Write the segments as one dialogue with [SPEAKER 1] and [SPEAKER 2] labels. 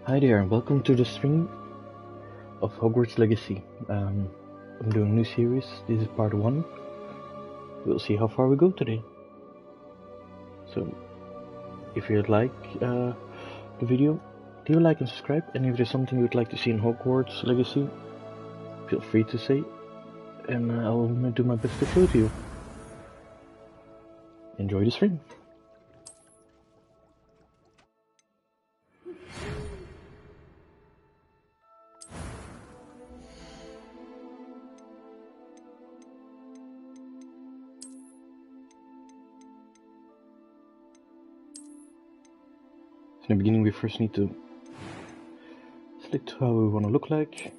[SPEAKER 1] Hi there, and welcome to the stream of Hogwarts Legacy. I'm doing a new series. This is part 1. We'll see how far we go today. So, if you like the video, leave a like and subscribe. And if there's something you'd like to see in Hogwarts Legacy, feel free to say, and I'll do my best to show it to you. Enjoy the stream. In the beginning, we first need to select how we want to look like.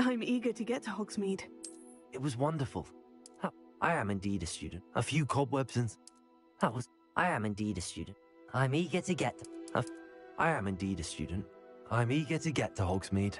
[SPEAKER 2] I'm eager to get to Hogsmeade.
[SPEAKER 3] It was wonderful. I am indeed a student. A few cobwebs and... I am indeed a student. I'm eager to get... I am indeed a student. I'm eager to get to Hogsmeade.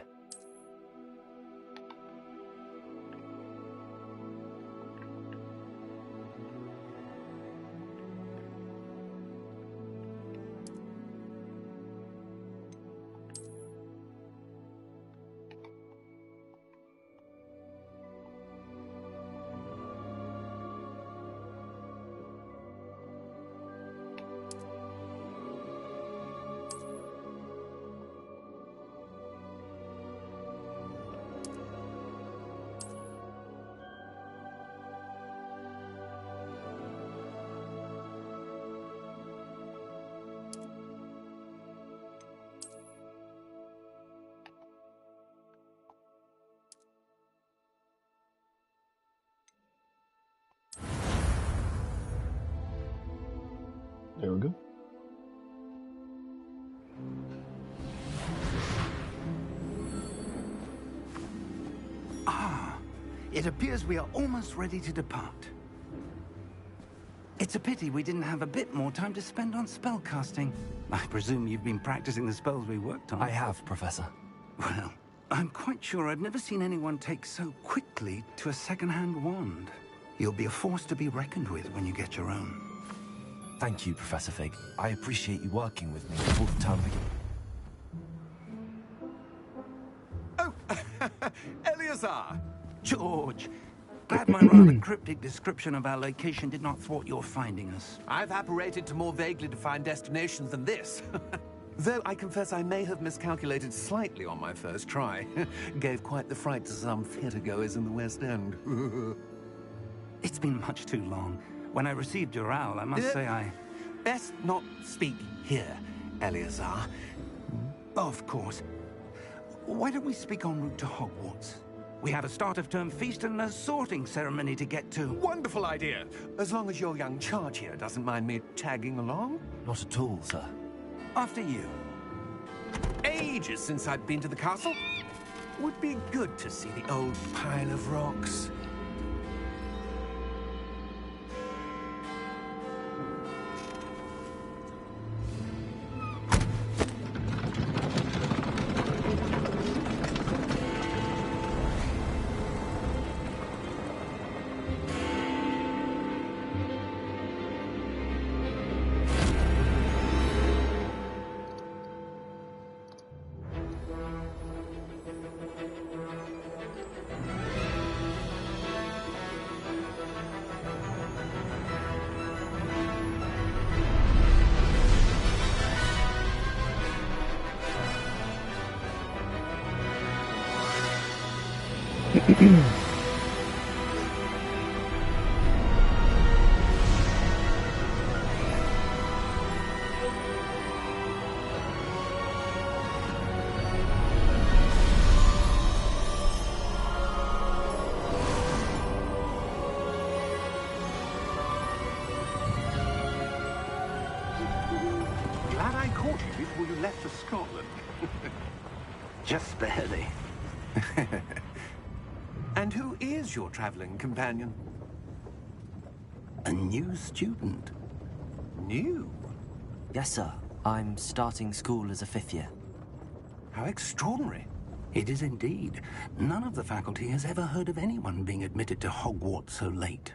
[SPEAKER 1] There we go.
[SPEAKER 4] It appears we are almost ready to depart. It's a pity we didn't have a bit more time to spend on spellcasting. I presume you've been practicing the spells we worked on.
[SPEAKER 3] I have, Professor.
[SPEAKER 4] Well, I'm quite sure I've never seen anyone take so quickly to a second-hand wand. You'll be a force to be reckoned with when you get your own.
[SPEAKER 3] Thank you, Professor Fig. I appreciate you working with me all the time.
[SPEAKER 5] Oh, Eleazar!
[SPEAKER 4] George, glad my rather cryptic description of our location did not thwart your finding us.
[SPEAKER 5] I've apparated to more vaguely defined destinations than this. Though I confess I may have miscalculated slightly on my first try. Gave quite the fright to some theatergoers in the West End.
[SPEAKER 4] It's been much too long. When I received your owl, I must say I...
[SPEAKER 5] Best not speak here, Eleazar.
[SPEAKER 4] Of course. Why don't we speak en route to Hogwarts? We have a start-of-term feast and a sorting ceremony to get to.
[SPEAKER 5] Wonderful idea! As long as your young charge here doesn't mind me tagging along.
[SPEAKER 3] Not at all, sir.
[SPEAKER 4] After you.
[SPEAKER 5] Ages since I'd been to the castle. Would be good to see the old pile of rocks. Glad I caught you before you left for Scotland.
[SPEAKER 4] Just barely.
[SPEAKER 5] And who is your traveling companion?
[SPEAKER 4] A new student.
[SPEAKER 5] New?
[SPEAKER 3] Yes, sir. I'm starting school as a 5th year.
[SPEAKER 5] How extraordinary.
[SPEAKER 4] It is indeed. None of the faculty has ever heard of anyone being admitted to Hogwarts so late.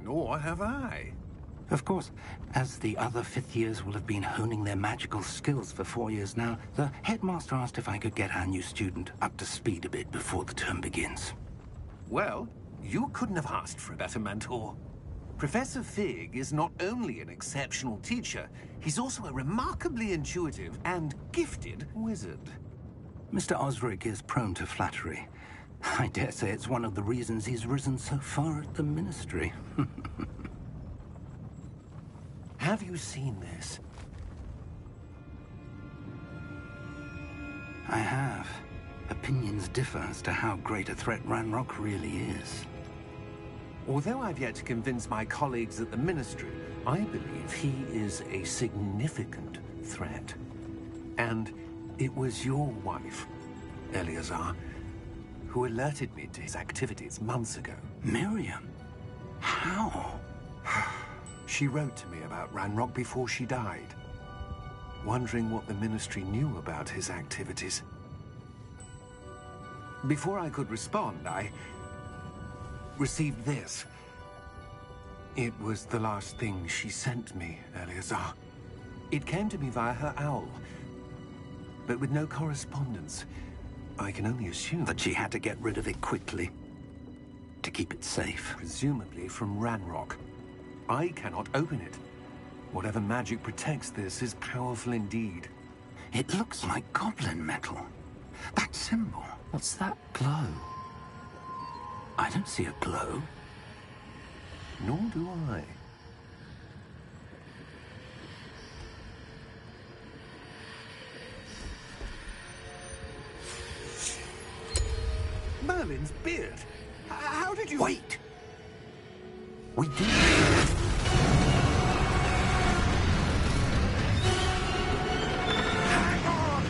[SPEAKER 5] Nor have I.
[SPEAKER 4] Of course, as the other 5th years will have been honing their magical skills for 4 years now, the headmaster asked if I could get our new student up to speed a bit before the term begins.
[SPEAKER 5] Well, you couldn't have asked for a better mentor. Professor Fig is not only an exceptional teacher, he's also a remarkably intuitive and gifted wizard.
[SPEAKER 4] Mr. Osric is prone to flattery. I dare say it's one of the reasons he's risen so far at the Ministry.
[SPEAKER 5] Have you seen this?
[SPEAKER 4] I have. Opinions differ as to how great a threat Ranrock really is.
[SPEAKER 5] Although I've yet to convince my colleagues at the Ministry, I believe he is a significant threat. And it was your wife, Eleazar, who alerted me to his activities months ago.
[SPEAKER 4] Miriam? How?
[SPEAKER 5] She wrote to me about Ranrock before she died, wondering what the Ministry knew about his activities. Before I could respond, I received this. It was the last thing she sent me, Eleazar. It came to me via her owl, but with no correspondence. I can only assume
[SPEAKER 4] That she had to get rid of it quickly, to keep it safe.
[SPEAKER 5] presumably from Ranrock. I cannot open it. Whatever magic protects this is powerful indeed.
[SPEAKER 4] It looks like goblin metal. That symbol.
[SPEAKER 3] What's that glow?
[SPEAKER 4] I don't see a glow.
[SPEAKER 5] Nor do I. Merlin's beard. How did you...
[SPEAKER 4] Wait! We did.
[SPEAKER 5] Hang on!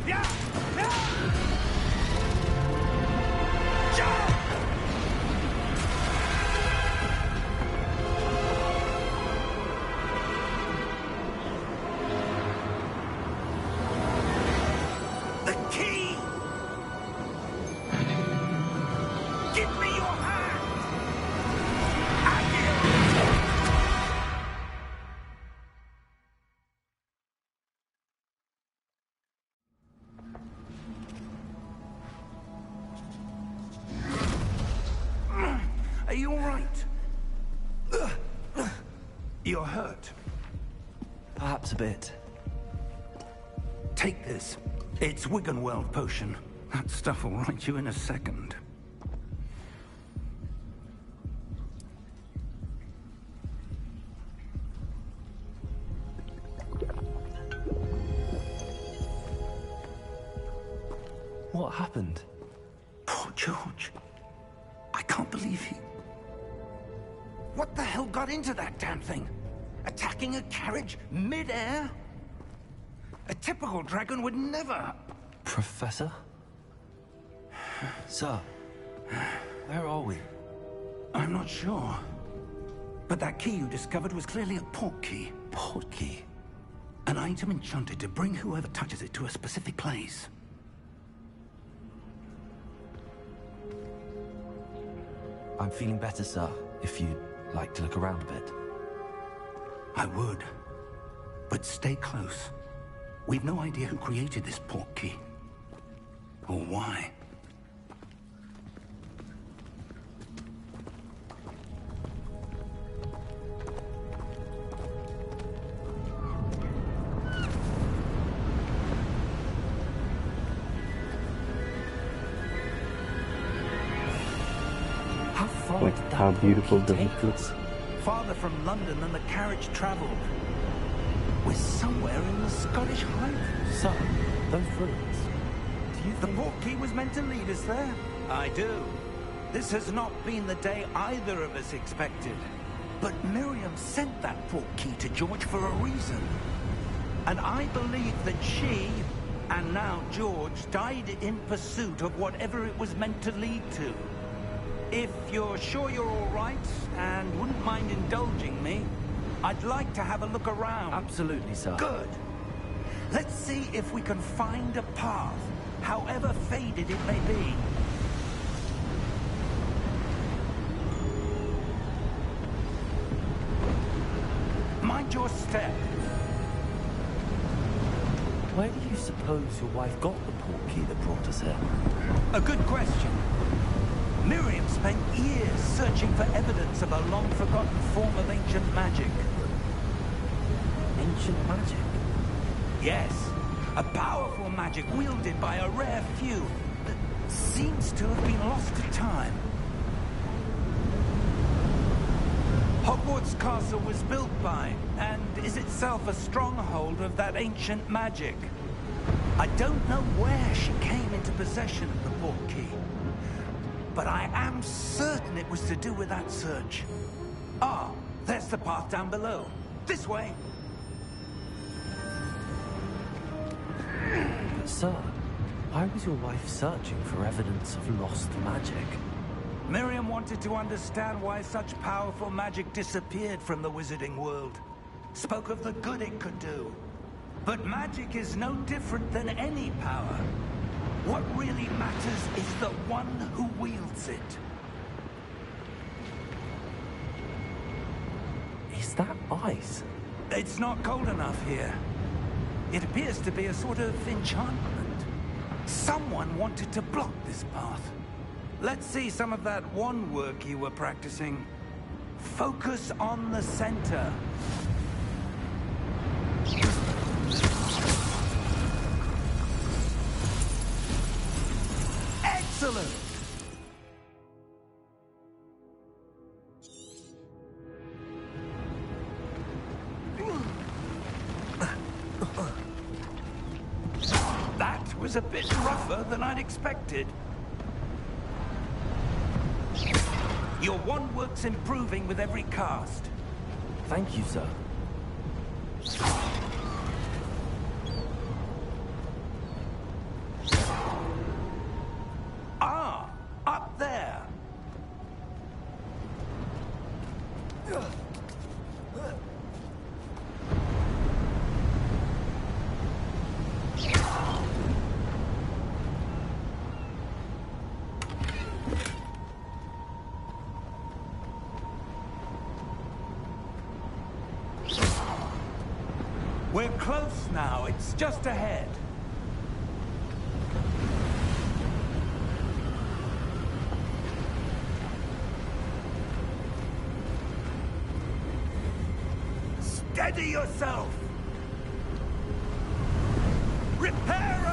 [SPEAKER 5] Yeah! Yeah! Jump! The key! Give me your hand!
[SPEAKER 4] Are you all right? You're hurt.
[SPEAKER 3] Perhaps a bit.
[SPEAKER 4] Take this. It's Wiggenweld potion. That stuff will right you in a second.
[SPEAKER 3] What happened?
[SPEAKER 4] Poor George. I can't believe he... What the hell got into that damn thing? Attacking a carriage mid-air? A typical dragon would never...
[SPEAKER 3] Professor? Sir, where are we?
[SPEAKER 4] I'm not sure. But that key you discovered was clearly a portkey.
[SPEAKER 3] Portkey?
[SPEAKER 4] An item enchanted to bring whoever touches it to a specific place.
[SPEAKER 3] I'm feeling better, sir, if you'd like to look around a bit.
[SPEAKER 4] I would. But stay close. We've no idea who created this portkey. Or why?
[SPEAKER 3] How far
[SPEAKER 1] Like
[SPEAKER 3] did that
[SPEAKER 1] how beautiful
[SPEAKER 3] portkey
[SPEAKER 1] does it
[SPEAKER 3] take
[SPEAKER 1] look?
[SPEAKER 3] us?
[SPEAKER 4] Farther from London than the carriage travelled. We're somewhere in the Scottish Highlands.
[SPEAKER 3] So, those ruins. Do you
[SPEAKER 4] The
[SPEAKER 3] think...
[SPEAKER 4] portkey was meant to lead us there? I do. This has not been the day either of us expected. But Miriam sent that portkey to George for a reason. And I believe that she, and now George, died in pursuit of whatever it was meant to lead to. If you're sure you're all right, and wouldn't mind indulging me, I'd like to have a look around.
[SPEAKER 3] Absolutely, sir.
[SPEAKER 4] Good. Let's see if we can find a path, however faded it may be. Mind your step.
[SPEAKER 3] Where do you suppose your wife got the portkey that brought us here?
[SPEAKER 4] A good question. Miriam spent years searching for evidence of a long-forgotten form of ancient magic.
[SPEAKER 3] Ancient magic?
[SPEAKER 4] Yes, a powerful magic wielded by a rare few that seems to have been lost to time. Hogwarts Castle was built by, and is itself a stronghold of that ancient magic. I don't know where she came into possession of the portkey, but I am certain it was to do with that search. Ah, there's the path down below. This way.
[SPEAKER 3] But sir, why was your wife searching for evidence of lost magic?
[SPEAKER 4] Miriam wanted to understand why such powerful magic disappeared from the wizarding world. Spoke of the good it could do. But magic is no different than any power. What really matters is the one who wields it.
[SPEAKER 3] Is that ice?
[SPEAKER 4] It's not cold enough here. It appears to be a sort of enchantment. Someone wanted to block this path. Let's see some of that wand work you were practicing. Focus on the center. Excellent! That was a bit rougher than I'd expected. Your wand work's improving with every cast.
[SPEAKER 3] Thank you, sir.
[SPEAKER 4] Ah, up there. We're close now. It's just ahead. Steady yourself! Reparo!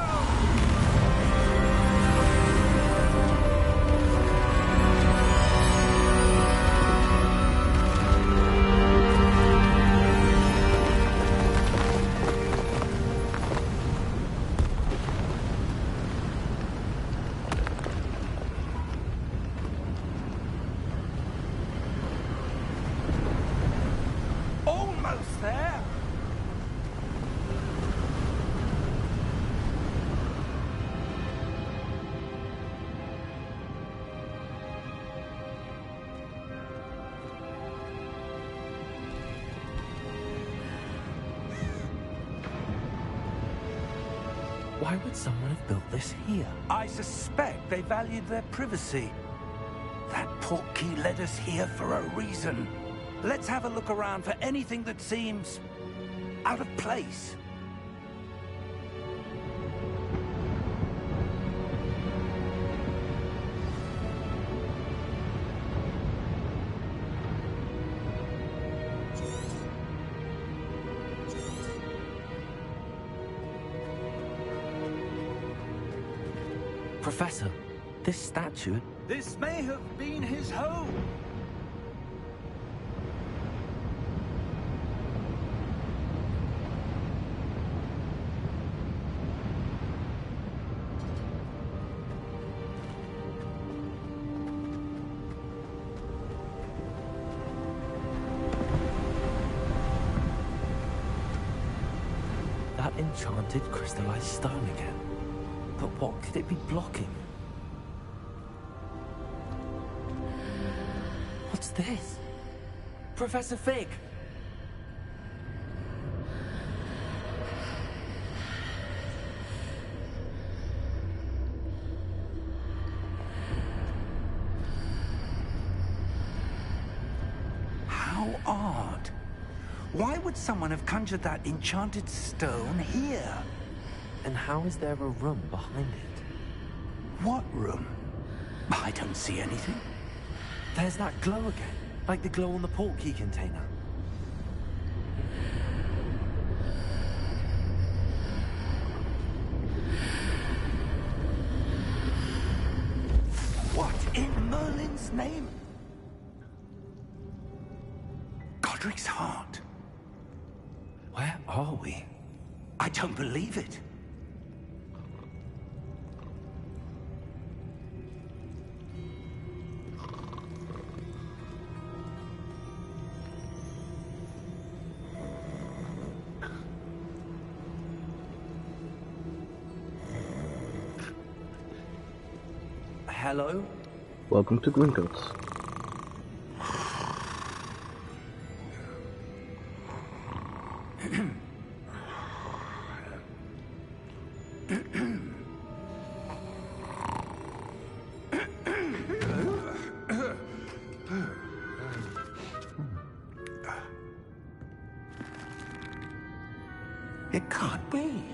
[SPEAKER 4] Almost there!
[SPEAKER 3] Why would someone have built this here?
[SPEAKER 4] I suspect they valued their privacy. That portkey led us here for a reason. Let's have a look around for anything that seems out of place.
[SPEAKER 3] Professor, this statue...
[SPEAKER 4] This may have been his home.
[SPEAKER 3] That enchanted crystallized stone again. But what could it be blocking? What's this? Professor Fig!
[SPEAKER 4] How odd. Why would someone have conjured that enchanted stone here?
[SPEAKER 3] And how is there a room behind it?
[SPEAKER 4] What room? I don't see anything.
[SPEAKER 3] There's that glow again, like the glow on the portkey container.
[SPEAKER 4] What in Merlin's name? Godric's heart.
[SPEAKER 3] Where are we?
[SPEAKER 4] I don't believe it.
[SPEAKER 3] Hello?
[SPEAKER 1] Welcome to Gringotts.
[SPEAKER 4] It can't be.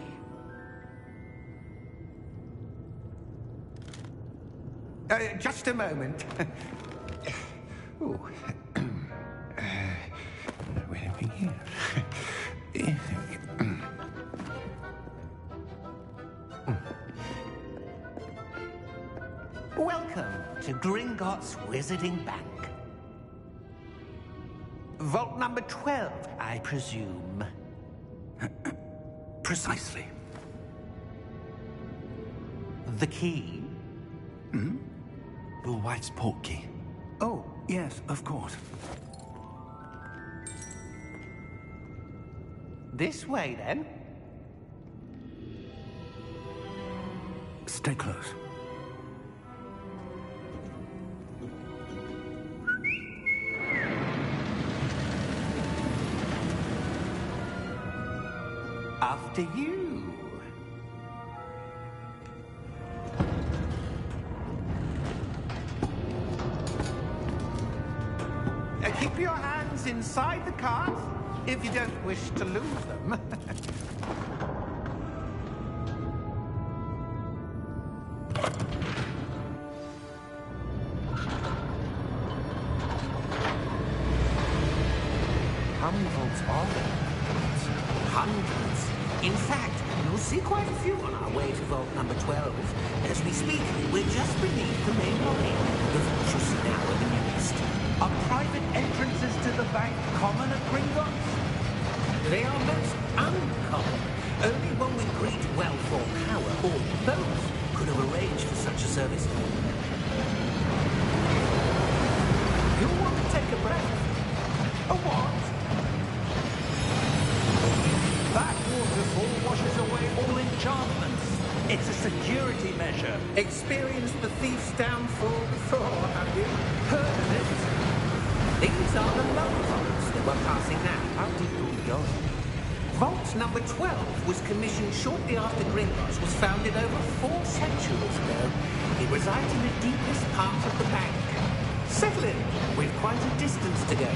[SPEAKER 4] Just a moment. Ooh. Wait a minute here. Welcome to Gringotts Wizarding Bank. Vault number 12, I presume. Precisely. The key? Hmm?
[SPEAKER 3] Bill White's portkey.
[SPEAKER 4] Oh, yes, of course. This way, then. Stay close. After you. Keep your hands inside the cart if you don't wish to lose them.
[SPEAKER 3] How many vaults are there?
[SPEAKER 2] Hundreds. In fact, you'll see quite a few on our way to vault number 12. As we speak, we're just beneath the main lobby. The vault you see now in the newest.
[SPEAKER 4] Are private entrances to the bank common at Gringotts?
[SPEAKER 2] They are most uncommon. Only one with great wealth or power, or both, could have arranged for such a service.
[SPEAKER 4] You want to take a breath? A what? That waterfall washes away all enchantments. It's a security measure. Experienced the thief's downfall before, have you? Heard of it?
[SPEAKER 2] These are the lower vaults that we're passing now.
[SPEAKER 3] How deep are we going?
[SPEAKER 2] Vault number 12 was commissioned shortly after Gringotts was founded over 4 centuries ago. It resides in the deepest part of the bank. Settle in. We've quite a distance to go.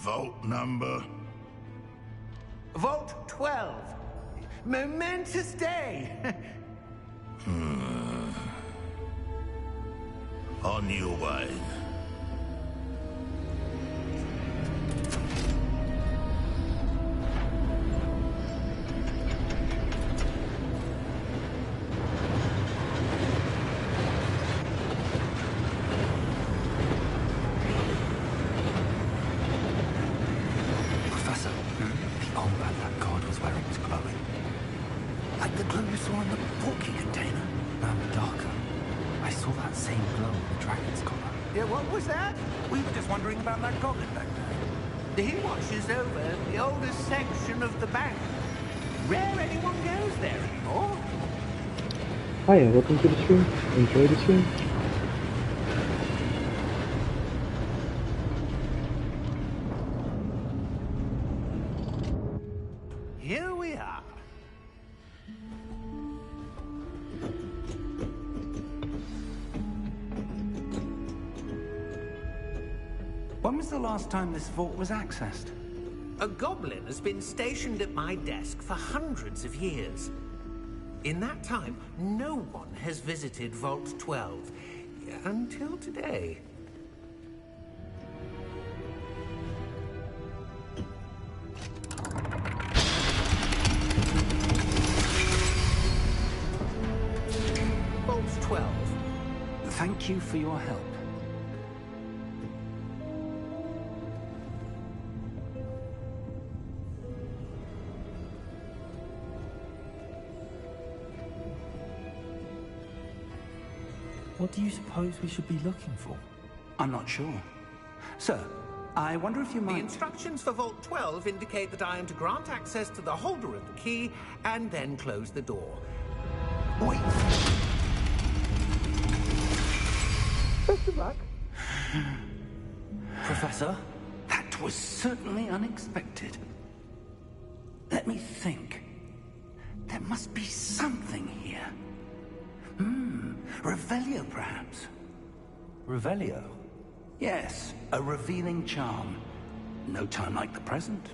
[SPEAKER 6] Vault number?
[SPEAKER 4] Vault 12. Momentous day.
[SPEAKER 6] On your way.
[SPEAKER 4] Professor, the old man that god was wearing was glowing. Like the glow you saw in the porky container.
[SPEAKER 3] No, darker. I saw that same glow in the dragon's collar.
[SPEAKER 2] Yeah, what was that?
[SPEAKER 4] We were just wondering about that goblin back there.
[SPEAKER 2] He watches over the oldest section of the bank. Rare anyone goes there anymore.
[SPEAKER 1] Hiya, welcome to the stream. Enjoy the stream.
[SPEAKER 2] Here we are.
[SPEAKER 4] When was the last time this vault was accessed?
[SPEAKER 2] A goblin has been stationed at my desk for hundreds of years. In that time, no one has visited Vault 12 until today. Vault 12.
[SPEAKER 4] Thank you for your help.
[SPEAKER 3] What do you suppose we should be looking for?
[SPEAKER 4] I'm not sure. Sir, I wonder if you
[SPEAKER 2] The
[SPEAKER 4] might...
[SPEAKER 2] instructions for Vault 12 indicate that I am to grant access to the holder of the key and then close the door.
[SPEAKER 4] Wait!
[SPEAKER 2] Best of luck.
[SPEAKER 3] Professor?
[SPEAKER 4] That was certainly unexpected. Let me think. There must be something here. Revelio, perhaps?
[SPEAKER 3] Revelio?
[SPEAKER 4] Yes, a revealing charm. No time like the present.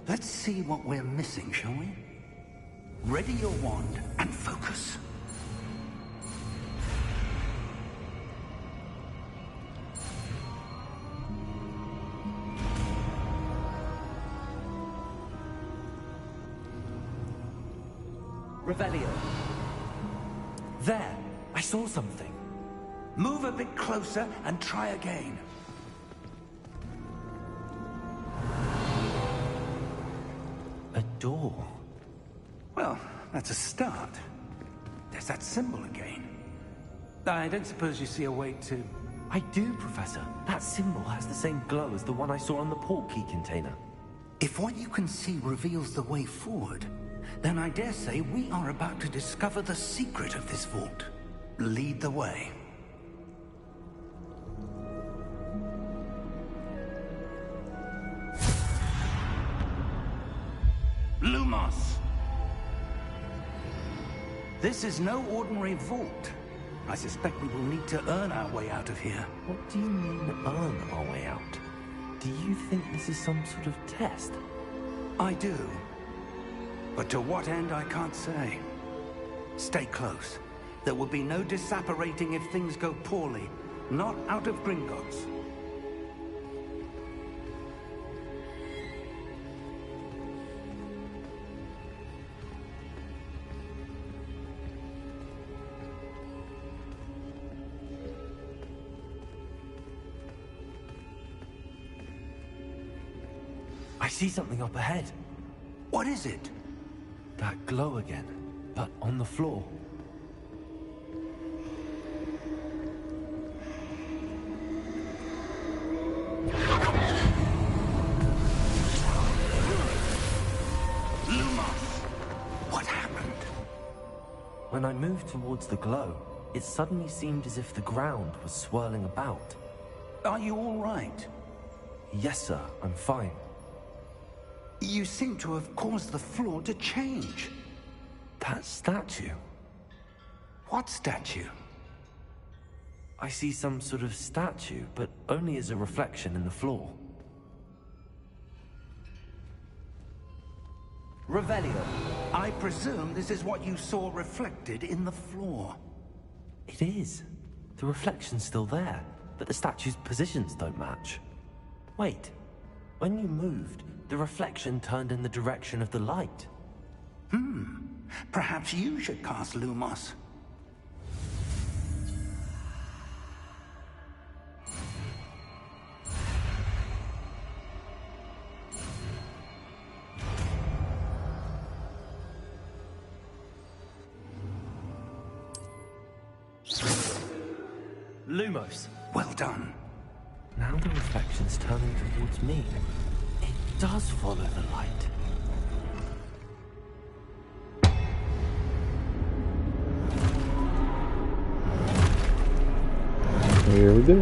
[SPEAKER 4] Let's see what we're missing, shall we? Ready your wand and focus.
[SPEAKER 3] Revelio. There! I saw something.
[SPEAKER 4] Move a bit closer and try again.
[SPEAKER 3] A door.
[SPEAKER 4] Well, that's a start. There's that symbol again. I don't suppose you see a way to...
[SPEAKER 3] I do, Professor. That symbol has the same glow as the one I saw on the port key container.
[SPEAKER 4] If what you can see reveals the way forward, then I dare say we are about to discover the secret of this vault. Lead the way. Lumos! This is no ordinary vault. I suspect we will need to earn our way out of here.
[SPEAKER 3] What do you mean, earn our way out? Do you think this is some sort of test?
[SPEAKER 4] I do. But to what end, I can't say. Stay close. There will be no disapparating if things go poorly. Not out of Gringotts.
[SPEAKER 3] I see something up ahead.
[SPEAKER 4] What is it?
[SPEAKER 3] That glow again, but on the floor.
[SPEAKER 4] Lumos! What happened?
[SPEAKER 3] When I moved towards the glow, it suddenly seemed as if the ground was swirling about.
[SPEAKER 4] Are you all right?
[SPEAKER 3] Yes, sir, I'm fine.
[SPEAKER 4] You seem to have caused the floor to change.
[SPEAKER 3] That statue.
[SPEAKER 4] What statue?
[SPEAKER 3] I see some sort of statue, but only as a reflection in the floor. Revelio.
[SPEAKER 4] I presume this is what you saw reflected in the floor.
[SPEAKER 3] It is. The reflection's still there, but the statue's positions don't match. Wait, when you moved, the reflection turned in the direction of the light.
[SPEAKER 4] Perhaps you should cast Lumos.
[SPEAKER 3] Lumos!
[SPEAKER 4] Well done.
[SPEAKER 3] Now the reflection's turning towards me. It does follow the light.
[SPEAKER 1] Here we go.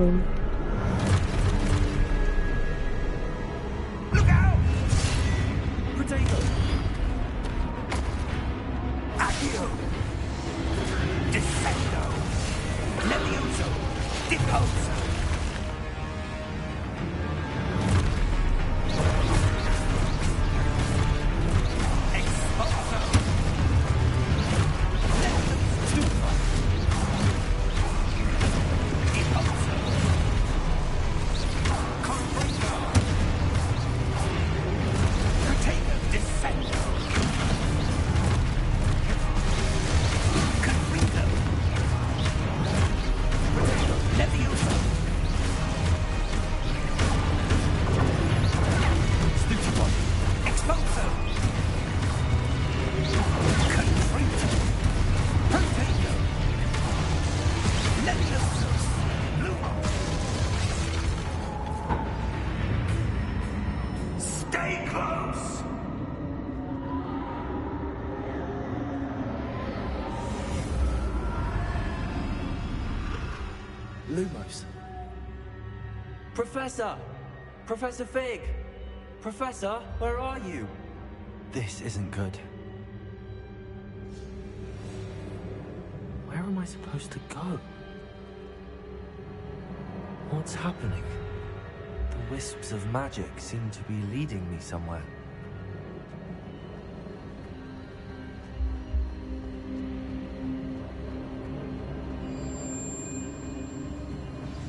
[SPEAKER 4] Look out!
[SPEAKER 3] Potato!
[SPEAKER 4] Accio! Defendo! Levioso! Deposo! Exposo! Deposo! Confringo! Potato! Defendo! Confringo! Levioso! Stupefy! Exposo! Confringo! Potato! Levioso! Lumo! Stay close!
[SPEAKER 3] Lumos. Professor! Professor Fig! Professor, where are you? This isn't good. Where am I supposed to go? What's happening? The wisps of magic seem to be leading me somewhere.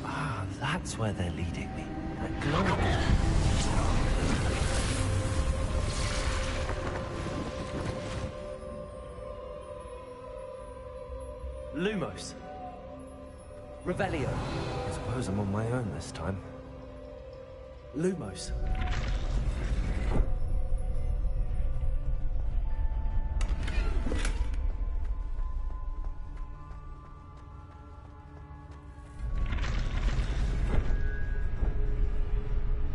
[SPEAKER 3] Ah, that's where they're leading me. That glow. Lumos. Revelio. I suppose I'm on my own this time. Lumos.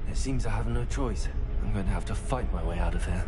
[SPEAKER 3] It seems I have no choice. I'm going to have to fight my way out of here.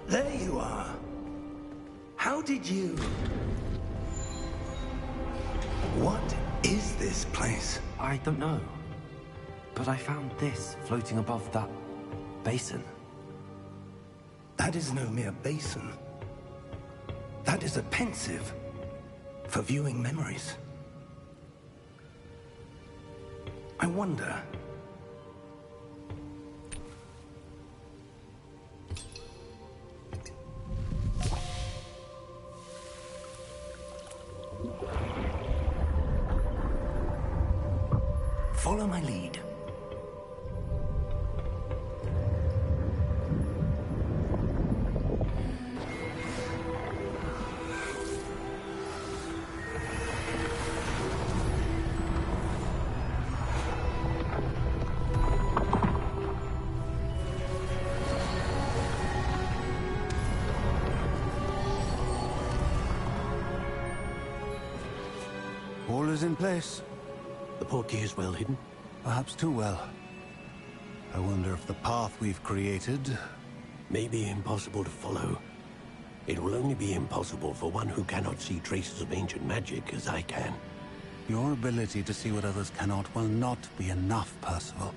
[SPEAKER 4] There you are. How did you... What is this place?
[SPEAKER 3] I don't know. But I found this floating above that basin.
[SPEAKER 4] That is no mere basin. That is a pensive for viewing memories. I wonder... Follow my lead.
[SPEAKER 6] All is in place.
[SPEAKER 7] The portkey is well hidden.
[SPEAKER 6] Perhaps too well. I wonder if the path we've created...
[SPEAKER 7] May be impossible to follow. It will only be impossible for one who cannot see traces of ancient magic as I can.
[SPEAKER 6] Your ability to see what others cannot will not be enough, Percival.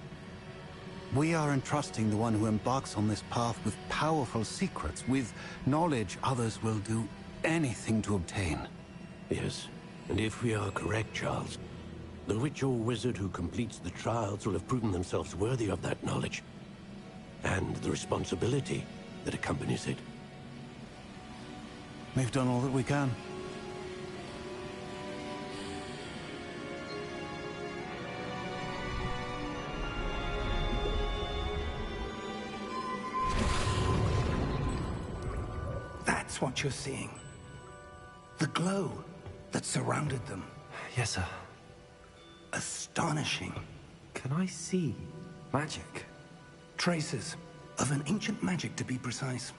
[SPEAKER 6] We are entrusting the one who embarks on this path with powerful secrets, with knowledge others will do anything to obtain.
[SPEAKER 7] Yes, and if we are correct, Charles, the witch or wizard who completes the trials will have proven themselves worthy of that knowledge, and the responsibility that accompanies it.
[SPEAKER 6] We've done all that we can.
[SPEAKER 4] That's what you're seeing. The glow that surrounded them.
[SPEAKER 3] Yes, sir.
[SPEAKER 4] Astonishing.
[SPEAKER 3] Can I see magic?
[SPEAKER 4] Traces of an ancient magic, to be precise.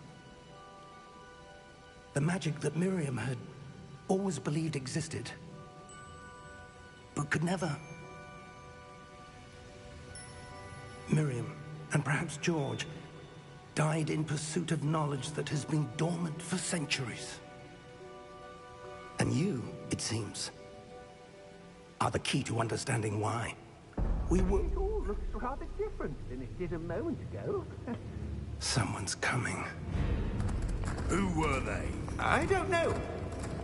[SPEAKER 4] The magic that Miriam had always believed existed, but could never. Miriam, and perhaps George, died in pursuit of knowledge that has been dormant for centuries. And you, it seems, are the key to understanding why. We were...
[SPEAKER 2] It all looks rather different than it did a moment ago.
[SPEAKER 4] Someone's coming.
[SPEAKER 8] Who were they?
[SPEAKER 2] I don't know.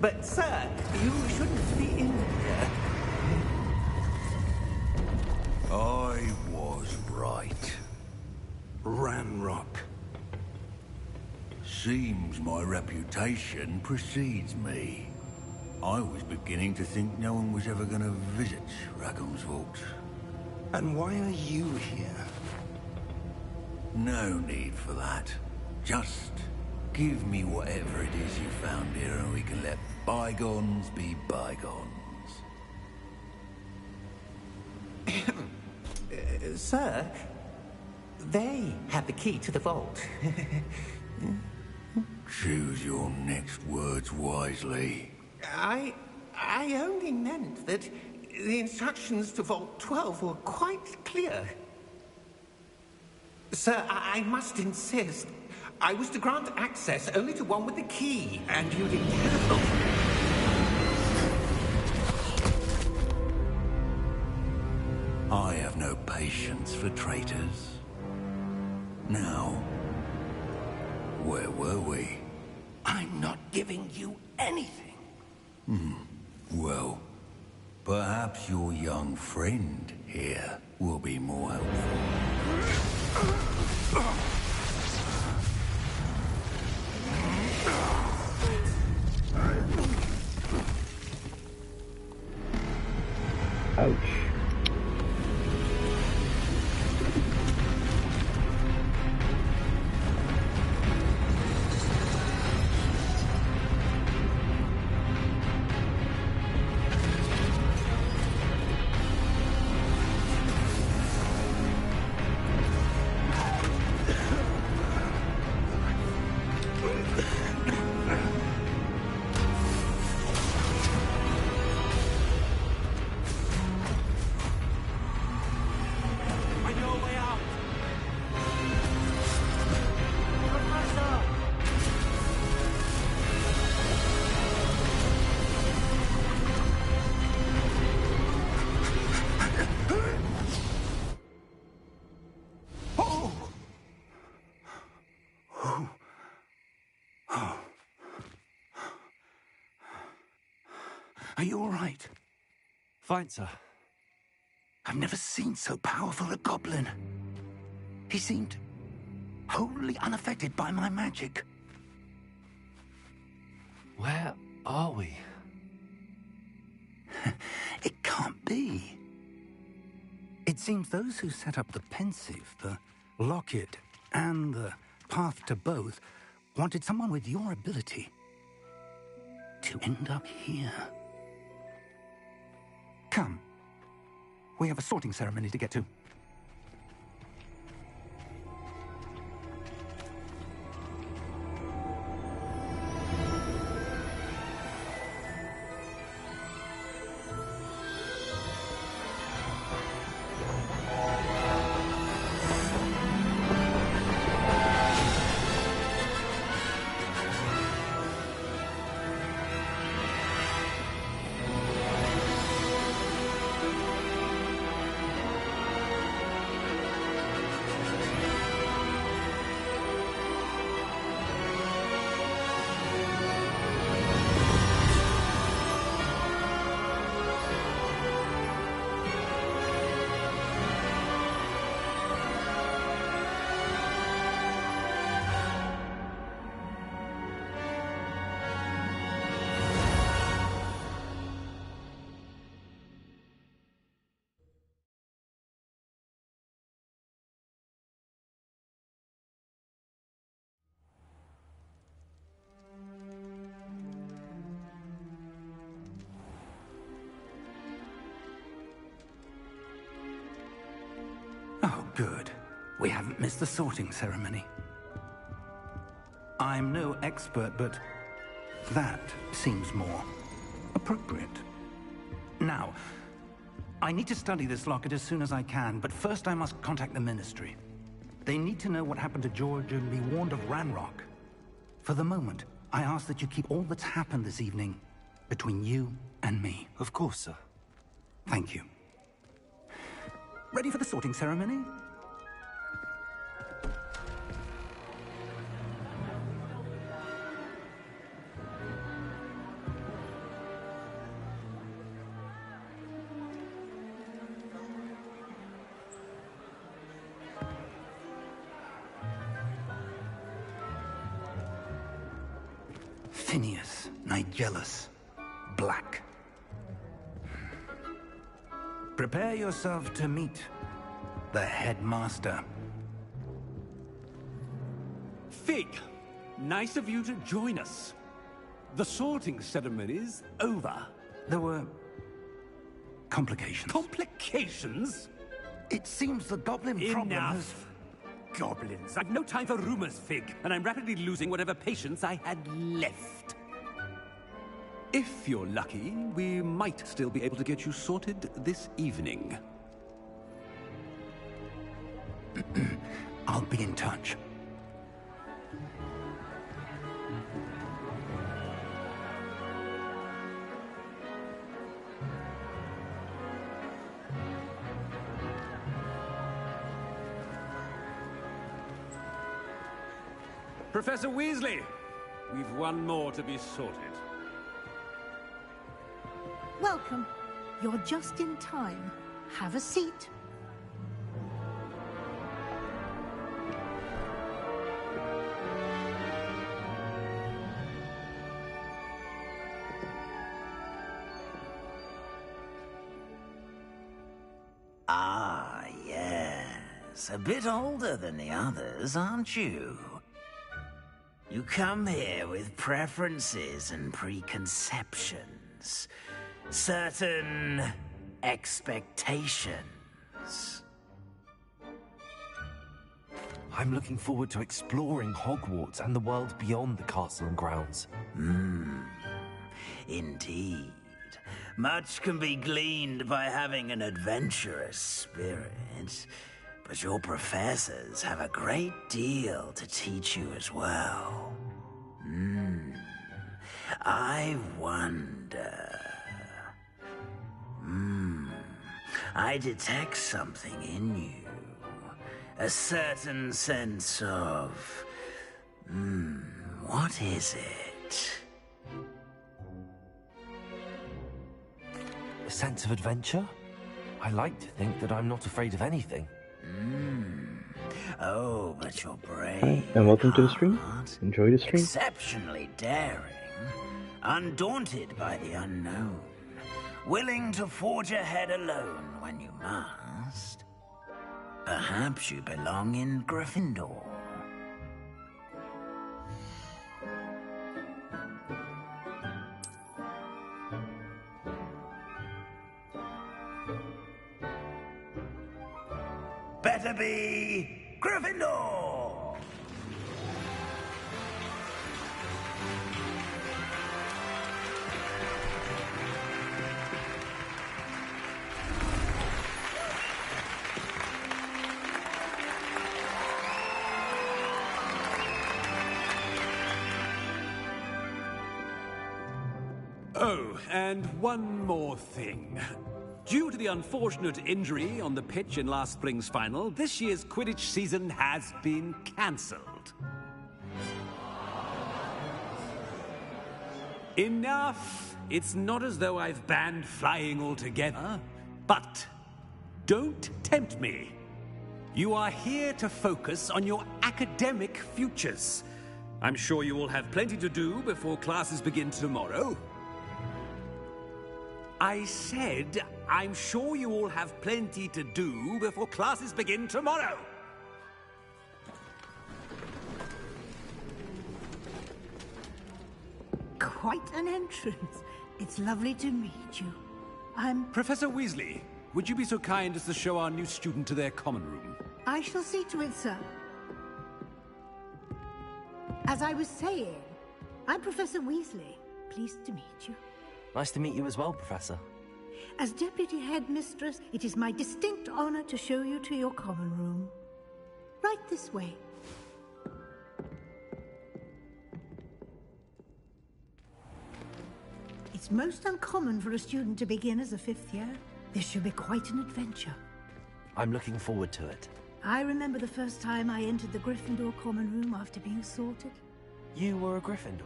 [SPEAKER 2] But, sir, you shouldn't be in here.
[SPEAKER 8] I was right.
[SPEAKER 4] Ranrock.
[SPEAKER 8] Seems my reputation precedes me. I was beginning to think no one was ever going to visit Rackham's Vault.
[SPEAKER 4] And why are you here?
[SPEAKER 8] No need for that. Just give me whatever it is you found here and we can let bygones be bygones.
[SPEAKER 2] Sir, they have the key to the vault.
[SPEAKER 8] Choose your next words wisely.
[SPEAKER 2] I only meant that the instructions to Vault 12 were quite clear. Sir, I must insist. I was to grant access only to one with the key, and you didn't have
[SPEAKER 8] I have no patience for traitors. Now, where were we?
[SPEAKER 4] I'm not giving you anything.
[SPEAKER 8] Well, perhaps your young friend here will be more helpful.
[SPEAKER 1] Ouch.
[SPEAKER 4] Are you all right?
[SPEAKER 3] Fine, sir.
[SPEAKER 4] I've never seen so powerful a goblin. He seemed wholly unaffected by my magic.
[SPEAKER 3] Where are we?
[SPEAKER 4] It can't be. It seems those who set up the pensive, the locket, and the path to both wanted someone with your ability to end up here. Come. We have a sorting ceremony to get to. Oh, good. We haven't missed the sorting ceremony. I'm no expert, but that seems more appropriate. Now, I need to study this locket as soon as I can, but first I must contact the Ministry. They need to know what happened to George and be warned of Ranrock. For the moment, I ask that you keep all that's happened this evening between you and me.
[SPEAKER 3] Of course, sir.
[SPEAKER 4] Thank you. Ready for the sorting ceremony? Phineas, Nigellus, Black. Prepare yourself to meet the headmaster.
[SPEAKER 9] Fig, nice of you to join us. The sorting ceremony's over.
[SPEAKER 4] There were complications.
[SPEAKER 9] Complications?
[SPEAKER 4] It seems the goblin problem has...
[SPEAKER 9] Enough! Goblins. I've no time for rumors, Fig, and I'm rapidly losing whatever patience I had left. If you're lucky, we might still be able to get you sorted this evening.
[SPEAKER 4] I'll be in touch.
[SPEAKER 9] Professor Weasley, we've one more to be sorted.
[SPEAKER 10] Welcome. You're just in time. Have a seat.
[SPEAKER 11] Ah, yes. A bit older than the others, aren't you? You come here with preferences and preconceptions. Certain expectations.
[SPEAKER 3] I'm looking forward to exploring Hogwarts and the world beyond the castle and grounds.
[SPEAKER 11] Indeed. Much can be gleaned by having an adventurous spirit, but your professors have a great deal to teach you as well. I wonder... I detect something in you. A certain sense of... what is it?
[SPEAKER 3] A sense of adventure? I like to think that I'm not afraid of anything.
[SPEAKER 11] Oh, but you're brave.
[SPEAKER 1] Hi, and welcome to the stream. Enjoy the stream.
[SPEAKER 11] Exceptionally daring. Undaunted by the unknown. Willing to forge ahead alone when you must. Perhaps you belong in Gryffindor. Better be Gryffindor!
[SPEAKER 9] Oh, and one more thing. Due to the unfortunate injury on the pitch in last spring's final, this year's Quidditch season has been cancelled. Enough! It's not as though I've banned flying altogether. But don't tempt me. You are here to focus on your academic futures. I'm sure you will have plenty to do before classes begin tomorrow. I said, I'm sure you all have plenty to do before classes begin tomorrow.
[SPEAKER 10] Quite an entrance. It's lovely to meet you. I'm...
[SPEAKER 9] Professor Weasley, would you be so kind as to show our new student to their common room?
[SPEAKER 10] I shall see to it, sir. As I was saying, I'm Professor Weasley. Pleased to meet you.
[SPEAKER 3] Nice to meet you as well, Professor.
[SPEAKER 10] As Deputy Headmistress, it is my distinct honor to show you to your common room. Right this way. It's most uncommon for a student to begin as a 5th year. This should be quite an adventure.
[SPEAKER 3] I'm looking forward to it.
[SPEAKER 10] I remember the first time I entered the Gryffindor common room after being sorted.
[SPEAKER 3] You were a Gryffindor?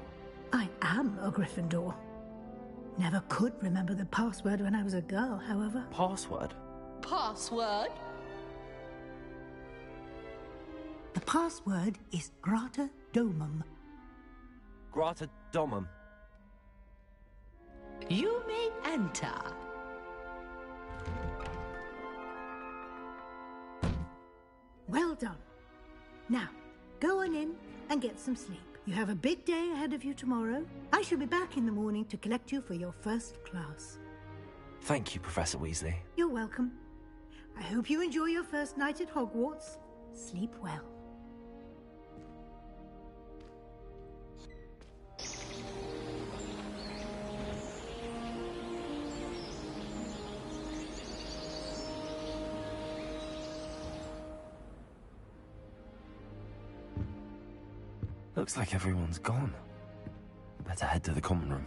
[SPEAKER 10] I am a Gryffindor. Never could remember the password when I was a girl, however.
[SPEAKER 3] Password?
[SPEAKER 12] Password?
[SPEAKER 10] The password is Grata Domum.
[SPEAKER 3] Grata Domum.
[SPEAKER 12] You may enter.
[SPEAKER 10] Well done. Now, go on in and get some sleep. You have a big day ahead of you tomorrow. I shall be back in the morning to collect you for your first class.
[SPEAKER 3] Thank you, Professor Weasley.
[SPEAKER 10] You're welcome. I hope you enjoy your first night at Hogwarts. Sleep well.
[SPEAKER 3] Looks like everyone's gone. Better head to the common room.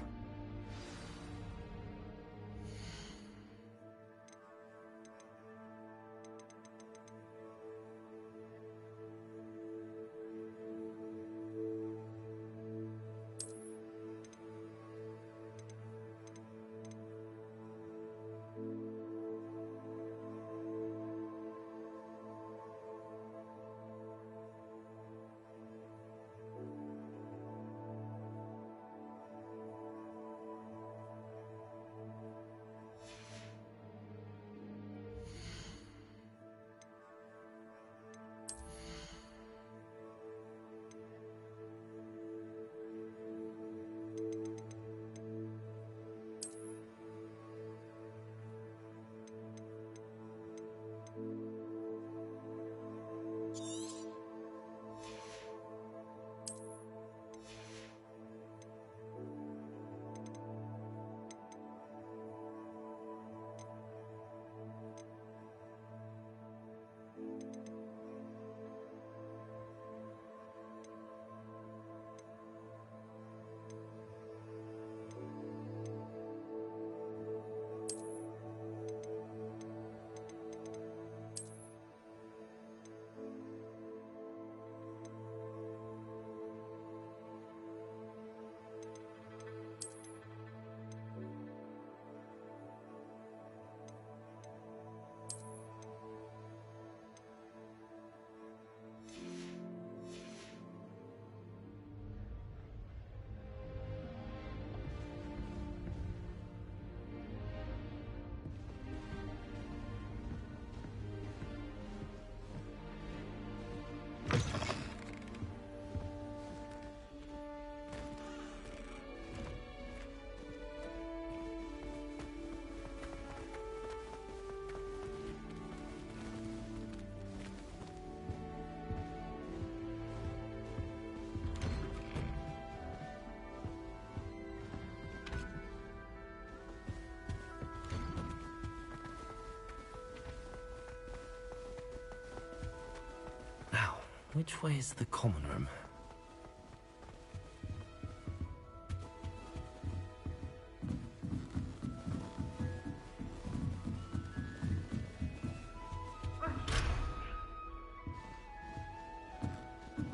[SPEAKER 3] Which way is the common room?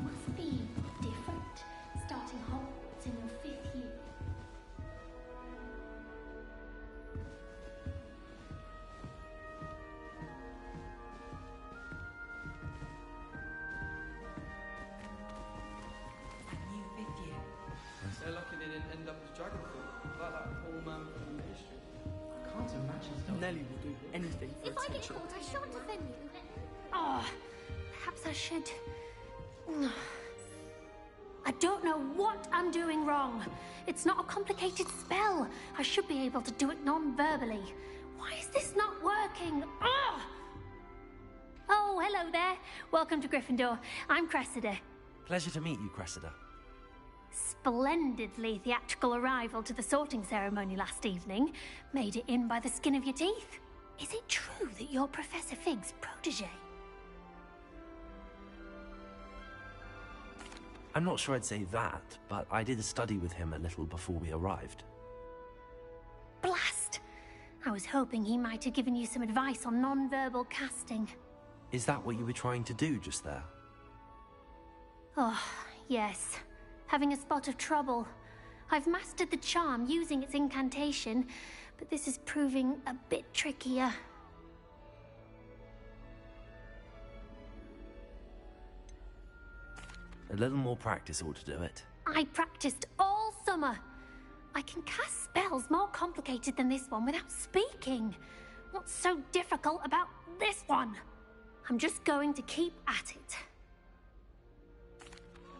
[SPEAKER 13] Must be different, starting Hogwarts in your 5th year.
[SPEAKER 14] They're lucky they didn't end up as Dragonfall, like that poor man from the ministry. I can't imagine stuff. Nelly will do anything for
[SPEAKER 13] If I get
[SPEAKER 14] attention.
[SPEAKER 13] caught, I shan't offend you. Oh, perhaps I should. I don't know what I'm doing wrong. It's not a complicated spell. I should be able to do it non-verbally. Why is this not working? Ugh! Oh, hello there. Welcome to Gryffindor. I'm Cressida.
[SPEAKER 3] Pleasure to meet you, Cressida.
[SPEAKER 13] Splendidly theatrical arrival to the sorting ceremony last evening. Made it in by the skin of your teeth. Is it true that you're Professor Fig's protege?
[SPEAKER 3] I'm not sure I'd say that, but I did study with him a little before we arrived.
[SPEAKER 13] Blast! I was hoping he might have given you some advice on non-verbal casting.
[SPEAKER 3] Is that what you were trying to do just there?
[SPEAKER 13] Oh, yes. Having a spot of trouble. I've mastered the charm using its incantation, but this is proving a bit trickier.
[SPEAKER 3] A little more practice ought to do it.
[SPEAKER 13] I practiced all summer. I can cast spells more complicated than this one without speaking. What's so difficult about this one? I'm just going to keep at it.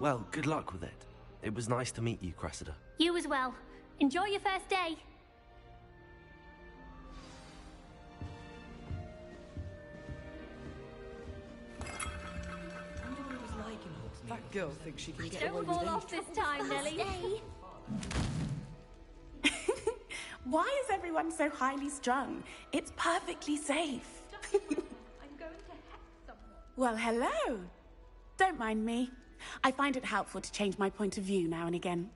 [SPEAKER 3] Well, good luck with it. It was nice to meet you, Cressida.
[SPEAKER 13] You as well. Enjoy your first day.
[SPEAKER 14] That girl thinks she can get away
[SPEAKER 13] Don't
[SPEAKER 14] with
[SPEAKER 13] fall
[SPEAKER 14] anything.
[SPEAKER 13] off this time, Nelly.
[SPEAKER 15] Why is everyone so highly strung? It's perfectly safe.
[SPEAKER 13] I'm going to hex someone.
[SPEAKER 15] Well, hello. Don't mind me. I find it helpful to change my point of view now and again.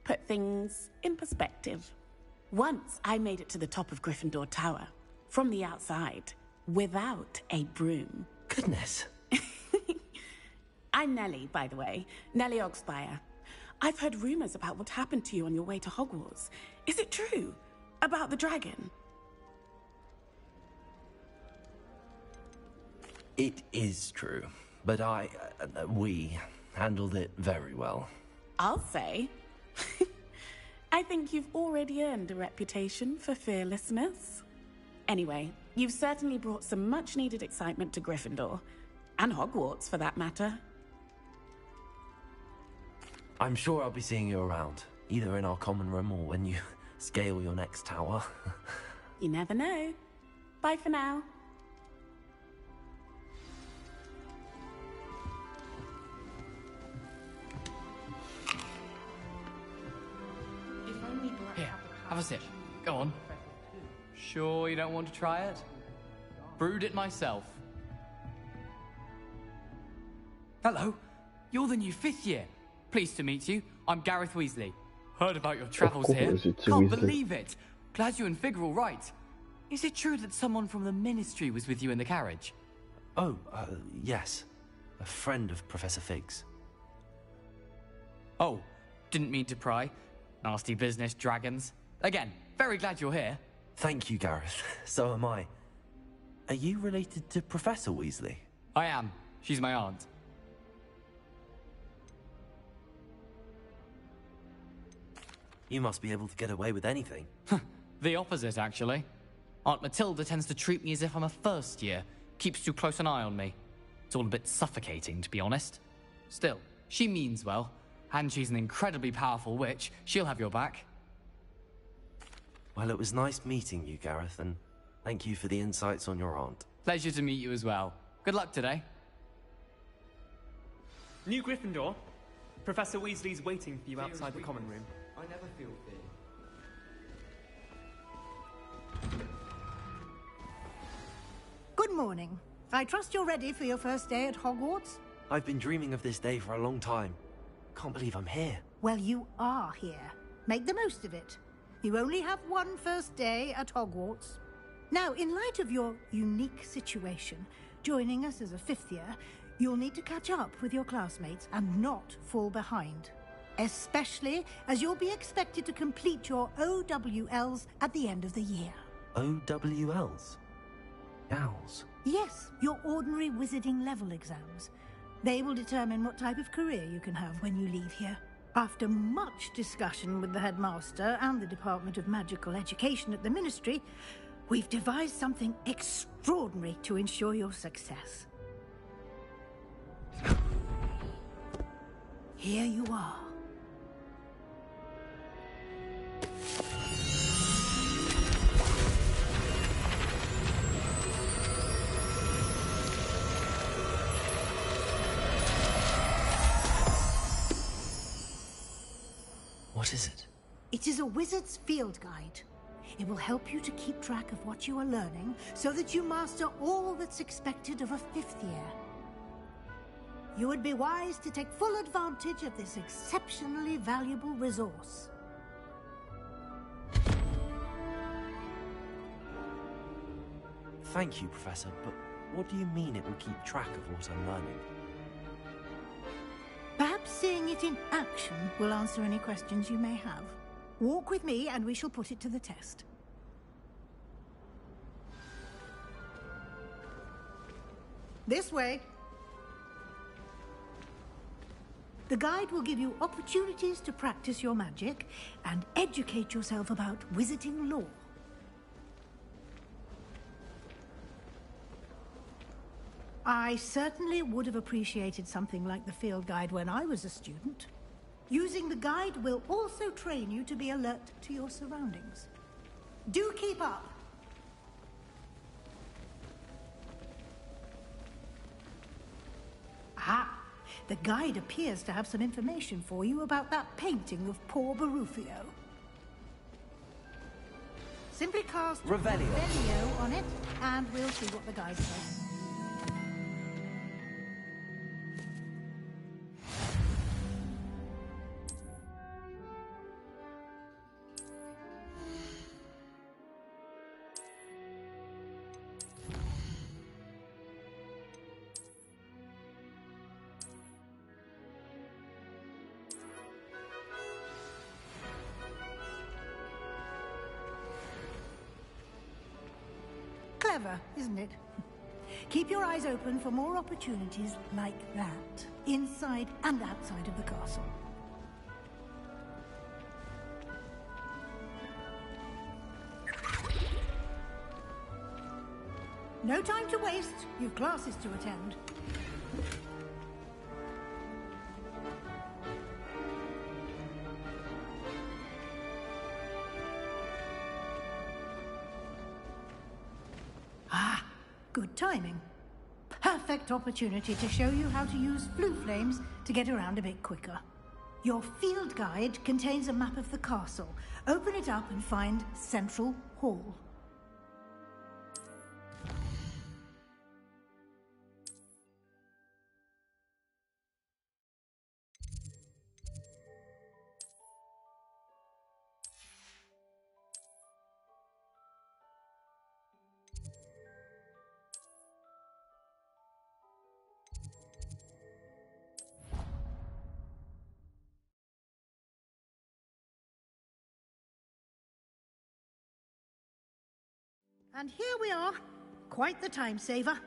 [SPEAKER 15] Put things in perspective. Once I made it to the top of Gryffindor Tower, from the outside, without a broom.
[SPEAKER 3] Goodness.
[SPEAKER 15] I'm Nellie, by the way. Nellie Ogspire. I've heard rumors about what happened to you on your way to Hogwarts. Is it true? About the dragon?
[SPEAKER 3] It is true, but we handled it very well.
[SPEAKER 15] I'll say. I think you've already earned a reputation for fearlessness. Anyway, you've certainly brought some much-needed excitement to Gryffindor. And Hogwarts, for that matter.
[SPEAKER 3] I'm sure I'll be seeing you around, either in our common room or when you scale your next tower.
[SPEAKER 15] You never know. Bye for now.
[SPEAKER 14] Here, have a sip. Go on. Sure you don't want to try it? Brewed it myself. Hello, you're the new 5th year. Pleased to meet you. I'm Gareth Weasley. Heard about your travels here.
[SPEAKER 1] it's
[SPEAKER 14] Can't
[SPEAKER 1] Weasley.
[SPEAKER 14] believe it. Glad you and Fig are all right. Is it true that someone from the Ministry was with you in the carriage?
[SPEAKER 3] Oh, yes. A friend of Professor Fig's.
[SPEAKER 14] Oh, didn't mean to pry. Nasty business, dragons. Again, very glad you're here.
[SPEAKER 3] Thank you, Gareth. So am I. Are you related to Professor Weasley?
[SPEAKER 14] I am. She's my aunt.
[SPEAKER 3] You must be able to get away with anything.
[SPEAKER 14] The opposite, actually. Aunt Matilda tends to treat me as if I'm a first year. Keeps too close an eye on me. It's all a bit suffocating, to be honest. Still, she means well. And she's an incredibly powerful witch. She'll have your back.
[SPEAKER 3] Well, it was nice meeting you, Gareth, and thank you for the insights on your aunt.
[SPEAKER 14] Pleasure to meet you as well. Good luck today.
[SPEAKER 16] New Gryffindor. Professor Weasley's waiting for you outside the common room.
[SPEAKER 17] I never feel fear.
[SPEAKER 10] Good morning. I trust you're ready for your first day at Hogwarts.
[SPEAKER 3] I've been dreaming of this day for a long time. Can't believe I'm here.
[SPEAKER 10] Well, you are here. Make the most of it. You only have one first day at Hogwarts. Now, in light of your unique situation, joining us as a fifth year, you'll need to catch up with your classmates and not fall behind. Especially as you'll be expected to complete your OWLs at the end of the year.
[SPEAKER 3] OWLs? Owls?
[SPEAKER 10] Yes, your ordinary wizarding level exams. They will determine what type of career you can have when you leave here. After much discussion with the headmaster and the Department of Magical Education at the Ministry, we've devised something extraordinary to ensure your success. Here you are.
[SPEAKER 3] What is it?
[SPEAKER 10] It is a wizard's field guide. It will help you to keep track of what you are learning so that you master all that's expected of a fifth year. You would be wise to take full advantage of this exceptionally valuable resource.
[SPEAKER 3] Thank you, Professor, but what do you mean it will keep track of what I'm learning?
[SPEAKER 10] Perhaps seeing it in action will answer any questions you may have. Walk with me and we shall put it to the test. This way. The guide will give you opportunities to practice your magic and educate yourself about wizarding lore. I certainly would have appreciated something like the field guide when I was a student. Using the guide will also train you to be alert to your surroundings. Do keep up! Ah! The guide appears to have some information for you about that painting of poor Wolfius. Simply cast Revelio on it, and we'll see what the guide says. Clever, isn't it? Keep your eyes open for more opportunities like that, inside and outside of the castle. No time to waste. You've classes to attend. Ah, good timing. Perfect opportunity to show you how to use blue flames to get around a bit quicker. Your field guide contains a map of the castle. Open it up and find Central Hall. And here we are. Quite the time saver.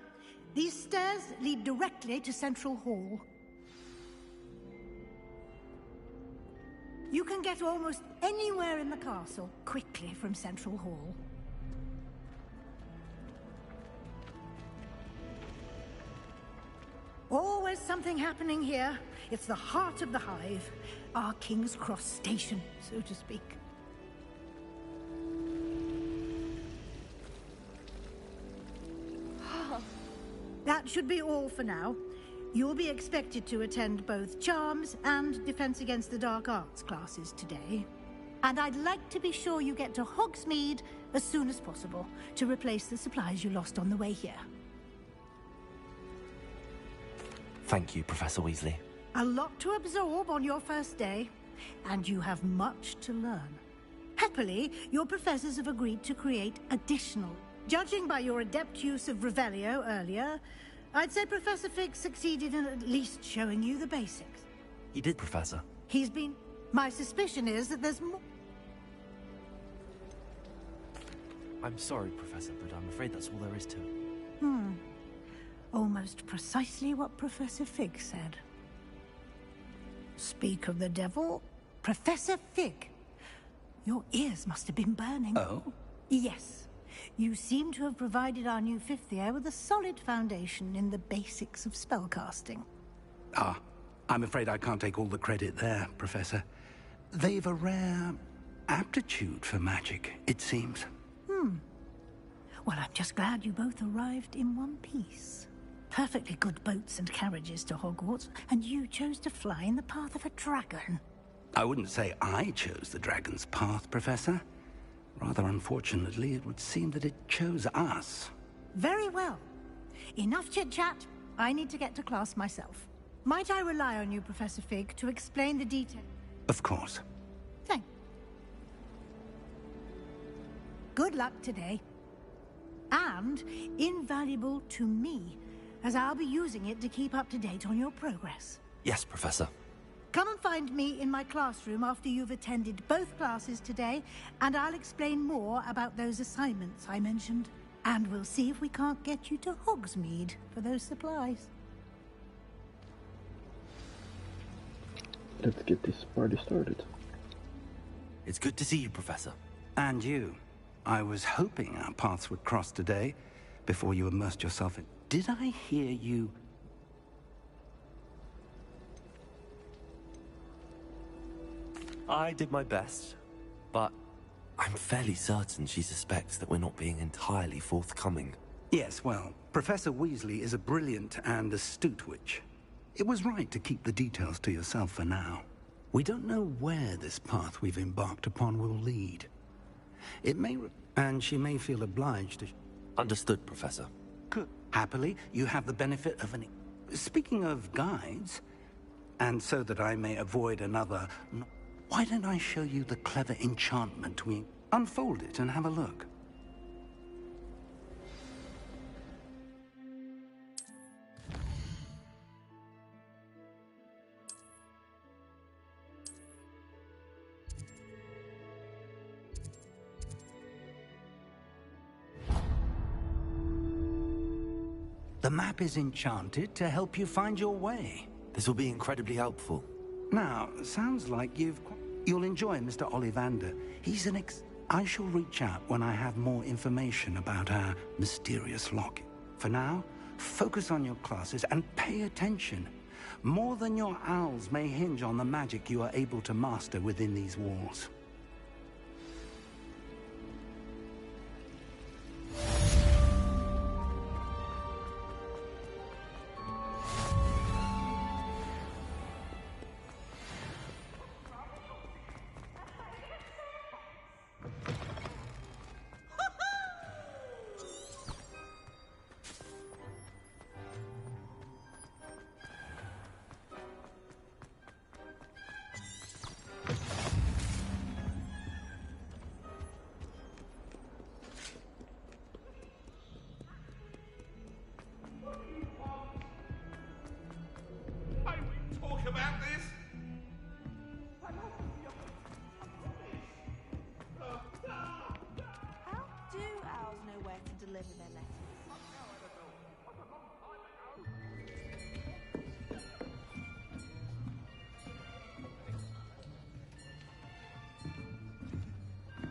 [SPEAKER 10] These stairs lead directly to Central Hall. You can get almost anywhere in the castle quickly from Central Hall. Always something happening here. It's the heart of the Hive. Our King's Cross station, so to speak. That should be all for now. You'll be expected to attend both Charms and Defense Against the Dark Arts classes today. And I'd like to be sure you get to Hogsmeade as soon as possible to replace the supplies you lost on the way here.
[SPEAKER 3] Thank you, Professor Weasley.
[SPEAKER 10] A lot to absorb on your first day, and you have much to learn. Happily, your professors have agreed to create additional. Judging by your adept use of Revelio earlier, I'd say Professor Fig succeeded in at least showing you the basics.
[SPEAKER 3] He did, Professor.
[SPEAKER 10] He's been... My suspicion is that there's more...
[SPEAKER 3] I'm sorry, Professor, but I'm afraid that's all there is to it.
[SPEAKER 10] Almost precisely what Professor Fig said. Speak of the devil, Professor Fig. Your ears must have been burning.
[SPEAKER 4] Oh?
[SPEAKER 10] Yes. You seem to have provided our new fifth year with a solid foundation in the basics of spellcasting.
[SPEAKER 4] Ah, I'm afraid I can't take all the credit there, Professor. They've a rare aptitude for magic, it seems.
[SPEAKER 10] Well, I'm just glad you both arrived in one piece. Perfectly good boats and carriages to Hogwarts, and you chose to fly in the path of a dragon.
[SPEAKER 4] I wouldn't say I chose the dragon's path, Professor. Rather unfortunately, it would seem that it chose us.
[SPEAKER 10] Very well. Enough chit-chat. I need to get to class myself. Might I rely on you, Professor Fig, to explain the details?
[SPEAKER 4] Of course.
[SPEAKER 10] Thank you. Good luck today. And invaluable to me, as I'll be using it to keep up to date on your progress.
[SPEAKER 3] Yes, Professor.
[SPEAKER 10] Come and find me in my classroom after you've attended both classes today, and I'll explain more about those assignments I mentioned. And we'll see if we can't get you to Hogsmeade for those supplies.
[SPEAKER 1] Let's get this party started.
[SPEAKER 3] It's good to see you, Professor.
[SPEAKER 4] And you. I was hoping our paths would cross today, before you immersed yourself in... Did I hear you...
[SPEAKER 3] I did my best, but I'm fairly certain she suspects that we're not being entirely forthcoming.
[SPEAKER 4] Yes, well, Professor Weasley is a brilliant and astute witch. It was right to keep the details to yourself for now. We don't know where this path we've embarked upon will lead. It may... and she may feel obliged to...
[SPEAKER 3] Understood, Professor.
[SPEAKER 4] Good. Happily, you have the benefit of an... Speaking of guides, and so that I may avoid another... Why don't I show you the clever enchantment we... Unfold it and have a look. The map is enchanted to help you find your way.
[SPEAKER 3] This will be incredibly helpful.
[SPEAKER 4] Now, sounds like you'll enjoy Mr. Ollivander. He's an I shall reach out when I have more information about our mysterious locket. For now, focus on your classes and pay attention. More than your owls may hinge on the magic you are able to master within these walls.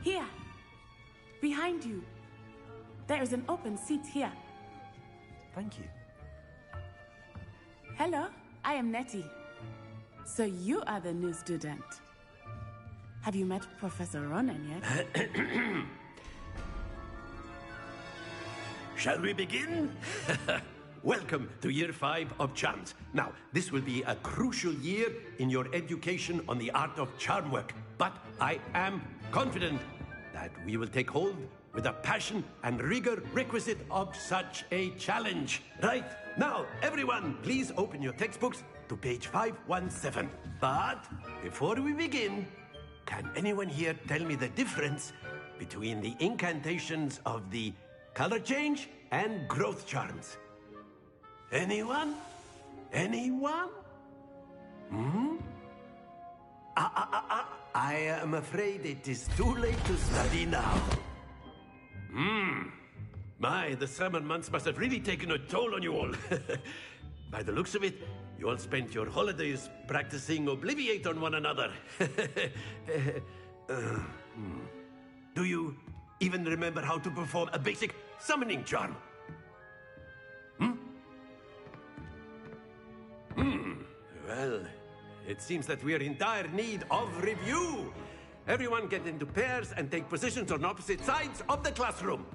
[SPEAKER 15] Here, behind you. There is an open seat here.
[SPEAKER 3] Thank you.
[SPEAKER 15] Hello, I am Nettie. So you are the new student. Have you met Professor Ronan yet?
[SPEAKER 7] Shall we begin? Welcome to Year 5 of Charms. Now, this will be a crucial year in your education on the art of charm work, but I am confident that we will take hold with the passion and rigor requisite of such a challenge. Right, now, everyone, please open your textbooks to page 517. But before we begin, can anyone here tell me the difference between the incantations of the color change and growth charms? Anyone? Anyone? I am afraid it is too late to study now. My, the summer months must have really taken a toll on you all. By the looks of it, you all spent your holidays practicing Obliviate on one another. Do you even remember how to perform a basic summoning charm? Well, it seems that we are in dire need of review. Everyone get into pairs and take positions on opposite sides of the classroom.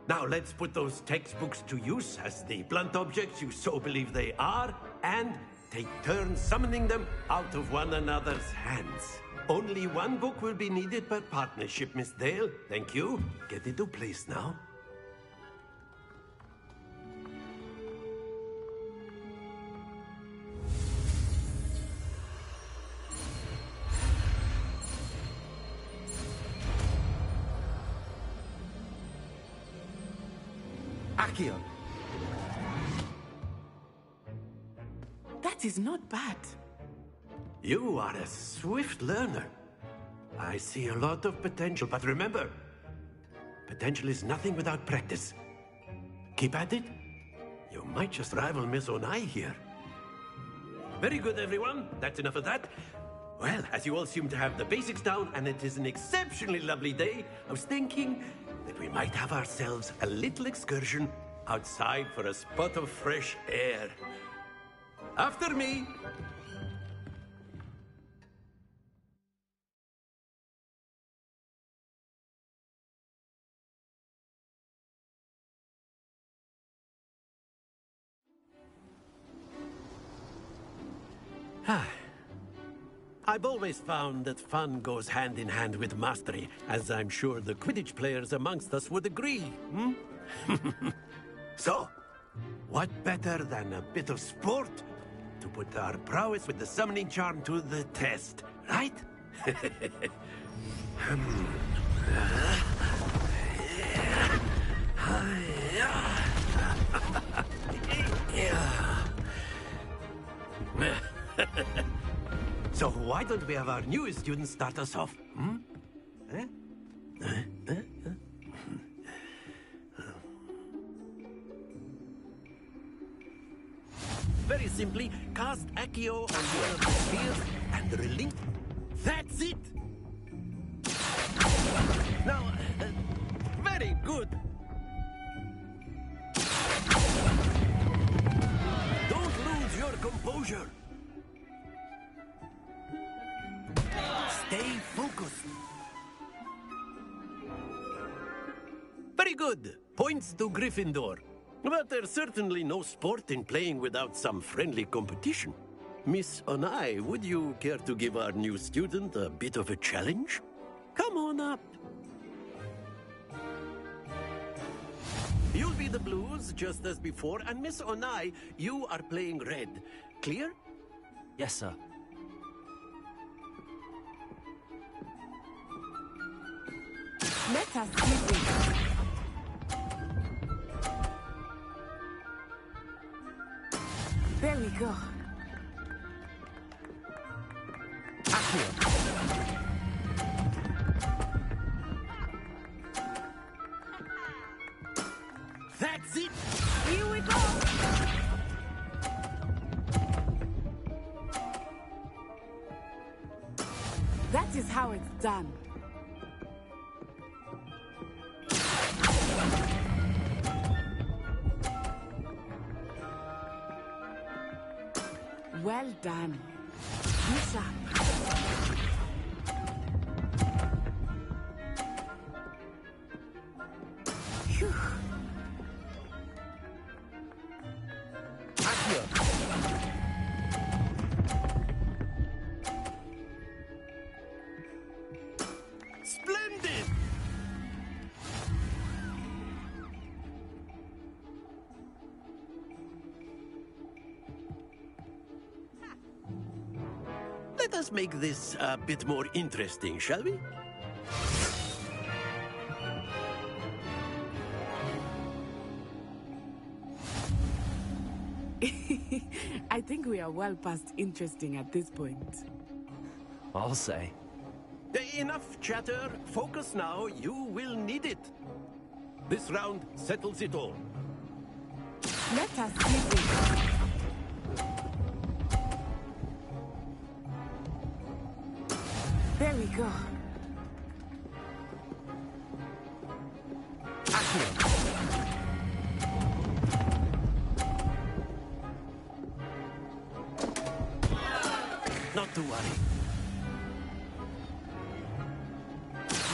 [SPEAKER 7] Now let's put those textbooks to use as the blunt objects you so believe they are, and take turns summoning them out of one another's hands. Only one book will be needed per partnership, Miss Dale. Thank you. Get into place now.
[SPEAKER 9] Accio.
[SPEAKER 15] That is not bad.
[SPEAKER 7] You are a swift learner. I see a lot of potential, but remember, potential is nothing without practice. Keep at it. You might just rival Miss Onai here. Very good, everyone. That's enough of that. Well, as you all seem to have the basics down, and it is an exceptionally lovely day, I was thinking that we might have ourselves a little excursion outside for a spot of fresh air. After me. I've always found that fun goes hand in hand with mastery, as I'm sure the Quidditch players amongst us would agree. So, what better than a bit of sport to put our prowess with the summoning charm to the test, right? So why don't we have our newest student start us off? Very simply, cast Accio on one of the spheres and relink. That's it! Now, very good. Don't lose your composure. Stay focused. Very good. Points to Gryffindor. But there's certainly no sport in playing without some friendly competition. Miss Onai, would you care to give our new student a bit of a challenge? Come on up. You'll be the blues, just as before, and Miss Onai, you are playing red. Clear?
[SPEAKER 3] Yes, sir.
[SPEAKER 15] Let us begin. There we go.
[SPEAKER 7] That's it!
[SPEAKER 15] Here we go! That is how it's done. Well done. Keep up. Phew.
[SPEAKER 7] Splendid! us make this a bit more interesting, shall we?
[SPEAKER 15] I think we are well past interesting at this point.
[SPEAKER 3] I'll say.
[SPEAKER 7] Enough chatter. Focus now. You will need it. This round settles it all.
[SPEAKER 15] Let us see this. There we go.
[SPEAKER 7] Not to worry.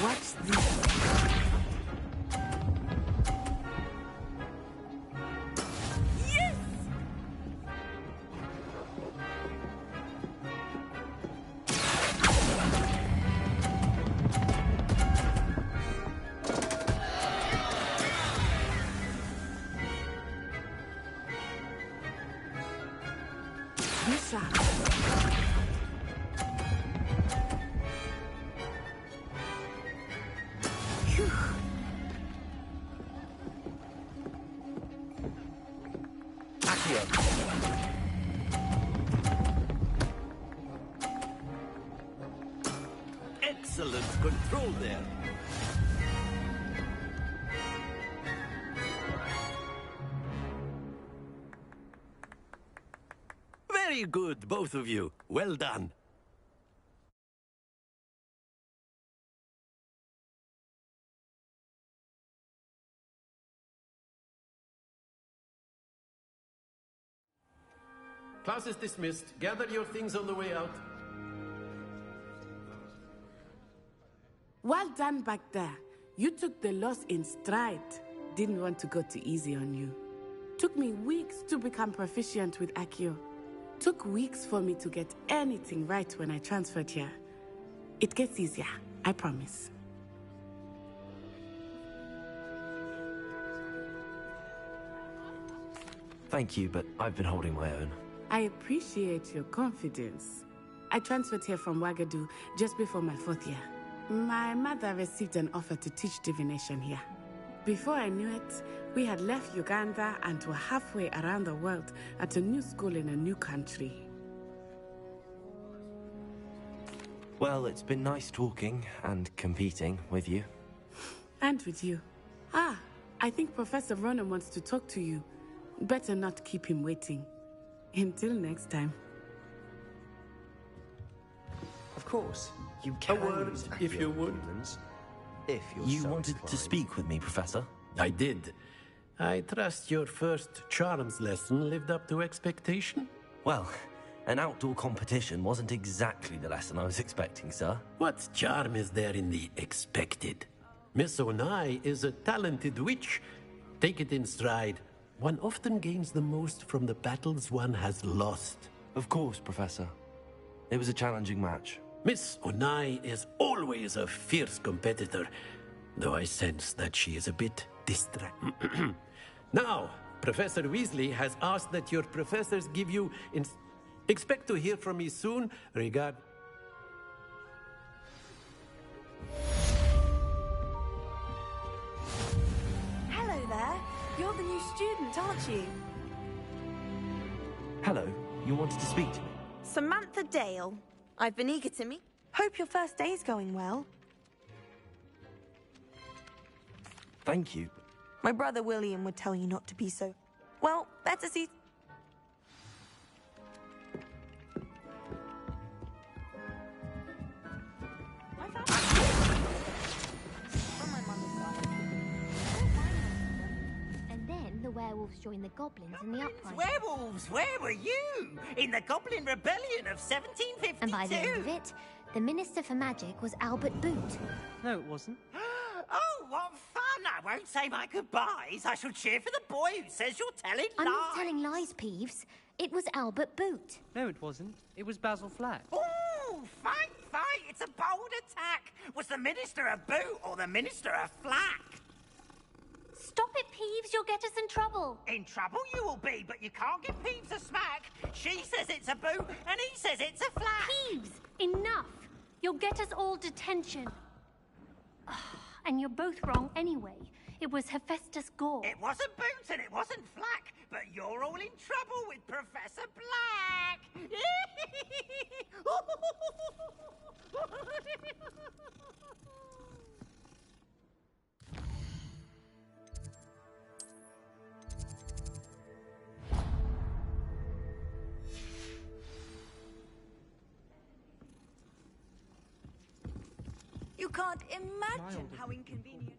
[SPEAKER 15] Watch this. Yes! Misha. Phew.
[SPEAKER 7] Excellent control there. Very good, both of you. Well done. Class is dismissed. Gather your things on the way out.
[SPEAKER 15] Well done back there. You took the loss in stride. Didn't want to go too easy on you. Took me weeks to become proficient with Accio. Took weeks for me to get anything right when I transferred here. It gets easier, I promise.
[SPEAKER 3] Thank you, but I've been holding my own.
[SPEAKER 15] I appreciate your confidence. I transferred here from Wagadu just before my 4th year. My mother received an offer to teach divination here. Before I knew it, we had left Uganda and were halfway around the world at a new school in a new country.
[SPEAKER 3] Well, it's been nice talking and competing with you.
[SPEAKER 15] And with you. Ah, I think Professor Ronan wants to talk to you. Better not keep him waiting. Until next time.
[SPEAKER 3] Of course, you can.
[SPEAKER 7] A word, if you would.
[SPEAKER 3] If you wanted to speak with me, Professor?
[SPEAKER 7] I did. I trust your first charms lesson lived up to expectation?
[SPEAKER 3] Well, an outdoor competition wasn't exactly the lesson I was expecting, sir.
[SPEAKER 7] What charm is there in the expected? Miss Onai is a talented witch. Take it in stride. One often gains the most from the battles one has lost.
[SPEAKER 3] Of course, Professor. It was a challenging match.
[SPEAKER 7] Miss Onai is always a fierce competitor, though I sense that she is a bit distracted. Now, Professor Weasley has asked that your professors give you... Expect to hear from me soon. Regard...
[SPEAKER 17] Hello there. You're the new student, aren't you?
[SPEAKER 3] Hello, you wanted to speak to me?
[SPEAKER 17] Samantha Dale. I've been eager to meet. Hope your first day's going well.
[SPEAKER 3] Thank you.
[SPEAKER 17] My brother William would tell you not to be so... Well, better see...
[SPEAKER 13] And then the werewolves joined the goblins in the uprising.
[SPEAKER 18] Werewolves, where were you? In the Goblin Rebellion of 1752.
[SPEAKER 13] And by the end of it, the Minister for Magic was Albert Boot.
[SPEAKER 16] No, it wasn't.
[SPEAKER 18] Oh, what fun! I won't say my goodbyes. I shall cheer for the boy who says you're telling
[SPEAKER 13] I'm
[SPEAKER 18] lies.
[SPEAKER 13] not telling lies, Peeves. It was Albert Boot.
[SPEAKER 16] No, it wasn't. It was Basil Flack.
[SPEAKER 18] Ooh, fight, fight! It's a bold attack. Was the Minister a boot or the Minister a flack?
[SPEAKER 13] Stop it, Peeves. You'll get us in trouble.
[SPEAKER 18] In trouble you will be, but you can't give Peeves a smack. She says it's a boot, and he says it's a flack.
[SPEAKER 13] Peeves, Enough! You'll get us all detention. And you're both wrong anyway. It was Hephaestus Gore.
[SPEAKER 18] It wasn't Boots and it wasn't Flack, but you're all in trouble with Professor Black!
[SPEAKER 17] You can't imagine how inconvenient.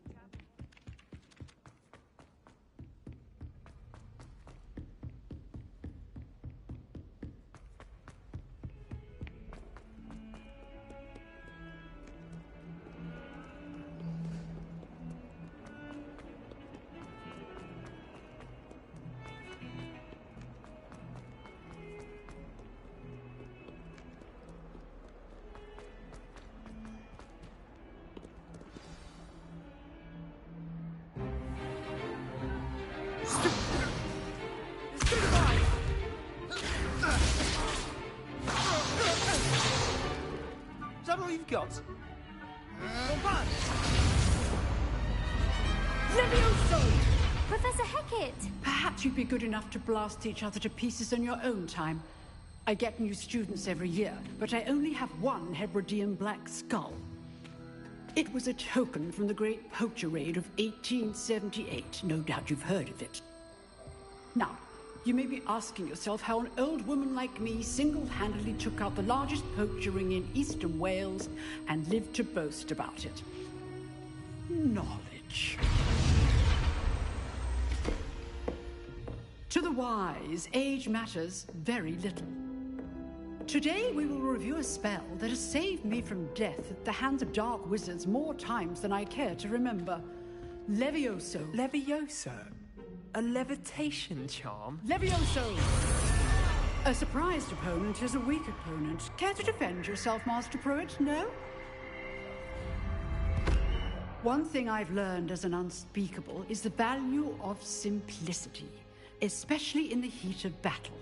[SPEAKER 16] Is that all you've got?
[SPEAKER 19] Levioso!
[SPEAKER 13] Professor Hecat!
[SPEAKER 19] Perhaps you'd be good enough to blast each other to pieces in your own time. I get new students every year, but I only have one Hebridean black skull. It was a token from the Great Poacher Raid of 1878. No doubt you've heard of it. Now, you may be asking yourself how an old woman like me single-handedly took out the largest poacher ring in eastern Wales and lived to boast about it. Knowledge. To the wise, age matters very little. Today we will review a spell that has saved me from death at the hands of dark wizards more times than I care to remember. Levioso.
[SPEAKER 16] Levioso? A levitation charm?
[SPEAKER 19] Levioso! A surprised opponent is a weak opponent. Care to defend yourself, Master Pruitt? No? One thing I've learned as an unspeakable is the value of simplicity, especially in the heat of battle.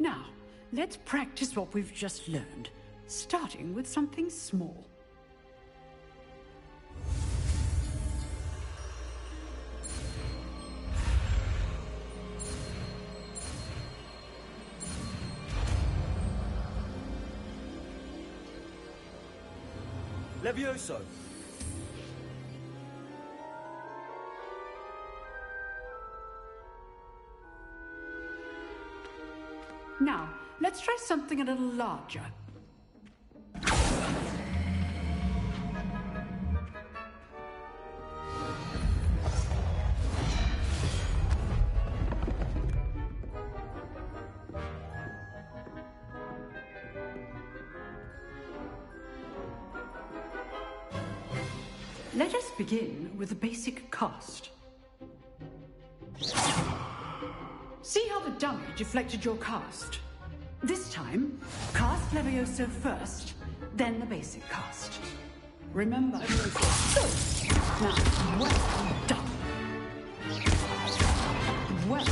[SPEAKER 19] Now, let's practice what we've just learned, starting with something small.
[SPEAKER 16] Levioso!
[SPEAKER 19] Now, let's try something a little larger. Let us begin with the basic cast. See how the dummy deflected your cast? This time, cast Levioso first, then the basic cast. Remember, so, now, well done. Well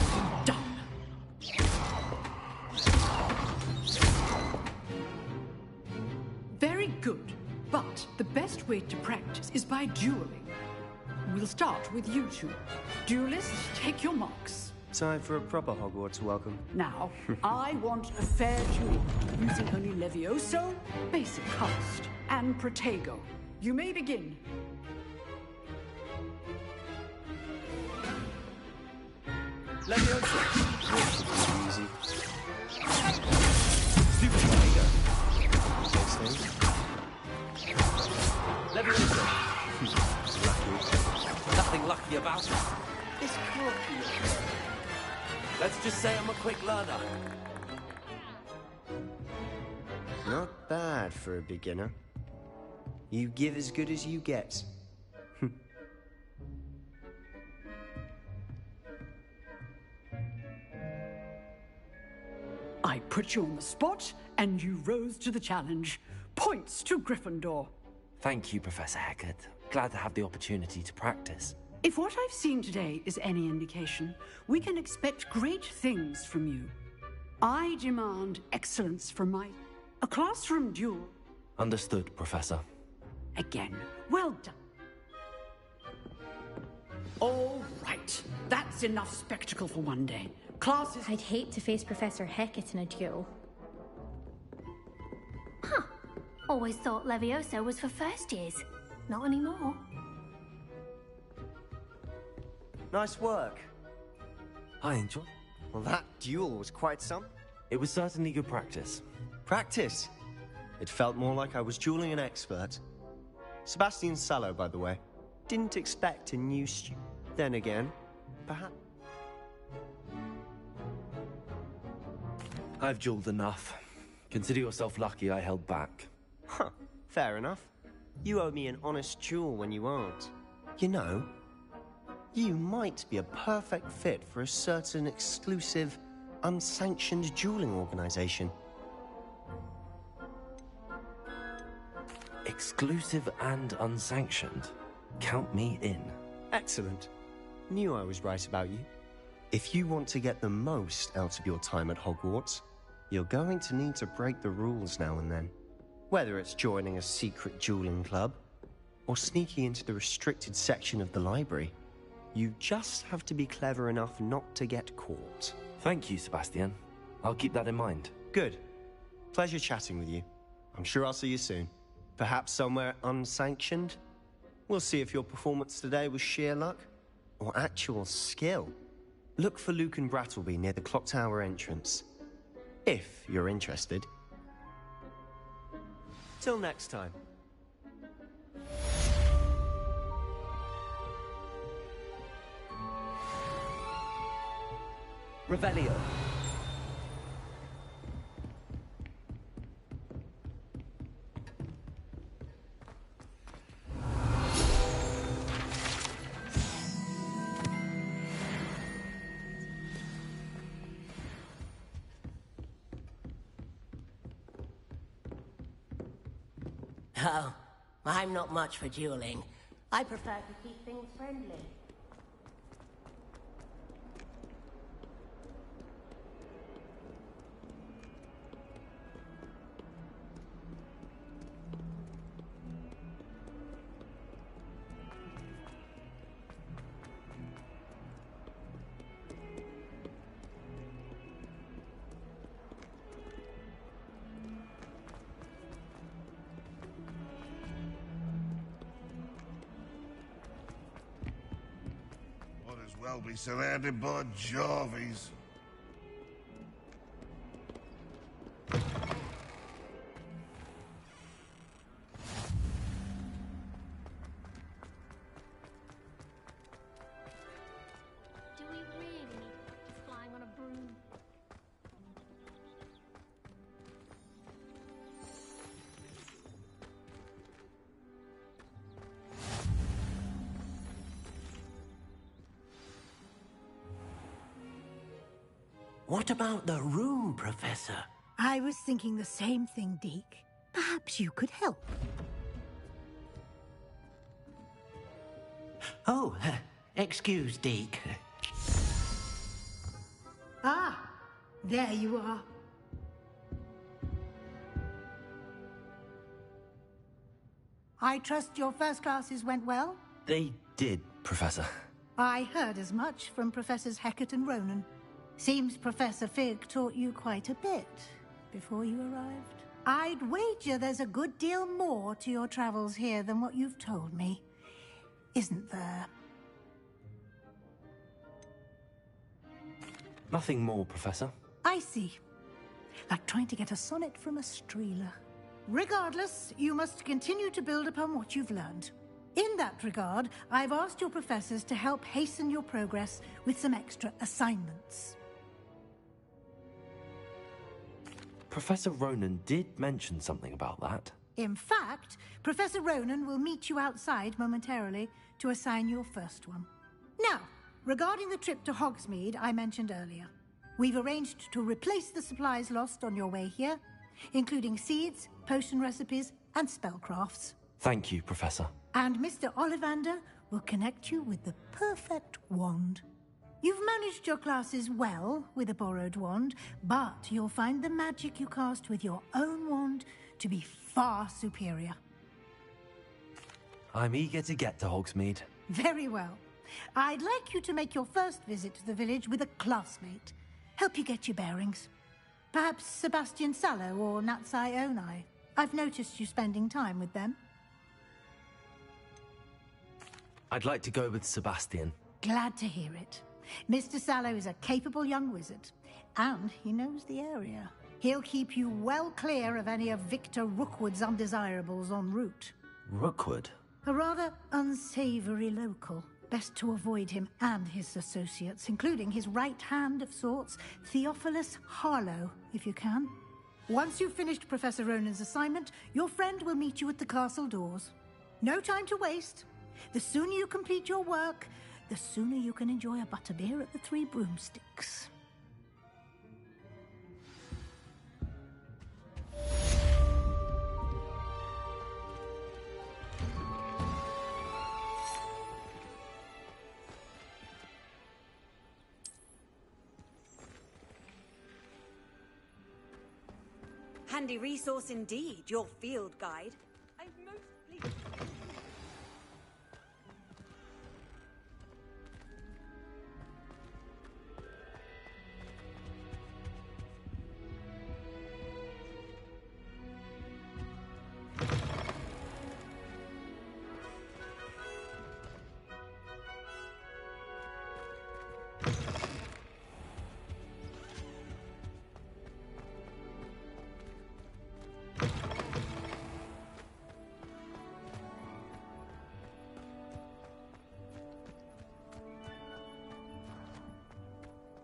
[SPEAKER 19] done. Very good, but the best way to practice is by dueling. We'll start with you two. Duelists, take your marks.
[SPEAKER 16] Time for a proper Hogwarts welcome.
[SPEAKER 19] Now, I want a fair duel, using only Levioso, basic cast, and Protego. You may begin.
[SPEAKER 16] Levioso! Easy. Stupid Protego. Next thing. Levioso! Lucky. Nothing lucky about it. It's cocky. Let's just say I'm a quick learner.
[SPEAKER 20] Not bad for a beginner. You give as good as you get.
[SPEAKER 19] I put you on the spot, and you rose to the challenge. Points to Gryffindor.
[SPEAKER 3] Thank you, Professor Hecat. Glad to have the opportunity to practice.
[SPEAKER 19] If what I've seen today is any indication, we can expect great things from you. I demand excellence from a classroom duel
[SPEAKER 3] Understood, Professor.
[SPEAKER 19] Again. Well done. All right. That's enough spectacle for one day. Classes...
[SPEAKER 13] I'd hate to face Professor Hecat in a duel. Huh. Always thought Levioso was for first years. Not anymore.
[SPEAKER 20] Nice work.
[SPEAKER 3] Hi, Angel.
[SPEAKER 20] Well, that duel was quite some.
[SPEAKER 3] It was certainly good practice.
[SPEAKER 20] Practice? It felt more like I was dueling an expert. Sebastian Sallow, by the way. Didn't expect a new Then again, perhaps...
[SPEAKER 3] I've dueled enough. Consider yourself lucky I held back.
[SPEAKER 20] Huh, fair enough. You owe me an honest duel when you aren't. You know, you might be a perfect fit for a certain exclusive, unsanctioned dueling organization.
[SPEAKER 3] Exclusive and unsanctioned. Count me in.
[SPEAKER 20] Excellent. Knew I was right about you. If you want to get the most out of your time at Hogwarts, you're going to need to break the rules now and then. Whether it's joining a secret dueling club, or sneaking into the restricted section of the library, you just have to be clever enough not to get caught.
[SPEAKER 3] Thank you, Sebastian. I'll keep that in mind.
[SPEAKER 20] Good. Pleasure chatting with you. I'm sure I'll see you soon. Perhaps somewhere unsanctioned? We'll see if your performance today was sheer luck, or actual skill. Look for Luke and Brattleby near the Clock Tower entrance. If you're interested. Till next time.
[SPEAKER 3] Revelio.
[SPEAKER 21] Oh, I'm not much for dueling. I prefer to keep things friendly.
[SPEAKER 22] Well, be surrounded by Jarvies.
[SPEAKER 13] Do we really need flying on a broom?
[SPEAKER 11] What about the room, Professor?
[SPEAKER 10] I was thinking the same thing, Deke. Perhaps you could help.
[SPEAKER 11] Oh, excuse, Deke.
[SPEAKER 10] Ah, there you are. I trust your first classes went well?
[SPEAKER 3] They did, Professor.
[SPEAKER 10] I heard as much from Professors Hecat and Ronan. Seems Professor Fig taught you quite a bit before you arrived. I'd wager there's a good deal more to your travels here than what you've told me. Isn't there?
[SPEAKER 3] Nothing more, Professor.
[SPEAKER 10] I see. Like trying to get a sonnet from a streeler. Regardless, you must continue to build upon what you've learned. In that regard, I've asked your professors to help hasten your progress with some extra assignments.
[SPEAKER 3] Professor Ronan did mention something about that.
[SPEAKER 10] In fact, Professor Ronan will meet you outside momentarily to assign your first one. Now, regarding the trip to Hogsmeade I mentioned earlier, we've arranged to replace the supplies lost on your way here, including seeds, potion recipes, and spellcrafts.
[SPEAKER 3] Thank you, Professor.
[SPEAKER 10] And Mr. Ollivander will connect you with the perfect wand. You've managed your classes well with a borrowed wand, but you'll find the magic you cast with your own wand to be far superior.
[SPEAKER 3] I'm eager to get to Hogsmeade.
[SPEAKER 10] Very well. I'd like you to make your first visit to the village with a classmate. Help you get your bearings. Perhaps Sebastian Sallow or Natsai Onai. I've noticed you spending time with them.
[SPEAKER 3] I'd like to go with Sebastian.
[SPEAKER 10] Glad to hear it. Mr. Sallow is a capable young wizard, and he knows the area. He'll keep you well clear of any of Victor Rookwood's undesirables en route.
[SPEAKER 3] Rookwood?
[SPEAKER 10] A rather unsavory local. Best to avoid him and his associates, including his right hand of sorts, Theophilus Harlow, if you can. Once you've finished Professor Ronan's assignment, your friend will meet you at the castle doors. No time to waste. The sooner you complete your work, the sooner you can enjoy a butterbeer at the Three Broomsticks.
[SPEAKER 17] Handy resource indeed, your field guide. I'm most pleased.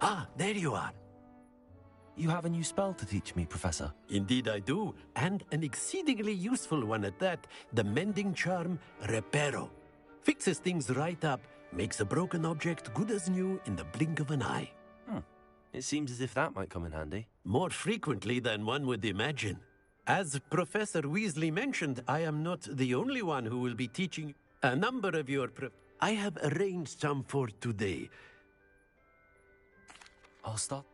[SPEAKER 7] Ah, there you are.
[SPEAKER 3] You have a new spell to teach me, Professor.
[SPEAKER 7] Indeed I do, and an exceedingly useful one at that. The mending charm, Reparo. Fixes things right up, makes a broken object good as new in the blink of an eye.
[SPEAKER 3] It seems as if that might come in handy.
[SPEAKER 7] More frequently than one would imagine. As Professor Weasley mentioned, I am not the only one who will be teaching a number of your I have arranged some for today.
[SPEAKER 3] I'll start.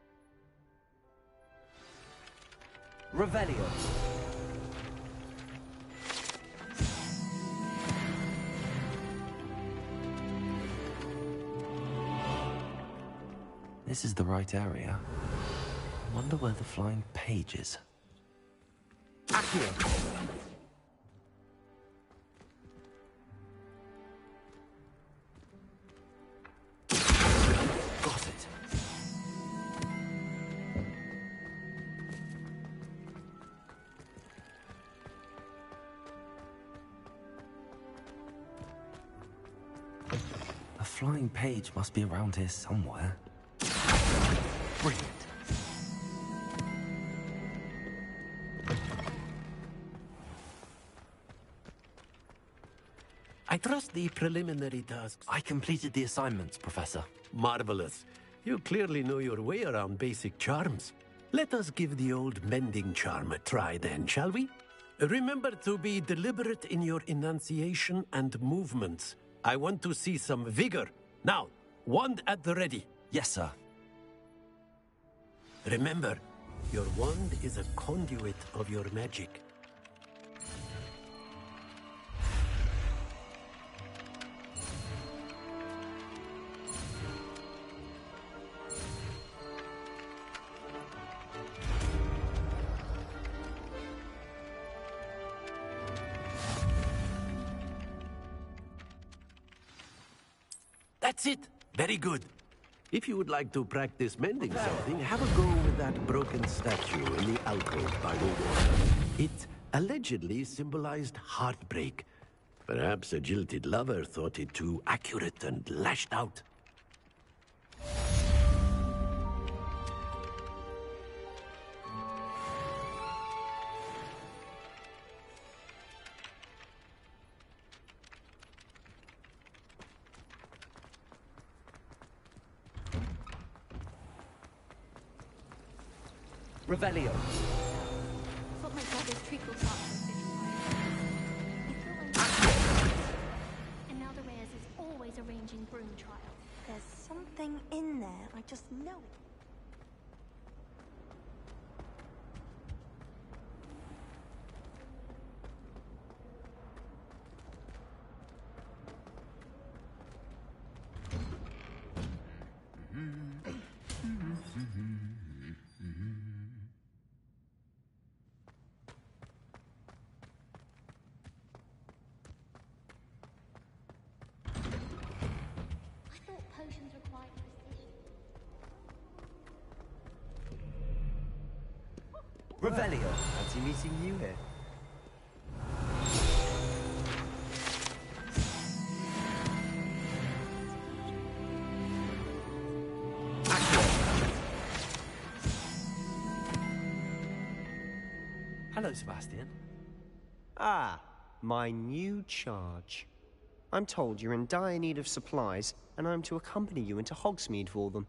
[SPEAKER 3] Revelio. This is the right area. I wonder where the flying page is. Accio. A flying page must be around here somewhere. Brilliant.
[SPEAKER 7] I trust the preliminary tasks.
[SPEAKER 3] I completed the assignments, Professor.
[SPEAKER 7] Marvelous. You clearly know your way around basic charms. Let us give the old mending charm a try then, shall we? Remember to be deliberate in your enunciation and movements. I want to see some vigor. Now, wand at the ready.
[SPEAKER 3] Yes, sir.
[SPEAKER 7] Remember, your wand is a conduit of your magic. That's it. Very good. If you would like to practice mending something, have a go with that broken statue in the alcove by the water. It allegedly symbolized heartbreak. Perhaps a jilted lover thought it too accurate and lashed out.
[SPEAKER 3] Revelio.
[SPEAKER 13] Thought my brother's treacle part was and now the Reyes is always arranging broom trials.
[SPEAKER 17] There's something in there, I just know it.
[SPEAKER 20] Revelio. Fancy meeting you here.
[SPEAKER 16] Hello, Sebastian.
[SPEAKER 20] Ah, my new charge. I'm told you're in dire need of supplies, and I'm to accompany you into Hogsmeade for them.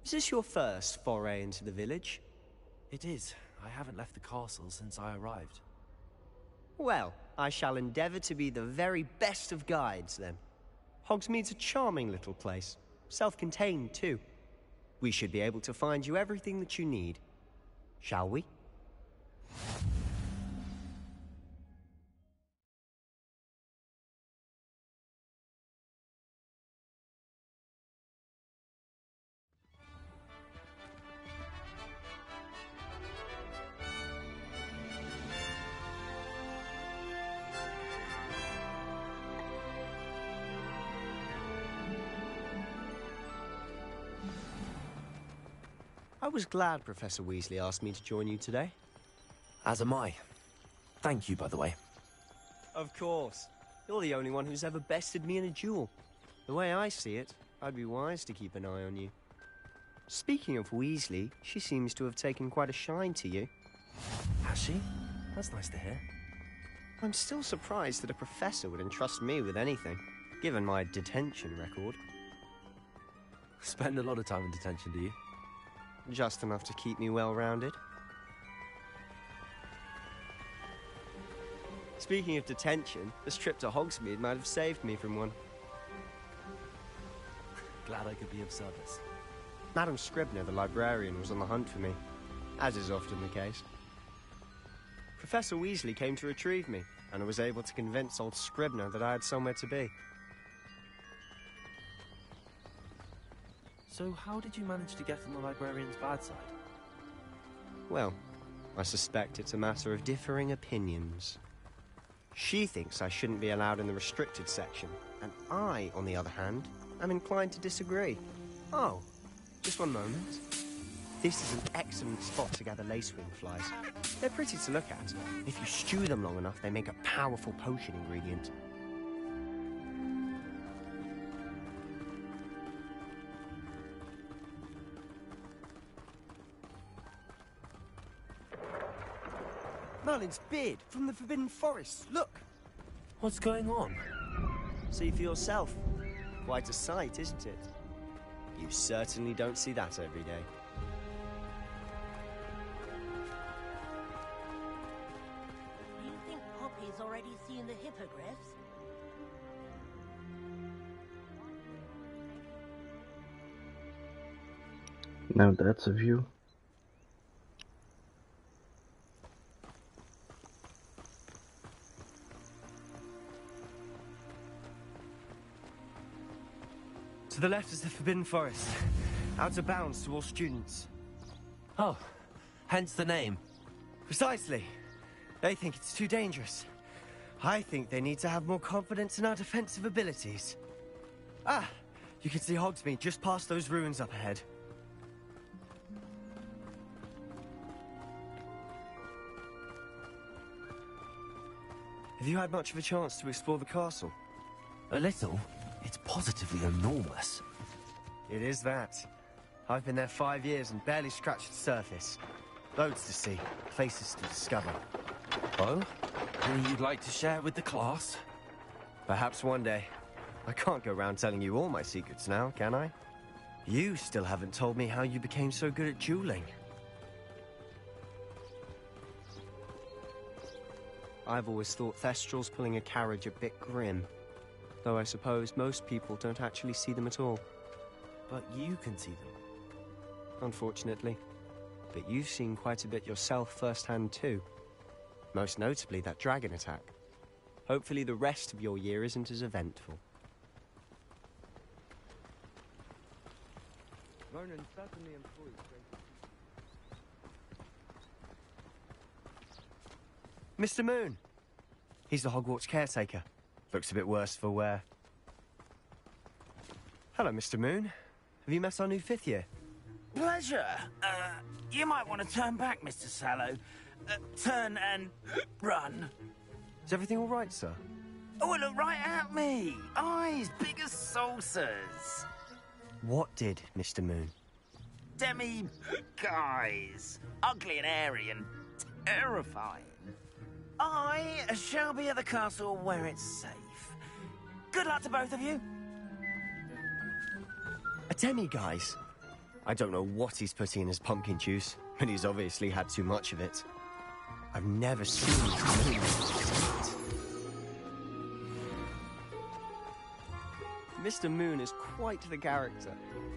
[SPEAKER 20] Is this your first foray into the village?
[SPEAKER 16] It is. I haven't left the castle since I arrived.
[SPEAKER 20] Well, I shall endeavor to be the very best of guides, then. Hogsmeade's a charming little place. Self-contained, too. We should be able to find you everything that you need. Shall we? I was glad Professor Weasley asked me to join you today.
[SPEAKER 16] As am I. Thank you, by the way.
[SPEAKER 20] Of course. You're the only one who's ever bested me in a duel. The way I see it, I'd be wise to keep an eye on you. Speaking of Weasley, she seems to have taken quite a shine to you.
[SPEAKER 16] Has she? That's nice to hear.
[SPEAKER 20] I'm still surprised that a professor would entrust me with anything, given my detention record.
[SPEAKER 16] Spend a lot of time in detention, do you?
[SPEAKER 20] Just enough to keep me well-rounded. Speaking of detention, this trip to Hogsmeade might have saved me from one.
[SPEAKER 16] Glad I could be of service.
[SPEAKER 20] Madam Scribner, the librarian, was on the hunt for me, as is often the case. Professor Weasley came to retrieve me, and I was able to convince old Scribner that I had somewhere to be.
[SPEAKER 16] So how did you manage to get on the librarian's bad side?
[SPEAKER 20] Well, I suspect it's a matter of differing opinions. She thinks I shouldn't be allowed in the restricted section, and I, on the other hand, am inclined to disagree. Oh, just one moment. This is an excellent spot to gather lacewing flies. They're pretty to look at. If you stew them long enough, they make a powerful potion ingredient. Merlin's beard from the Forbidden Forest. Look!
[SPEAKER 16] What's going on?
[SPEAKER 20] See for yourself. Quite a sight, isn't it? You certainly don't see that every day.
[SPEAKER 21] Do you think Poppy's already seen the hippogriffs?
[SPEAKER 1] Now that's a view.
[SPEAKER 20] To the left is the Forbidden Forest. Out of bounds to all students.
[SPEAKER 16] Oh, hence the name.
[SPEAKER 20] Precisely. They think it's too dangerous. I think they need to have more confidence in our defensive abilities. Ah, you can see Hogsmeade just past those ruins up ahead. Have you had much of a chance to explore the castle?
[SPEAKER 16] A little. It's positively enormous.
[SPEAKER 20] It is that. I've been there 5 years and barely scratched the surface. Loads to see, places to discover.
[SPEAKER 16] Oh? Anything you'd like to share with the class?
[SPEAKER 20] Perhaps one day. I can't go around telling you all my secrets now, can I? You still haven't told me how you became so good at dueling. I've always thought Thestrals pulling a carriage a bit grim. Though I suppose most people don't actually see them at all.
[SPEAKER 16] But you can see them.
[SPEAKER 20] Unfortunately. But you've seen quite a bit yourself firsthand too. Most notably that dragon attack. Hopefully the rest of your year isn't as eventful. Ronan certainly employs Mr. Moon! He's the Hogwarts caretaker. Looks a bit worse for wear. Hello, Mr. Moon. Have you met our new 5th year?
[SPEAKER 11] Pleasure. You might want to turn back, Mr. Sallow. Turn and run.
[SPEAKER 20] Is everything all right, sir?
[SPEAKER 11] Oh, look right at me. Eyes big as saucers.
[SPEAKER 20] What did, Mr. Moon?
[SPEAKER 11] Guys. Ugly and airy and terrifying. I shall be at the castle where it's safe. Good luck to both of you.
[SPEAKER 20] A demi-guise? I don't know what he's putting in his pumpkin juice, but he's obviously had too much of it. I've never seen Mr. Moon. Mr. Moon is quite the character.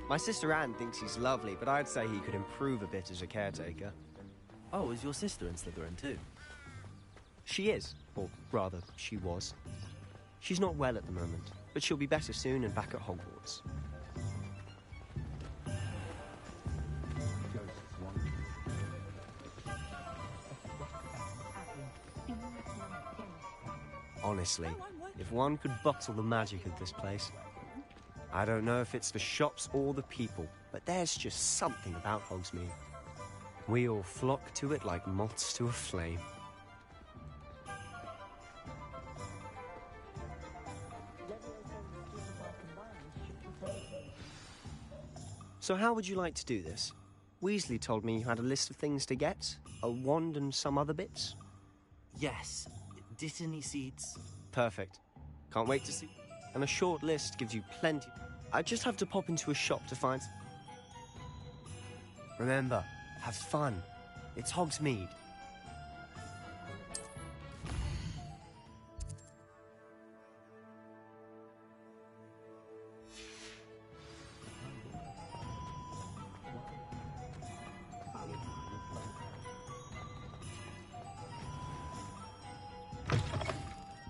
[SPEAKER 20] My sister Anne thinks he's lovely, but I'd say he could improve a bit as a caretaker.
[SPEAKER 3] Oh, is your sister in Slytherin too?
[SPEAKER 20] She is, or rather, she was. She's not well at the moment, but she'll be better soon and back at Hogwarts. Honestly, if one could bottle the magic of this place. I don't know if it's the shops or the people, but there's just something about Hogsmeade. We all flock to it like moths to a flame. So how would you like to do this? Weasley told me you had a list of things to get, a wand and some other bits.
[SPEAKER 3] Yes. Dittany seeds.
[SPEAKER 20] Perfect. Can't wait to see. And a short list gives you plenty. I just have to pop into a shop to find... Remember, have fun. It's Hogsmeade.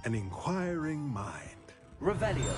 [SPEAKER 5] An inquiring mind.
[SPEAKER 3] Revelio.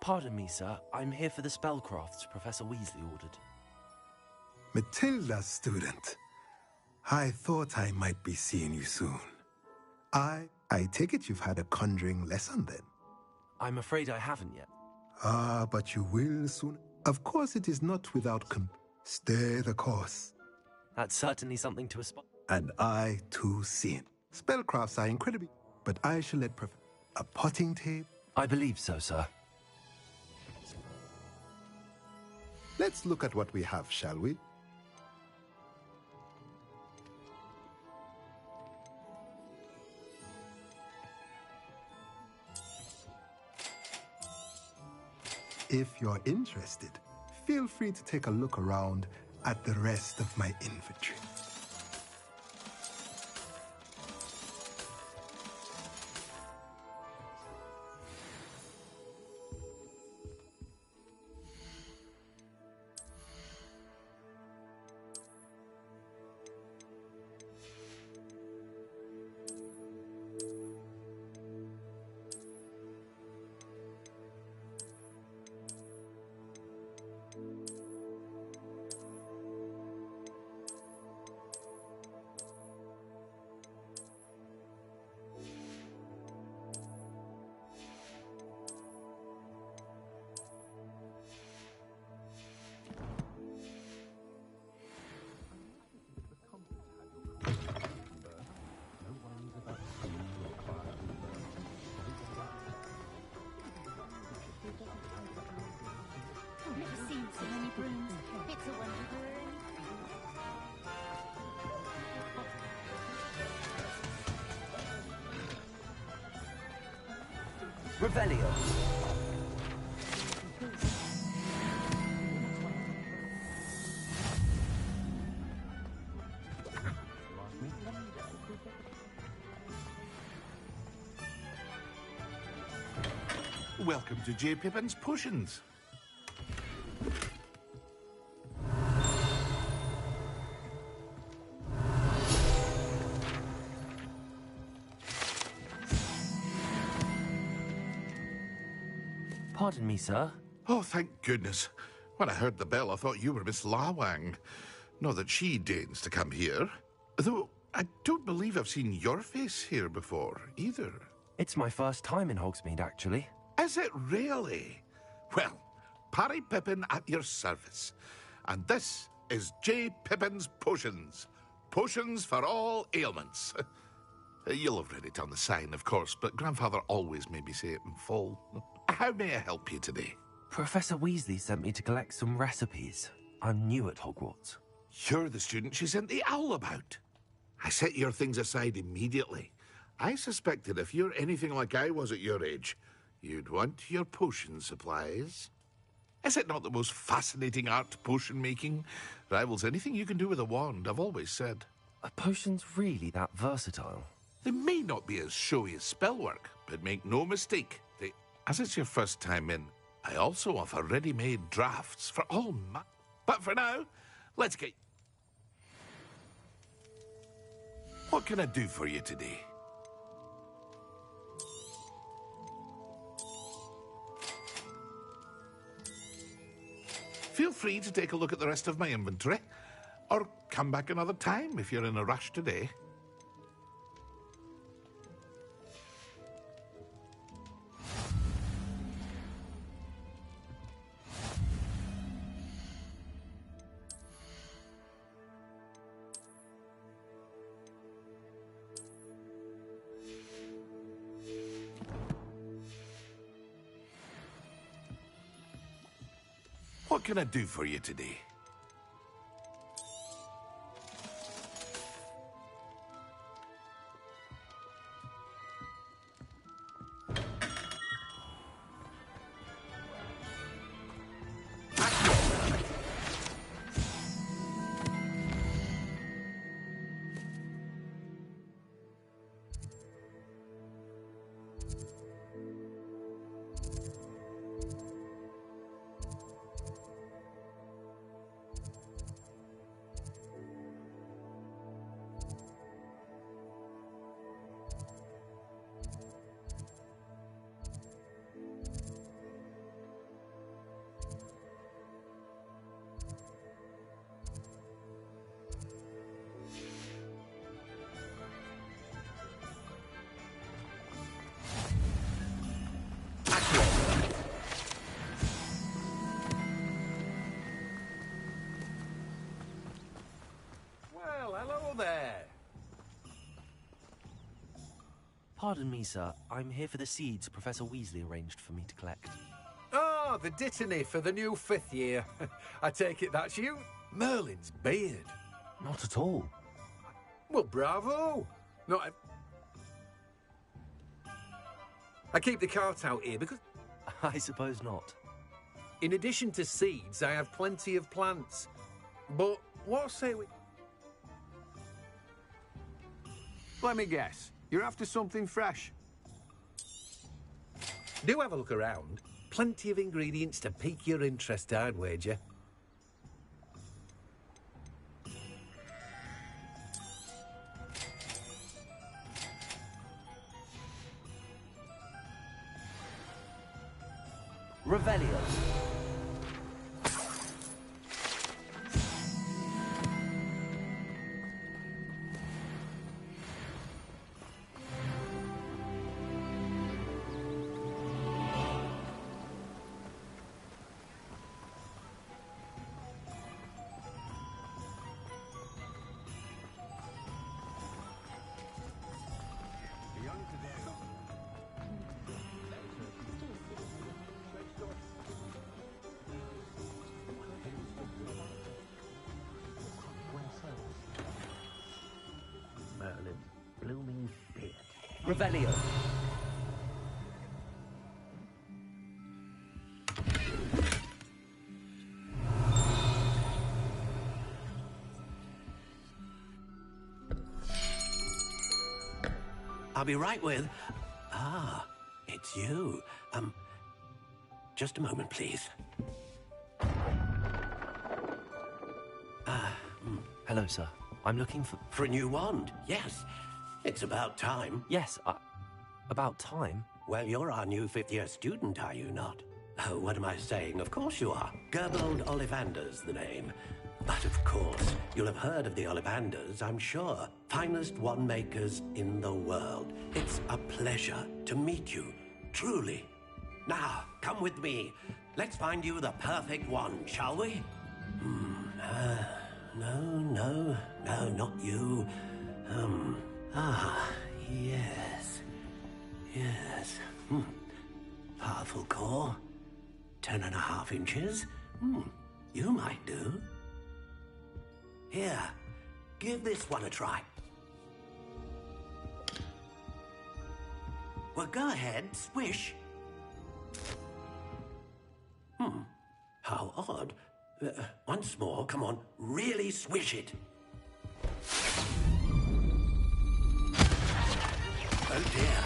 [SPEAKER 3] Pardon me, sir. I'm here for the spellcrafts Professor Weasley ordered.
[SPEAKER 5] Matilda, student. I thought I might be seeing you soon. I take it you've had a conjuring lesson then?
[SPEAKER 3] I'm afraid I haven't yet.
[SPEAKER 5] Ah, but you will soon. Of course it is not without stay the course.
[SPEAKER 3] That's certainly something to aspire.
[SPEAKER 5] And I, too, see it. Spellcrafts are incredibly... But I shall let a potting tape...
[SPEAKER 3] I believe so, sir.
[SPEAKER 5] Let's look at what we have, shall we? If you're interested, feel free to take a look around at the rest of my inventory.
[SPEAKER 3] Revelio.
[SPEAKER 22] Welcome to J. Pippin's Potions.
[SPEAKER 3] Pardon me, sir.
[SPEAKER 22] Oh, thank goodness. When I heard the bell, I thought you were Miss Lawang. Not that she deigns to come here. Though, I don't believe I've seen your face here before, either.
[SPEAKER 3] It's my first time in Hogsmeade, actually.
[SPEAKER 22] Is it really? Well, Parry Pippin at your service. And this is J. Pippin's Potions. Potions for all ailments. You'll have read it on the sign, of course, but Grandfather always made me say it in full. How may I help you today?
[SPEAKER 3] Professor Weasley sent me to collect some recipes. I'm new at Hogwarts.
[SPEAKER 22] You're the student she sent the owl about. I set your things aside immediately. I suspected if you're anything like I was at your age, you'd want your potion supplies. Is it not the most fascinating art, potion making? Rivals anything you can do with a wand, I've always said.
[SPEAKER 3] Are potions really that versatile?
[SPEAKER 22] They may not be as showy as spellwork, but make no mistake, as it's your first time in, I also offer ready-made drafts for all But for now, let's get... What can I do for you today? Feel free to take a look at the rest of my inventory, or come back another time if you're in a rush today. What can I do for you today?
[SPEAKER 16] There.
[SPEAKER 3] Pardon me, sir. I'm here for the seeds Professor Weasley arranged for me to collect.
[SPEAKER 16] Oh, the dittany for the new 5th year. I take it that's you? Merlin's beard.
[SPEAKER 3] Not at all.
[SPEAKER 16] Well, bravo. Not... I keep the cart out here because...
[SPEAKER 3] I suppose not.
[SPEAKER 16] In addition to seeds, I have plenty of plants. But what say we... Let me guess. You're after something fresh. Do have a look around. Plenty of ingredients to pique your interest, I'd wager.
[SPEAKER 3] Revelio. Blooming beard. Revelio.
[SPEAKER 7] I'll be right with... Ah, it's you. Just a moment, please.
[SPEAKER 3] Hello, sir. I'm looking
[SPEAKER 7] For a new wand, yes. It's about time.
[SPEAKER 3] Yes, about time?
[SPEAKER 7] Well, you're our new fifth-year student, are you not? Oh, what am I saying? Of course you are. Gerbold Ollivander's the name. But of course, you'll have heard of the Ollivanders, I'm sure. Finest wand makers in the world. It's a pleasure to meet you, truly. Now, come with me. Let's find you the perfect wand, shall we? No, not you. Yes. Powerful core. 10.5 inches. You might do. Here, give this one a try. Well, go ahead, swish. How odd. Once more, come on, really swish it. Oh dear.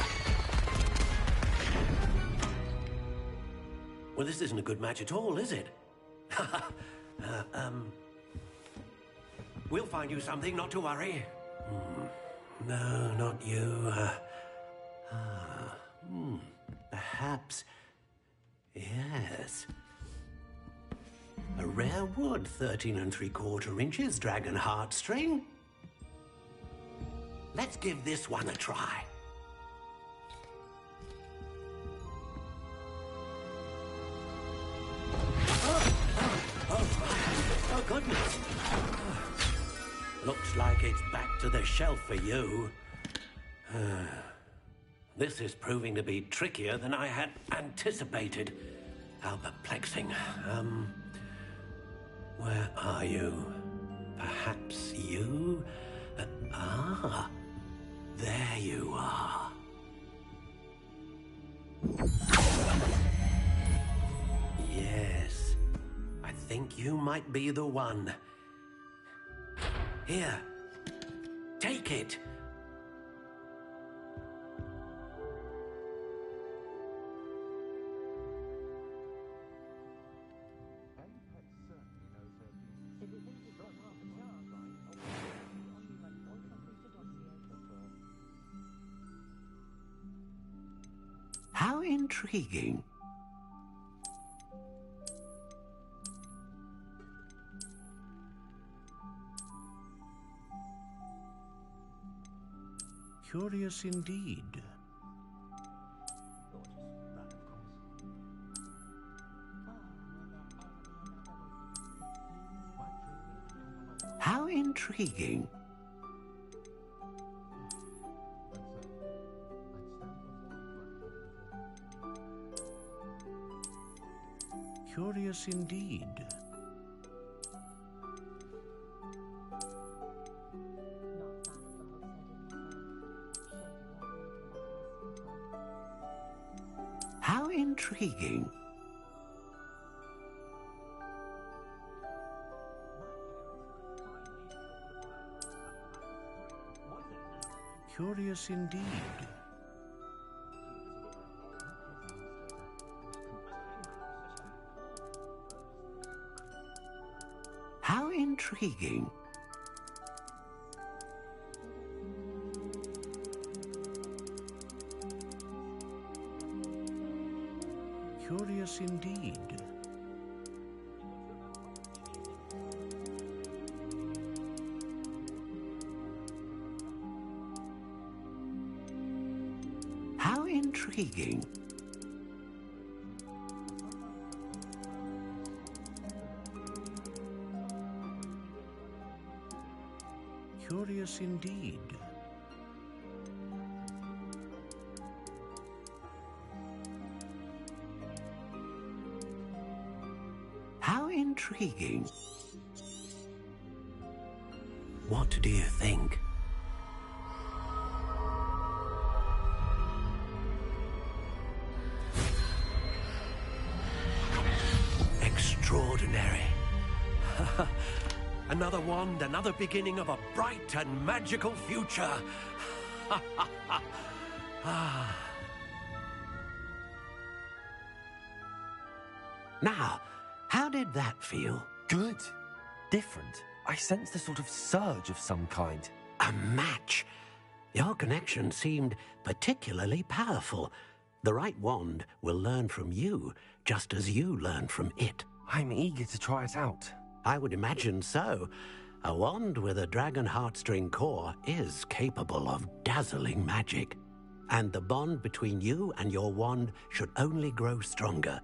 [SPEAKER 7] Well, this isn't a good match at all, is it? We'll find you something, not to worry. No, not you. Perhaps. Yes. A rare wood, 13 3/4 inches, dragon heartstring. Let's give this one a try. Oh, goodness. Looks like it's back to the shelf for you. This is proving to be trickier than I had anticipated. How perplexing. Where are you? Perhaps you? There you are. Yes, I think you might be the one. Here, take it. How intriguing. Curious indeed. How intriguing. Curious indeed. How intriguing. Curious indeed. How intriguing. Curious indeed. How intriguing. Curious indeed. How intriguing. What do you think? Extraordinary. Another wand, another beginning of a bright and magical future. Now, how did that feel?
[SPEAKER 3] Good. Different. I sensed a sort of surge of some kind.
[SPEAKER 7] A match. Your connection seemed particularly powerful. The right wand will learn from you, just as you learn from it.
[SPEAKER 3] I'm eager to try it out.
[SPEAKER 7] I would imagine so. A wand with a dragon heartstring core is capable of dazzling magic. And the bond between you and your wand should only grow stronger.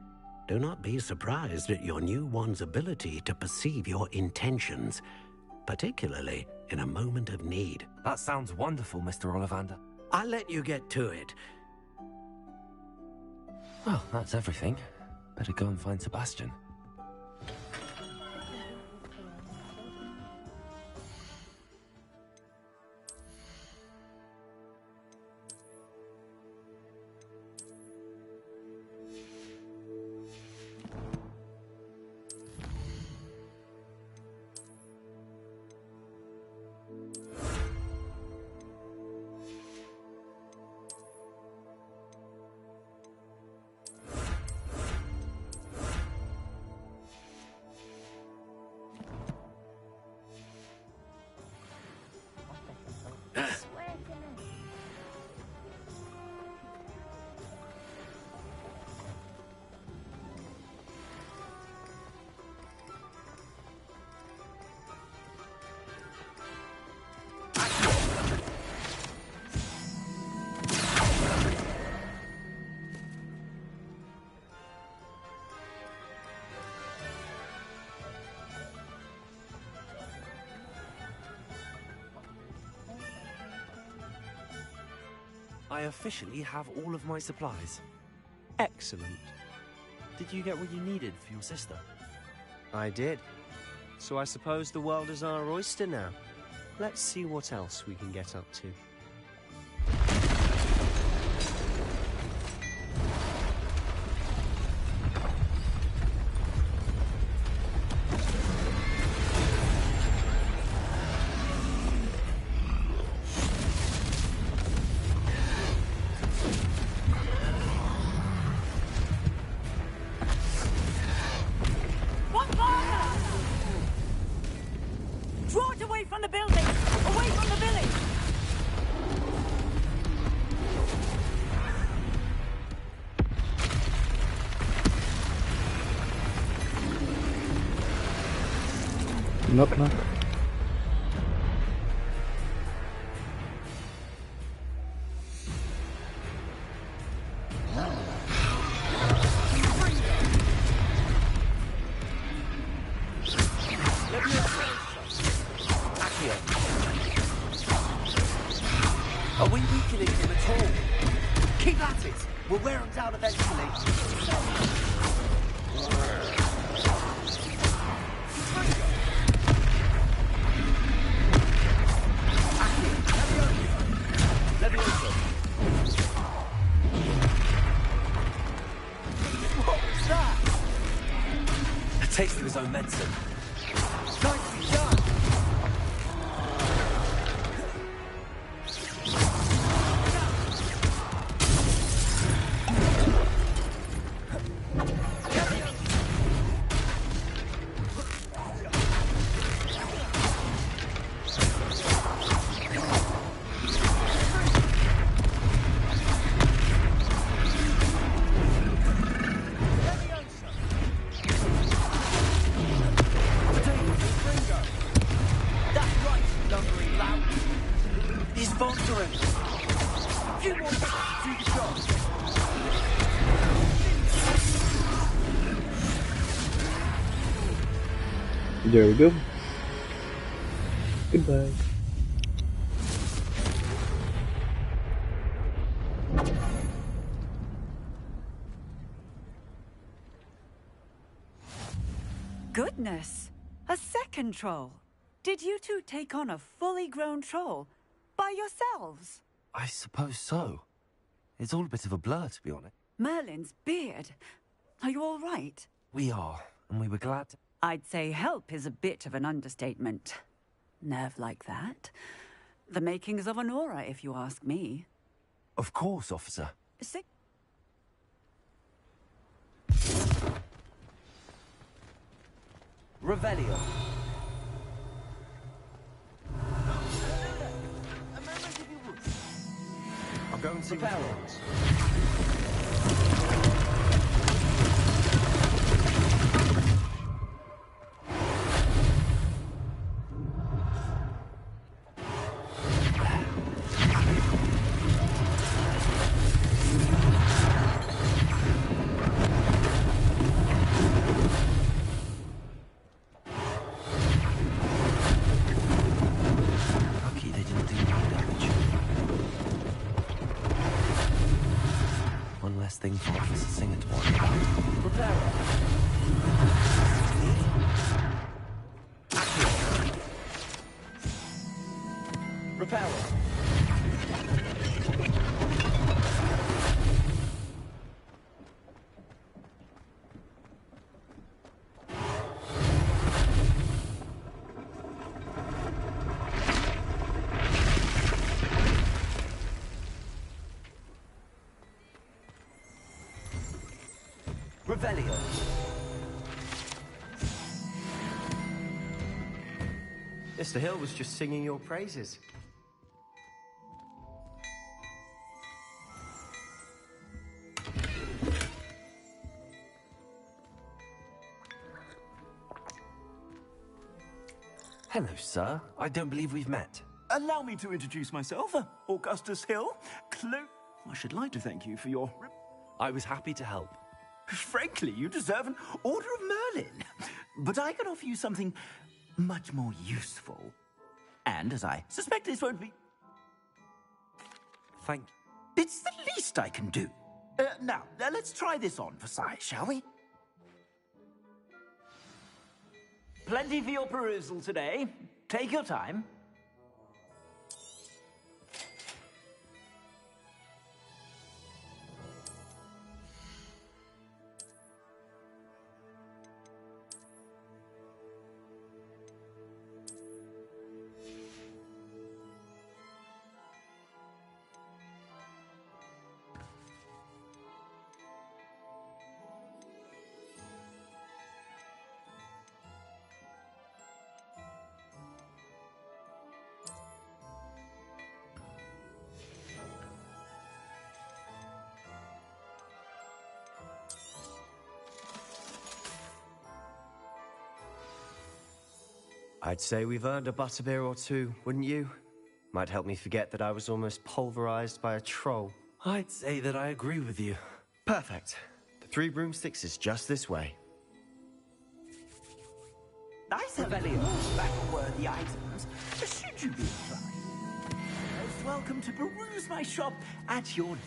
[SPEAKER 7] Do not be surprised at your new wand's ability to perceive your intentions, particularly in a moment of need.
[SPEAKER 3] That sounds wonderful, Mr. Ollivander.
[SPEAKER 7] I'll let you get to it.
[SPEAKER 3] Well, that's everything. Better go and find Sebastian. I officially have all of my supplies.
[SPEAKER 20] Excellent.
[SPEAKER 3] Did you get what you needed for your sister?
[SPEAKER 20] I did. So I suppose the world is our oyster now. Let's see what else we can get up to.
[SPEAKER 1] Knock knock.
[SPEAKER 9] Are we weakening him at all? Keep at it! We'll wear him down eventually.
[SPEAKER 3] Taste of his own medicine.
[SPEAKER 9] Nicely done!
[SPEAKER 1] There we go. Goodbye.
[SPEAKER 2] Goodness! A second troll! Did you two take on a fully grown troll? By yourselves?
[SPEAKER 3] I suppose so. It's all a bit of a blur, to be honest.
[SPEAKER 2] Merlin's beard. Are you all right?
[SPEAKER 3] We are, and we were glad to...
[SPEAKER 2] I'd say help is a bit of an understatement. Nerve like that. The makings of an aura, if you ask me.
[SPEAKER 3] Of course, officer. Revelio.
[SPEAKER 20] I'll go and see
[SPEAKER 3] Prepare.
[SPEAKER 20] what's
[SPEAKER 3] Lucky they didn't do any damage. One less thing for Officer Singer to worry about. Prepare. Repair. Revelio.
[SPEAKER 20] Mr. Hill was just singing your praises.
[SPEAKER 3] Hello, sir. I don't believe we've met.
[SPEAKER 6] Allow me to introduce myself, Augustus Hill. I should like to thank you for your...
[SPEAKER 3] I was happy to help.
[SPEAKER 6] Frankly, you deserve an Order of Merlin. But I can offer you something much more useful. And as I suspect this won't be...
[SPEAKER 3] Thank
[SPEAKER 6] It's the least I can do. Now, let's try this on for size, shall we? Plenty for your perusal today. Take your time.
[SPEAKER 20] I'd say we've earned a butterbeer or two, wouldn't you? Might help me forget that I was almost pulverized by a troll.
[SPEAKER 3] I'd say that I agree with you.
[SPEAKER 20] Perfect. The 3 broomsticks is just this way.
[SPEAKER 6] I sell more battle-worthy items, should you be inclined. Most welcome to peruse my shop at your leisure.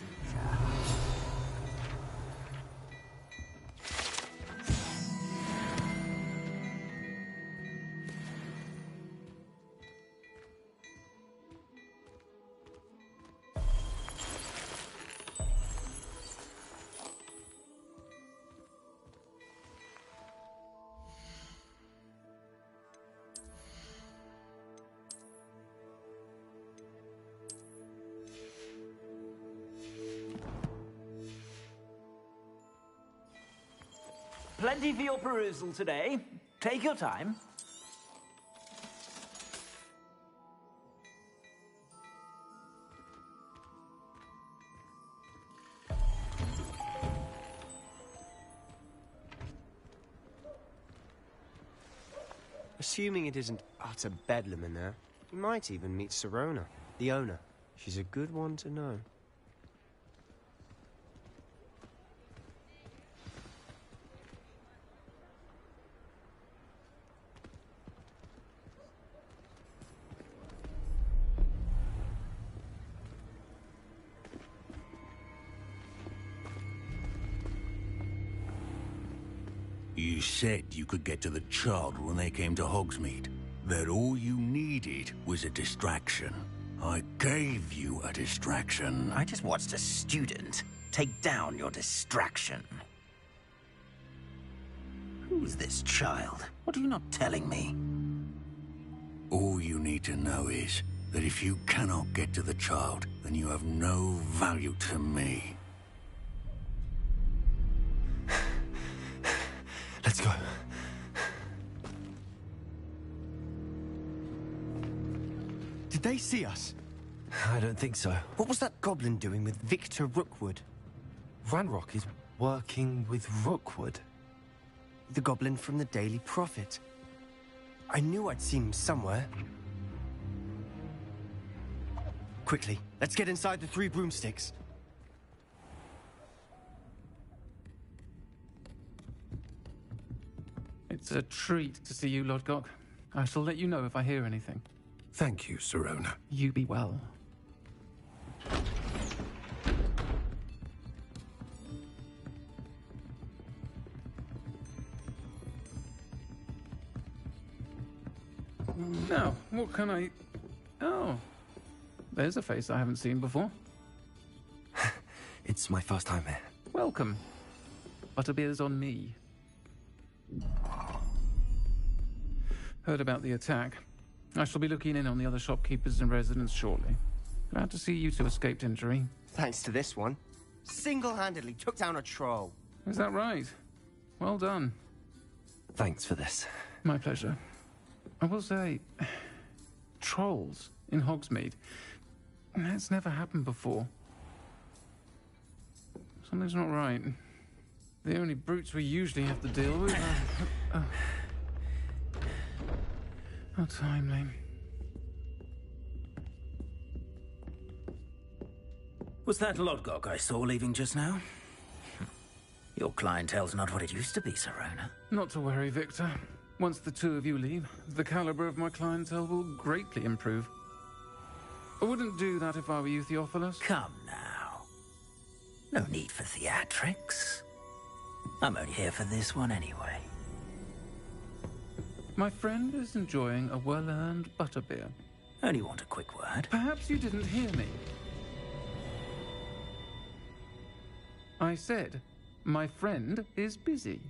[SPEAKER 6] Plenty for your perusal today. Take your time.
[SPEAKER 20] Assuming it isn't utter bedlam in there, you might even meet Serona, the owner. She's a good one to know.
[SPEAKER 8] You said you could get to the child when they came to Hogsmeade. That all you needed was a distraction. I gave you a distraction.
[SPEAKER 11] I just watched a student take down your distraction. Who's this child? What are you not telling me?
[SPEAKER 8] All you need to know is that if you cannot get to the child, then you have no value to me.
[SPEAKER 20] Let's go. Did they see us?
[SPEAKER 3] I don't think so.
[SPEAKER 20] What was that goblin doing with Victor Rookwood?
[SPEAKER 3] Ranrock is working with Rookwood.
[SPEAKER 20] The goblin from the Daily Prophet. I knew I'd seen him somewhere. Quickly, let's get inside the 3 broomsticks.
[SPEAKER 12] It's a treat to see you, Lodgok. I shall let you know if I hear anything.
[SPEAKER 7] Thank you, Sirona.
[SPEAKER 12] You be well. Now, what can I... Oh, there's a face I haven't seen before.
[SPEAKER 3] It's my first time here.
[SPEAKER 12] Welcome. Butterbeer's on me. Heard about the attack. I shall be looking in on the other shopkeepers and residents shortly. Glad to see you two escaped injury.
[SPEAKER 20] Thanks to this one. Single-handedly took down a troll.
[SPEAKER 12] Is that right? Well done.
[SPEAKER 3] Thanks for this.
[SPEAKER 12] My pleasure. I will say, trolls in Hogsmeade. That's never happened before. Something's not right. The only brutes we usually have to deal with are... How timely.
[SPEAKER 11] Was that Lodgok I saw leaving just now? Your clientele's not what it used to be, Sirona.
[SPEAKER 12] Not to worry, Victor. Once the 2 of you leave, the caliber of my clientele will greatly improve. I wouldn't do that if I were you, Theophilus.
[SPEAKER 11] Come now. No need for theatrics. I'm only here for this one anyway.
[SPEAKER 12] My friend is enjoying a well-earned butterbeer.
[SPEAKER 11] Only want a quick word.
[SPEAKER 12] Perhaps you didn't hear me. I said, my friend is busy.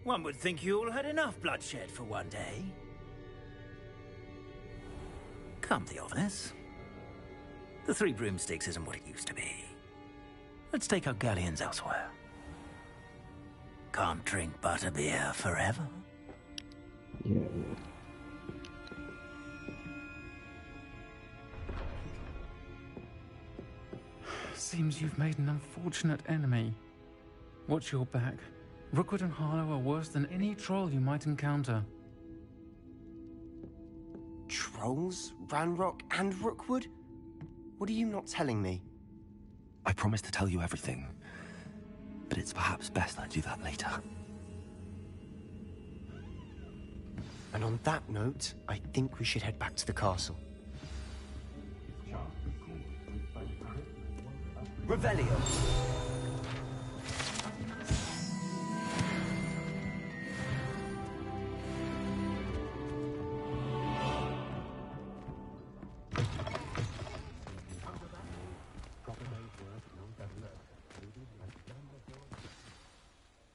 [SPEAKER 11] One would think you all had enough bloodshed for one day. Come, Theophilus. The 3 broomsticks isn't what it used to be. Let's take our galleons elsewhere. Can't drink butterbeer forever.
[SPEAKER 1] Yeah.
[SPEAKER 12] Seems you've made an unfortunate enemy. Watch your back. Rookwood and Harlow are worse than any troll you might encounter.
[SPEAKER 20] Trolls? Ranrock and Rookwood? What are you not telling me?
[SPEAKER 3] I promised to tell you everything, but it's perhaps best I do that later.
[SPEAKER 20] And on that note, I think we should head back to the castle. Revelio.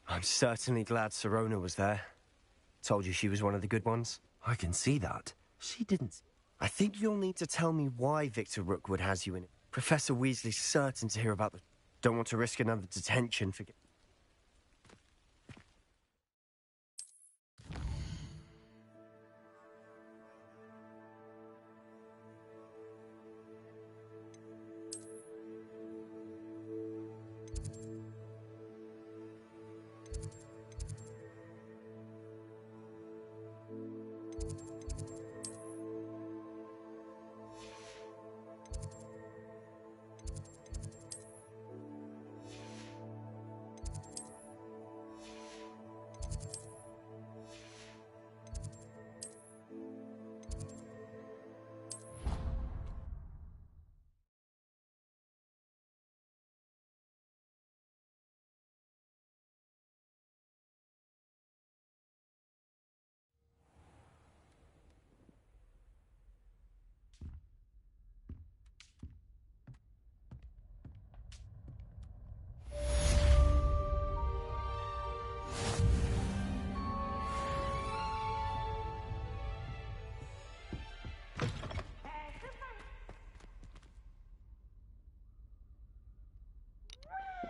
[SPEAKER 20] I'm certainly glad Sirona was there. Told you she was one of the good ones.
[SPEAKER 3] I can see that. She didn't...
[SPEAKER 20] I think you'll need to tell me why Victor Rookwood has you in it. Professor Weasley's certain to hear about the... Don't want to risk another detention for...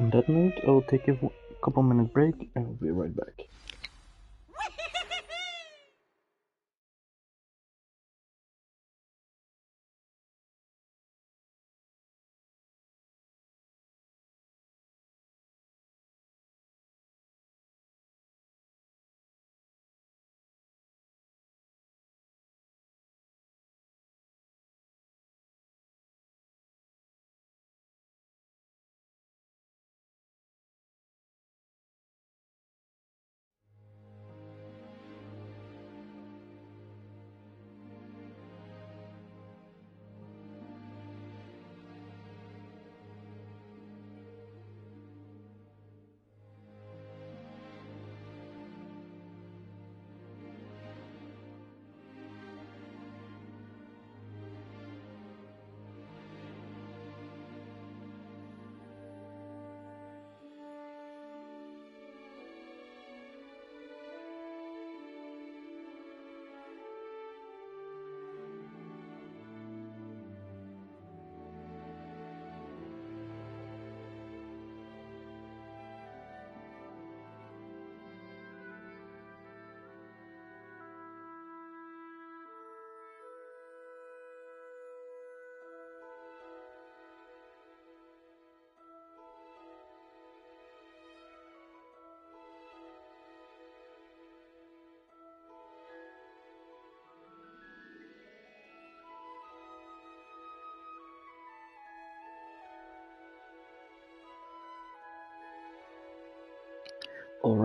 [SPEAKER 1] On that note, I'll take a couple minute break and I'll be right back.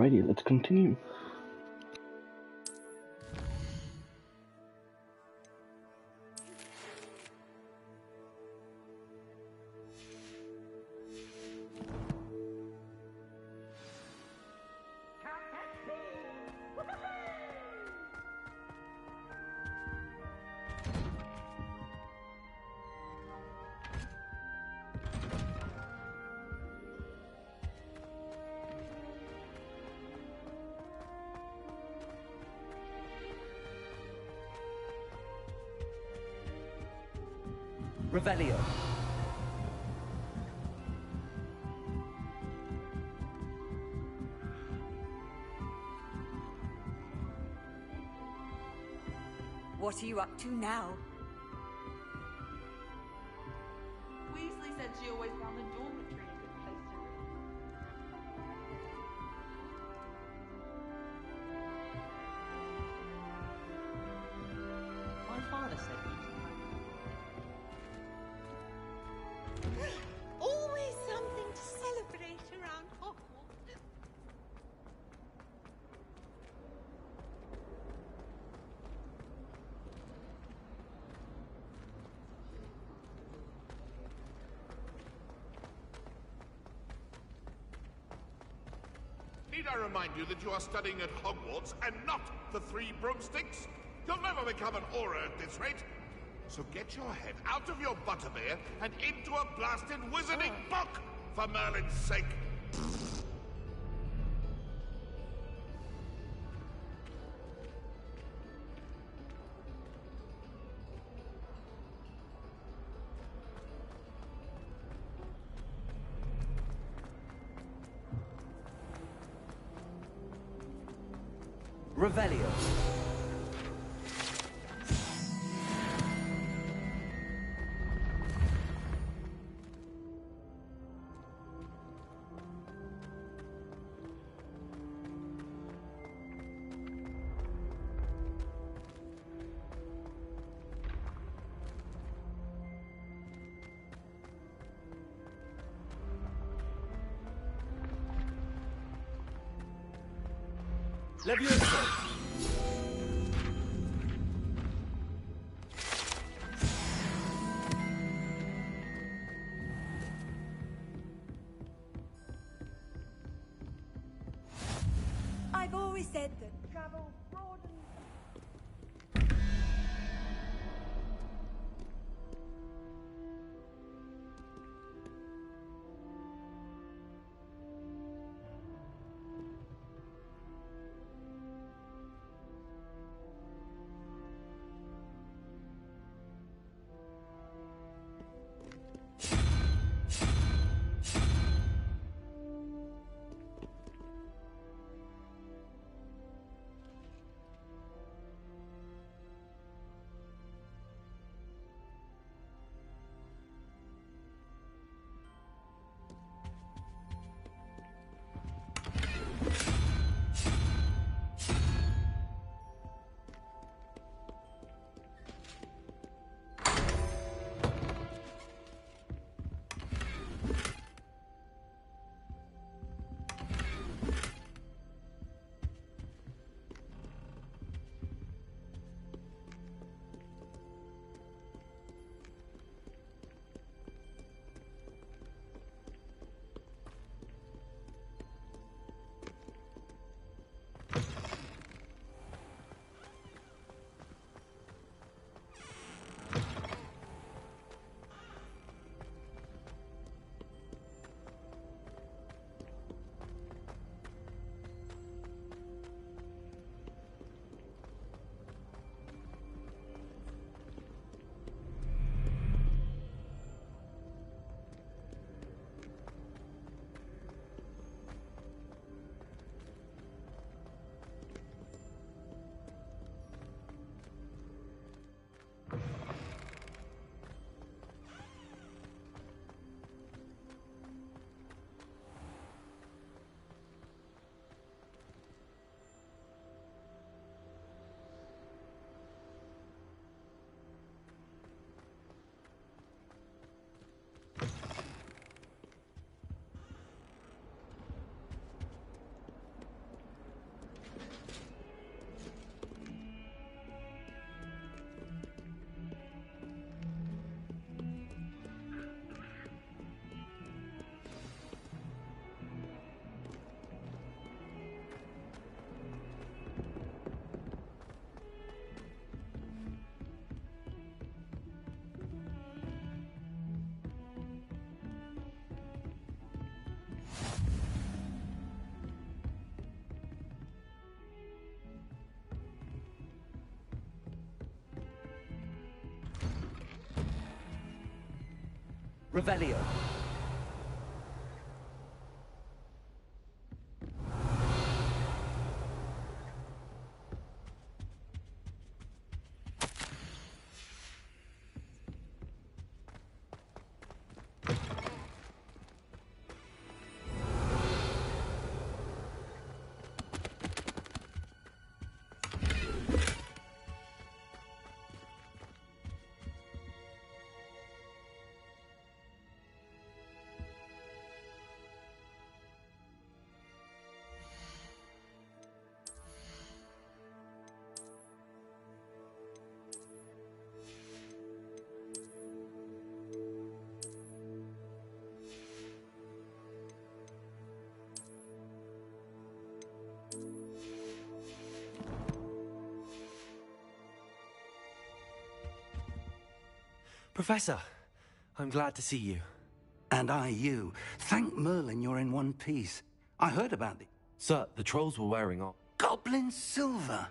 [SPEAKER 1] Alrighty, let's continue.
[SPEAKER 6] Revelio.
[SPEAKER 2] What are you up to now?
[SPEAKER 4] Weasley said she always found the dormitory a good place to read.
[SPEAKER 14] My father said
[SPEAKER 23] Always something to celebrate around Hogwarts.
[SPEAKER 22] Need I remind you that you are studying at Hogwarts and not the Three Broomsticks? You'll never become an aura at this rate. So get your head out of your butterbeer and into a blasted wizarding book, for Merlin's sake.
[SPEAKER 6] Revelio. Levioso.
[SPEAKER 2] I've always said that travel broadens.
[SPEAKER 3] Revelio. Professor, I'm glad to see you.
[SPEAKER 6] And I you. Thank Merlin you're in one piece. I heard about the...
[SPEAKER 3] Sir, the trolls were wearing off.
[SPEAKER 6] Goblin silver.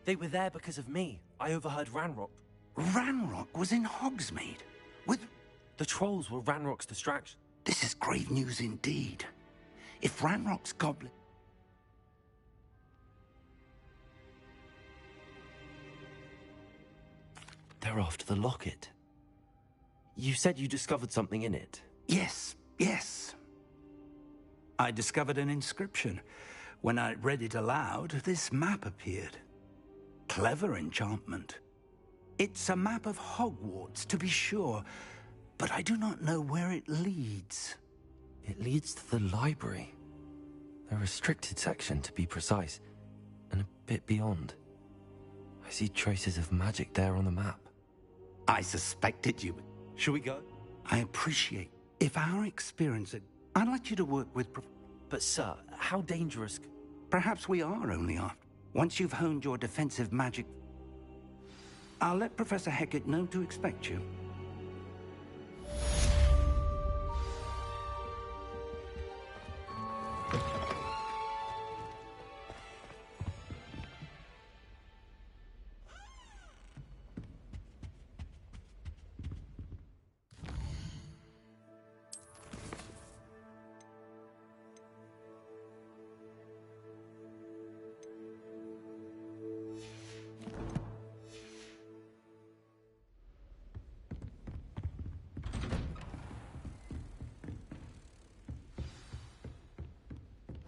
[SPEAKER 3] They were there because of me. I overheard Ranrock.
[SPEAKER 6] Ranrock was in Hogsmeade? With...
[SPEAKER 3] The trolls were Ranrock's distraction.
[SPEAKER 6] This is grave news indeed. If Ranrock's goblin...
[SPEAKER 3] They're after the locket. You said you discovered something in it.
[SPEAKER 6] Yes. I discovered an inscription. When I read it aloud, this map appeared. Clever enchantment. It's a map of Hogwarts, to be sure, but I do not know where it leads.
[SPEAKER 3] It leads to the library. A restricted section, to be precise, and a bit beyond. I see traces of magic there on the map.
[SPEAKER 6] I suspected you.
[SPEAKER 3] Shall we go?
[SPEAKER 6] I appreciate. If our experience... I'd like you to work with...
[SPEAKER 3] But sir, how dangerous...
[SPEAKER 6] Perhaps we are only after. Once you've honed your defensive magic... I'll let Professor Hecat know to expect you.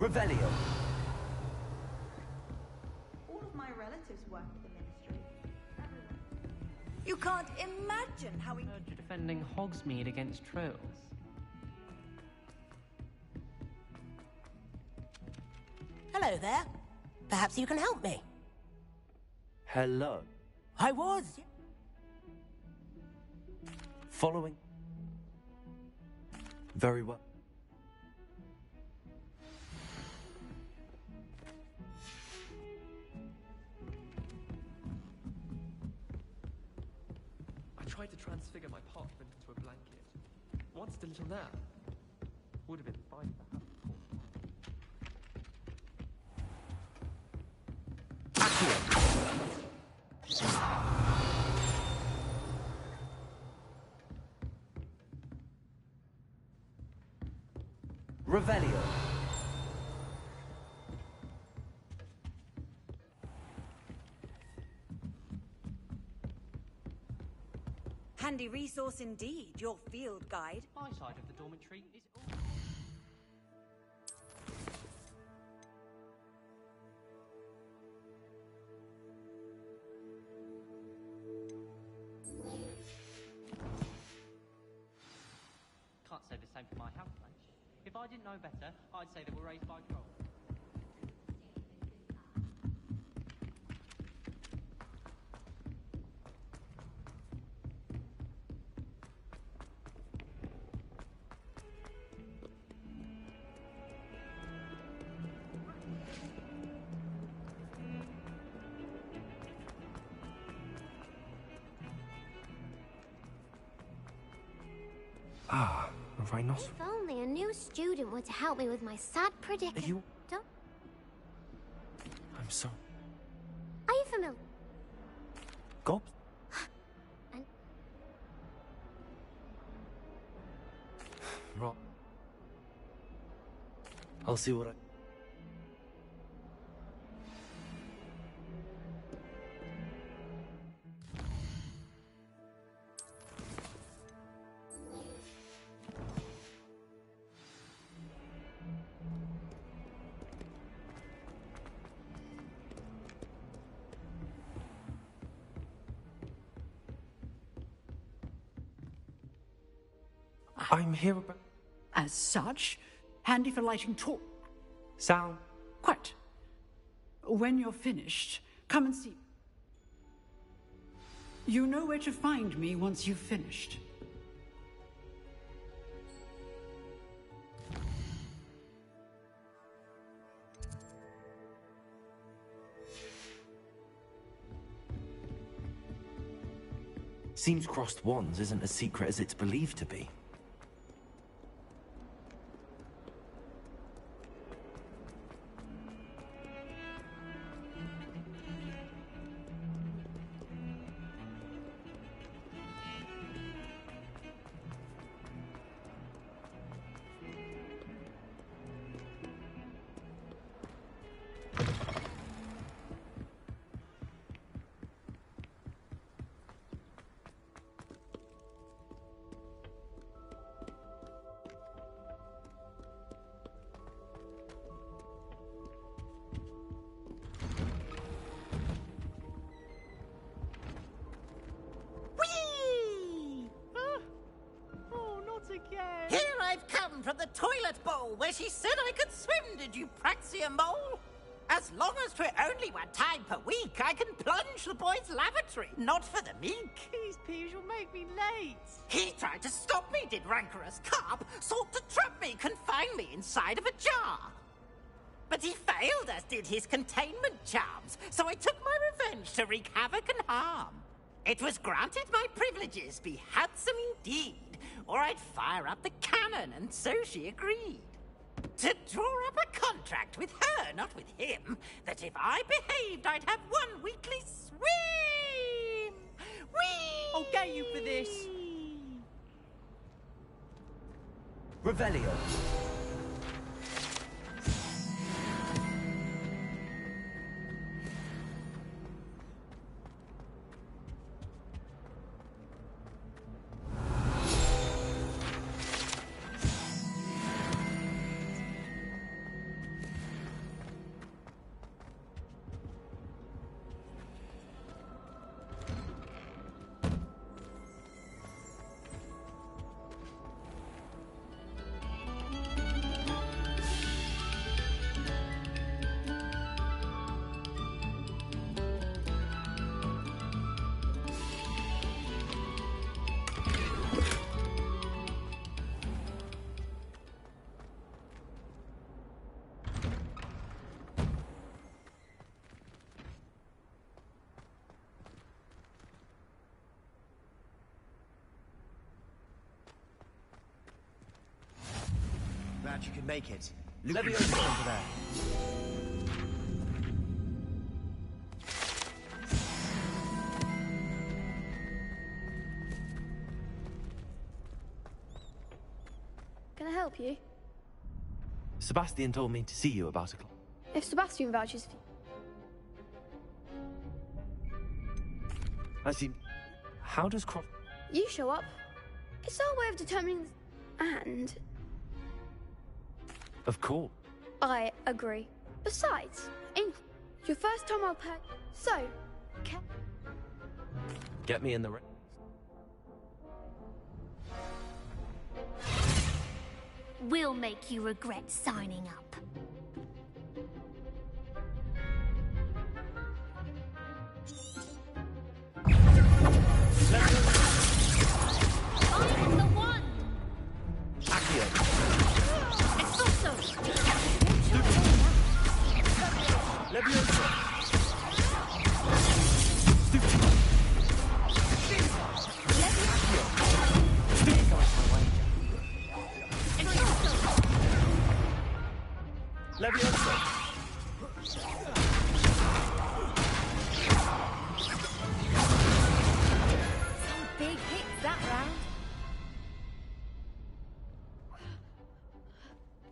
[SPEAKER 3] Revelio.
[SPEAKER 4] All of my relatives work for the Ministry.
[SPEAKER 2] You can't imagine how
[SPEAKER 14] You're defending Hogsmeade against trolls.
[SPEAKER 21] Hello there. Perhaps you can help me.
[SPEAKER 3] Hello.
[SPEAKER 21] I was.
[SPEAKER 3] Following. Very well.
[SPEAKER 16] I tried to transfigure my parchment into a blanket. Once a little nap. Would have been fine for her.
[SPEAKER 3] Revelio.
[SPEAKER 2] Handy resource indeed, your field guide.
[SPEAKER 14] My side of the dormitory is all... Can't say the same for my house, mate. If I didn't know better, I'd say they were raised by trolls.
[SPEAKER 3] Ah, a rhinoceros.
[SPEAKER 15] If only a new student were to help me with my sad predicament.
[SPEAKER 3] Are you...
[SPEAKER 15] Don't...
[SPEAKER 3] I'm sorry.
[SPEAKER 15] Are you familiar?
[SPEAKER 3] Gob? Right. I'll see what I... I'm here about...
[SPEAKER 10] As such, handy for lighting torch.
[SPEAKER 3] Sound?
[SPEAKER 10] Quite. When you're finished, come and see. You know where to find me once you've finished.
[SPEAKER 3] Seems crossed wands isn't as secret as it's believed to be.
[SPEAKER 11] Here I've come from the toilet bowl where she said I could swim, did you praxia mole? As long as 'twere only 1 time per week, I can plunge the boy's lavatory, not for the meek.
[SPEAKER 18] Please, Peeves, you'll make me late.
[SPEAKER 11] He tried to stop me, did rancorous carp, sought to trap me, confine me inside of a jar. But he failed, as did his containment charms, so I took my revenge to wreak havoc and harm. It was granted my privileges be handsome indeed, or I'd fire up the cannon, and so she agreed. To draw up a contract with her, not with him, that if I behaved, I'd have 1 weekly swim! Whee!
[SPEAKER 18] I'll get you for this.
[SPEAKER 3] Revelio.
[SPEAKER 20] Glad you could make it. Leviosa's over there.
[SPEAKER 19] Can I help you?
[SPEAKER 3] Sebastian told me to see you about a clock.
[SPEAKER 19] If Sebastian vouches for
[SPEAKER 3] I see. How does Croft...
[SPEAKER 19] you, show up. It's our way of determining... and...
[SPEAKER 3] Of course.
[SPEAKER 19] I agree. Besides, in your first time I'll pay. So,
[SPEAKER 3] Get me in the...
[SPEAKER 13] We'll make you regret signing up. I am the one!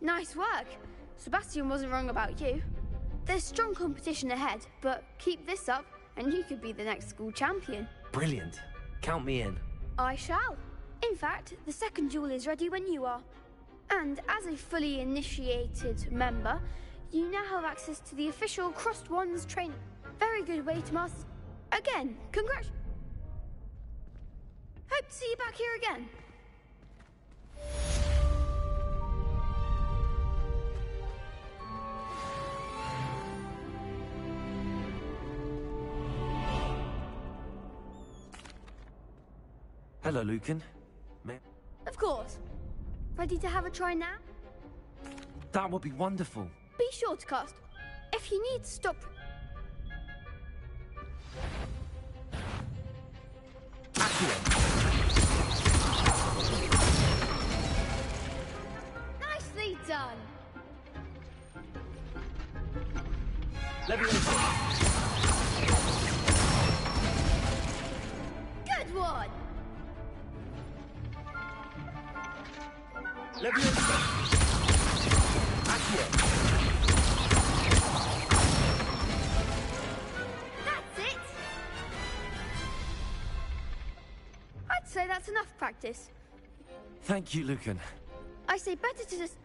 [SPEAKER 19] Nice work. Sebastian wasn't wrong about you. There's strong competition ahead, but keep this up and you could be the next school champion.
[SPEAKER 3] Brilliant. Count me in.
[SPEAKER 19] I shall. In fact, the second duel is ready when you are. And as a fully initiated member, you now have access to the official Crossed Wands training. Very good way to master... Again, congrats. Hope to see you back here again.
[SPEAKER 3] Hello, Lucan.
[SPEAKER 19] Of course. Ready to have a try now?
[SPEAKER 3] That would be wonderful.
[SPEAKER 19] Be sure to cast. If you need to stop... Nicely done. Good one. That's it. I'd say that's enough practice.
[SPEAKER 3] Thank you, Lucan.
[SPEAKER 19] I say better to just...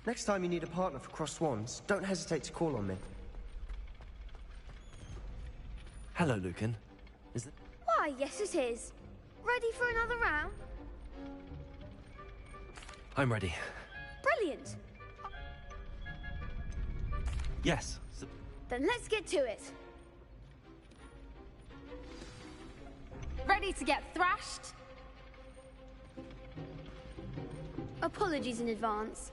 [SPEAKER 20] Next time you need a partner for Crossed Wands, don't hesitate to call on me.
[SPEAKER 3] Hello, Lucan. Is it...
[SPEAKER 19] Why, yes it is. Ready for another round?
[SPEAKER 3] I'm ready.
[SPEAKER 19] Brilliant.
[SPEAKER 3] Yes.
[SPEAKER 19] Then let's get to it.
[SPEAKER 5] Ready to get thrashed?
[SPEAKER 19] Apologies in advance.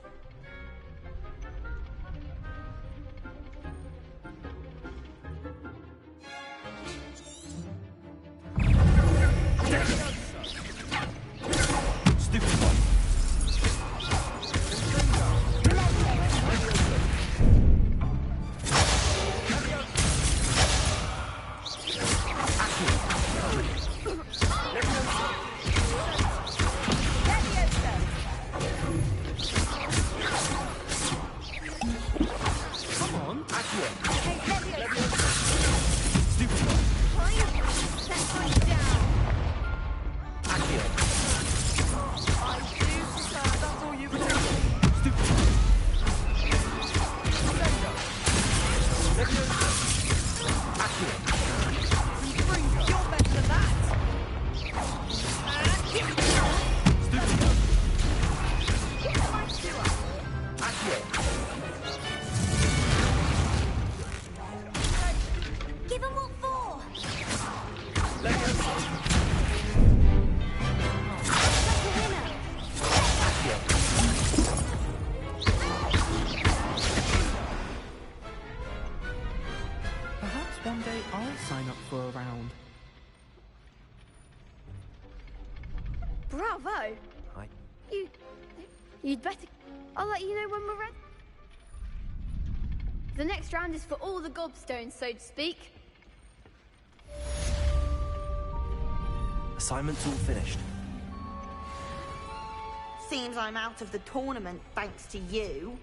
[SPEAKER 19] Bravo!
[SPEAKER 3] Hi.
[SPEAKER 19] You'd better... I'll let you know when we're ready. The next round is for all the gobstones, so to speak.
[SPEAKER 3] Assignment's all finished.
[SPEAKER 9] Seems I'm out of the tournament thanks to you.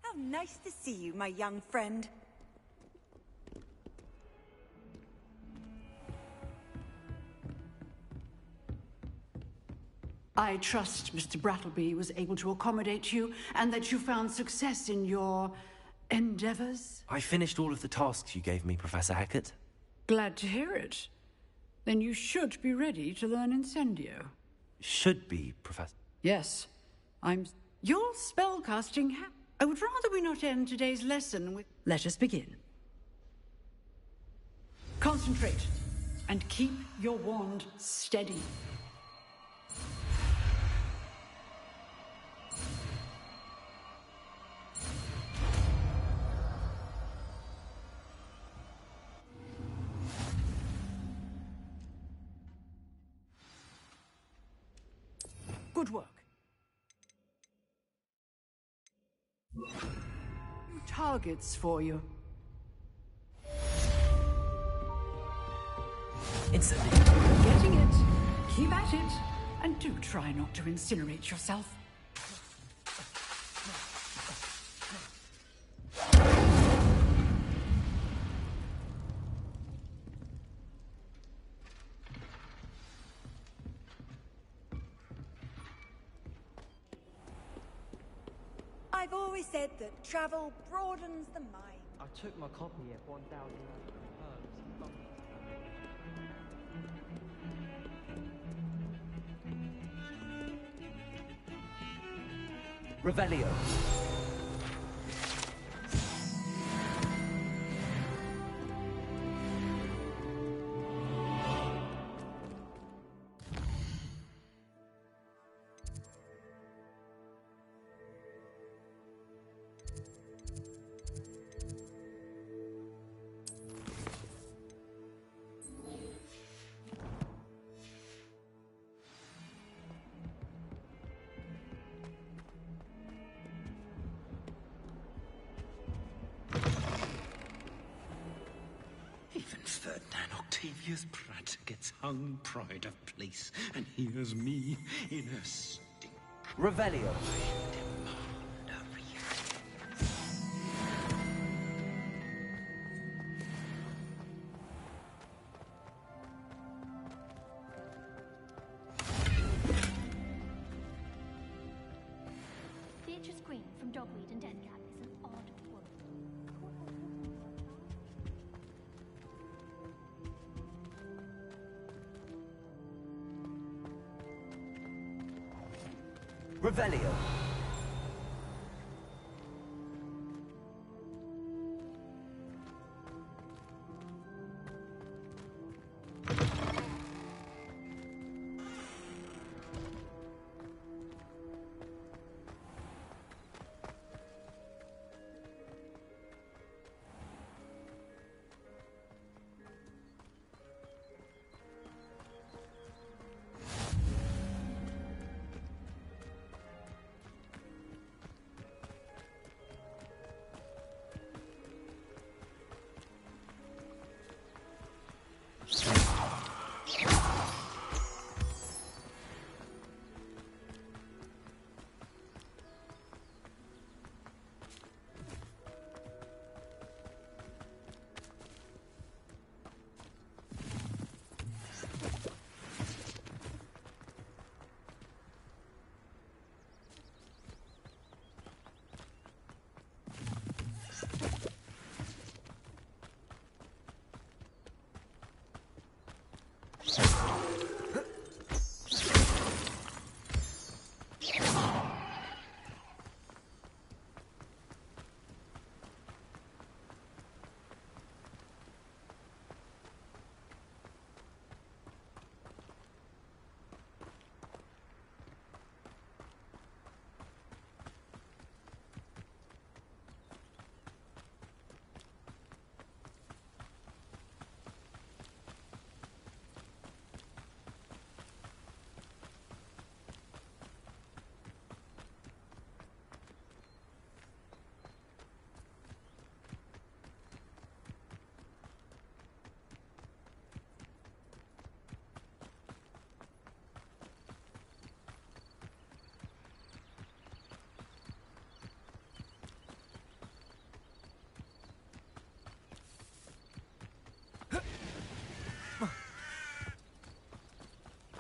[SPEAKER 2] How nice to see you, my young friend.
[SPEAKER 10] I trust Mr. Brattleby was able to accommodate you and that you found success in your endeavors.
[SPEAKER 3] I finished all of the tasks you gave me, Professor Hackett.
[SPEAKER 10] Glad to hear it. Then you should be ready to learn Incendio.
[SPEAKER 3] Should be, Professor.
[SPEAKER 10] Yes, Your spellcasting I would rather we not end today's lesson with... Let us begin. Concentrate, and keep your wand steady. Good work. Targets for you.
[SPEAKER 3] Instantly.
[SPEAKER 10] Getting it. Keep at it. And do try not to incinerate yourself.
[SPEAKER 5] I've always said that travel broadens the mind.
[SPEAKER 14] I took my copy at 1,000 herbs and bumps.
[SPEAKER 3] Revelio.
[SPEAKER 6] Even Ferdinand Octavius Pratt gets hung pride of place, and here's me in a stink.
[SPEAKER 3] Revelio.
[SPEAKER 13] Beatrice Green from Dogweed and Deathcap is an odd woman.
[SPEAKER 3] Revelio.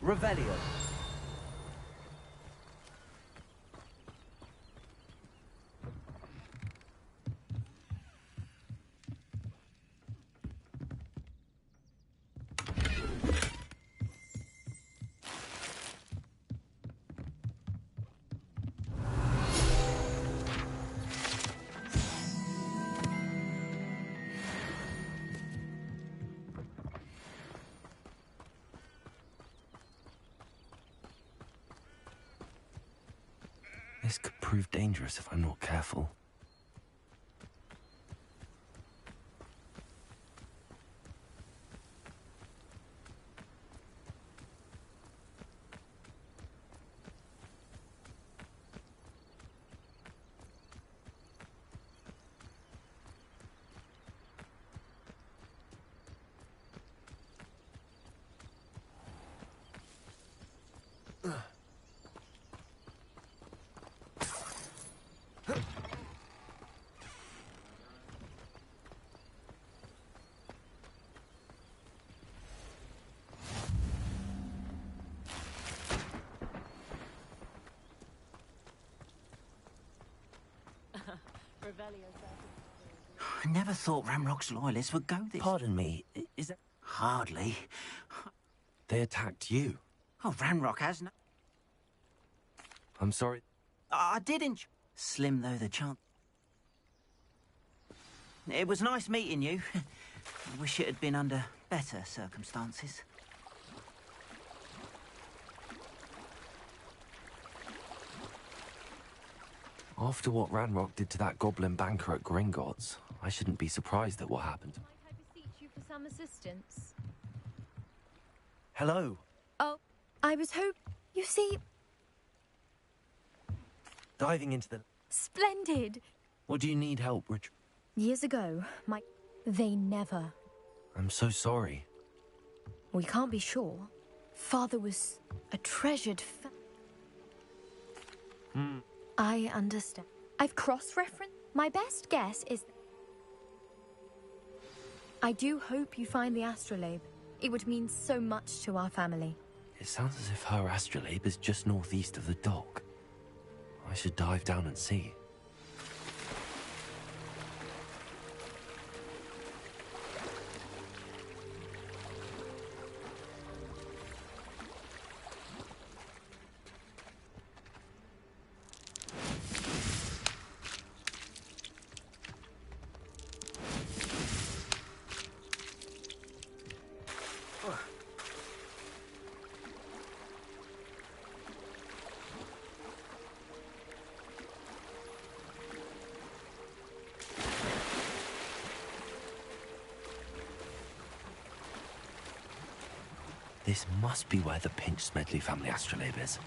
[SPEAKER 3] Revelio. This could prove dangerous if I'm not careful.
[SPEAKER 11] I never thought Ramrock's loyalists would go this...
[SPEAKER 3] Pardon me, is that...
[SPEAKER 11] Hardly.
[SPEAKER 3] They attacked you?
[SPEAKER 11] Oh, Ramrock has no...
[SPEAKER 3] I'm sorry.
[SPEAKER 11] I didn't... Slim though the chance... It was nice meeting you. I wish it had been under better circumstances.
[SPEAKER 3] After what Ranrock did to that goblin banker at Gringotts, I shouldn't be surprised at what happened.
[SPEAKER 7] Might I beseech you for some assistance?
[SPEAKER 3] Hello.
[SPEAKER 7] Oh, I was you see...
[SPEAKER 3] Diving into the...
[SPEAKER 7] Splendid!
[SPEAKER 3] What do you need help, Rich?
[SPEAKER 7] Years ago, they never...
[SPEAKER 3] I'm so sorry.
[SPEAKER 7] We can't be sure. Father was a treasured I understand. I've cross-referenced. My best guess is... I do hope you find the astrolabe. It would mean so much to our family.
[SPEAKER 3] It sounds as if her astrolabe is just northeast of the dock. I should dive down and see. This must be where the Pinch Smedley family astrolabe is.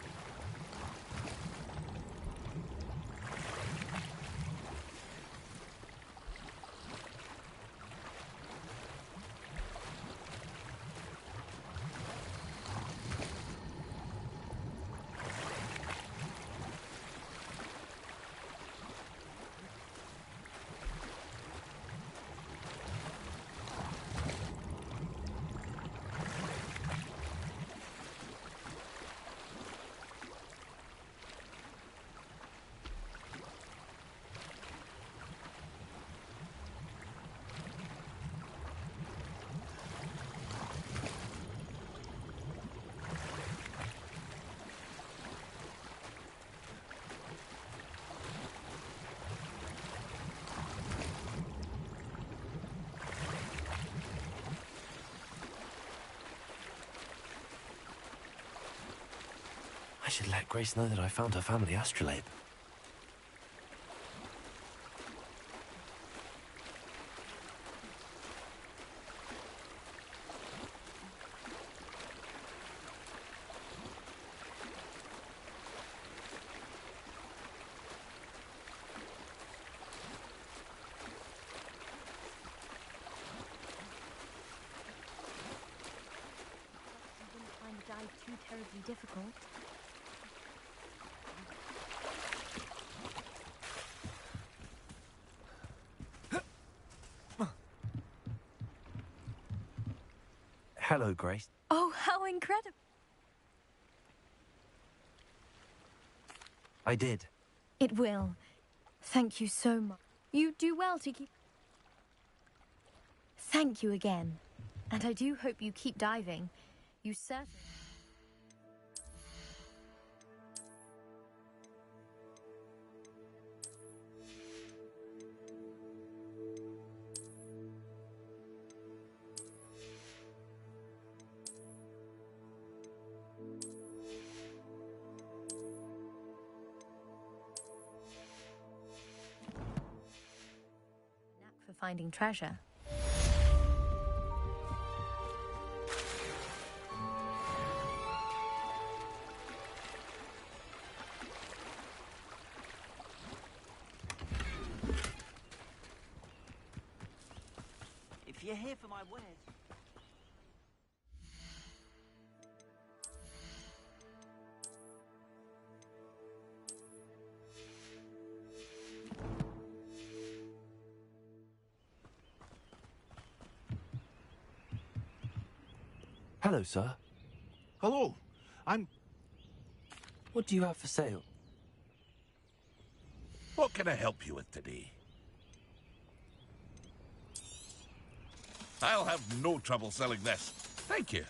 [SPEAKER 3] I should let Grace know that I found her family astrolabe.
[SPEAKER 7] You didn't find the dive too terribly difficult.
[SPEAKER 3] Hello, Grace.
[SPEAKER 7] Oh, how incredible!
[SPEAKER 3] I did.
[SPEAKER 7] It will. Thank you so much. You do well to keep... Thank you again. And I do hope you keep diving. You certainly... finding treasure.
[SPEAKER 14] If you're here for my wares...
[SPEAKER 3] Hello, sir.
[SPEAKER 22] Hello.
[SPEAKER 3] What do you have for sale?
[SPEAKER 22] What can I help you with today? I'll have no trouble selling this. Thank you.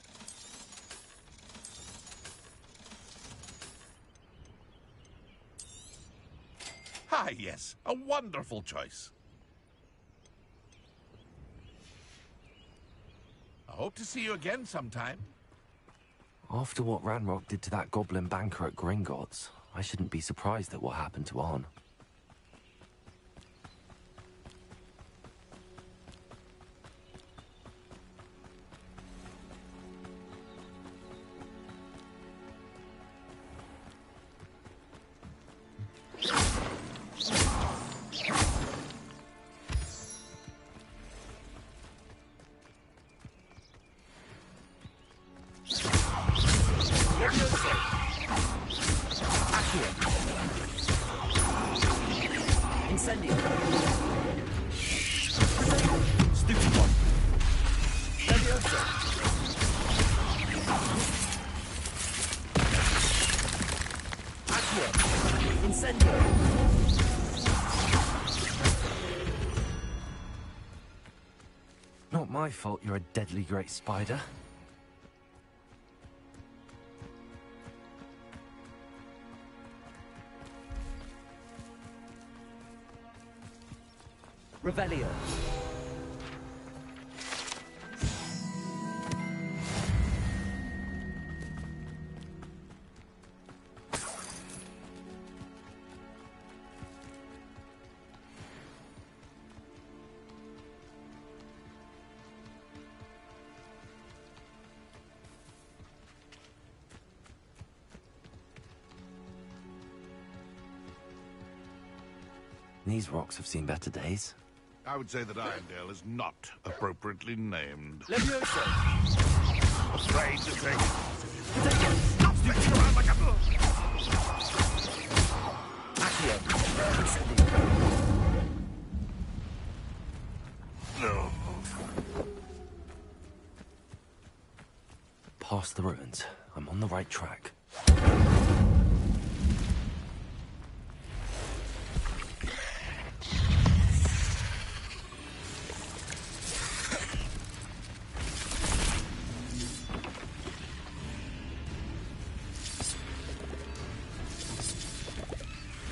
[SPEAKER 22] Ah, yes. A wonderful choice. I hope to see you again sometime.
[SPEAKER 3] After what Ranrock did to that goblin banker at Gringotts, I shouldn't be surprised at what happened to Arn. Not my fault you're a deadly great spider.
[SPEAKER 14] Revelio.
[SPEAKER 3] These rocks have seen better days.
[SPEAKER 22] I would say that Irondale is not appropriately named.
[SPEAKER 16] Levioso!
[SPEAKER 22] Afraid to take it. Stop spinning around like a... No.
[SPEAKER 3] Past the ruins. I'm on the right track.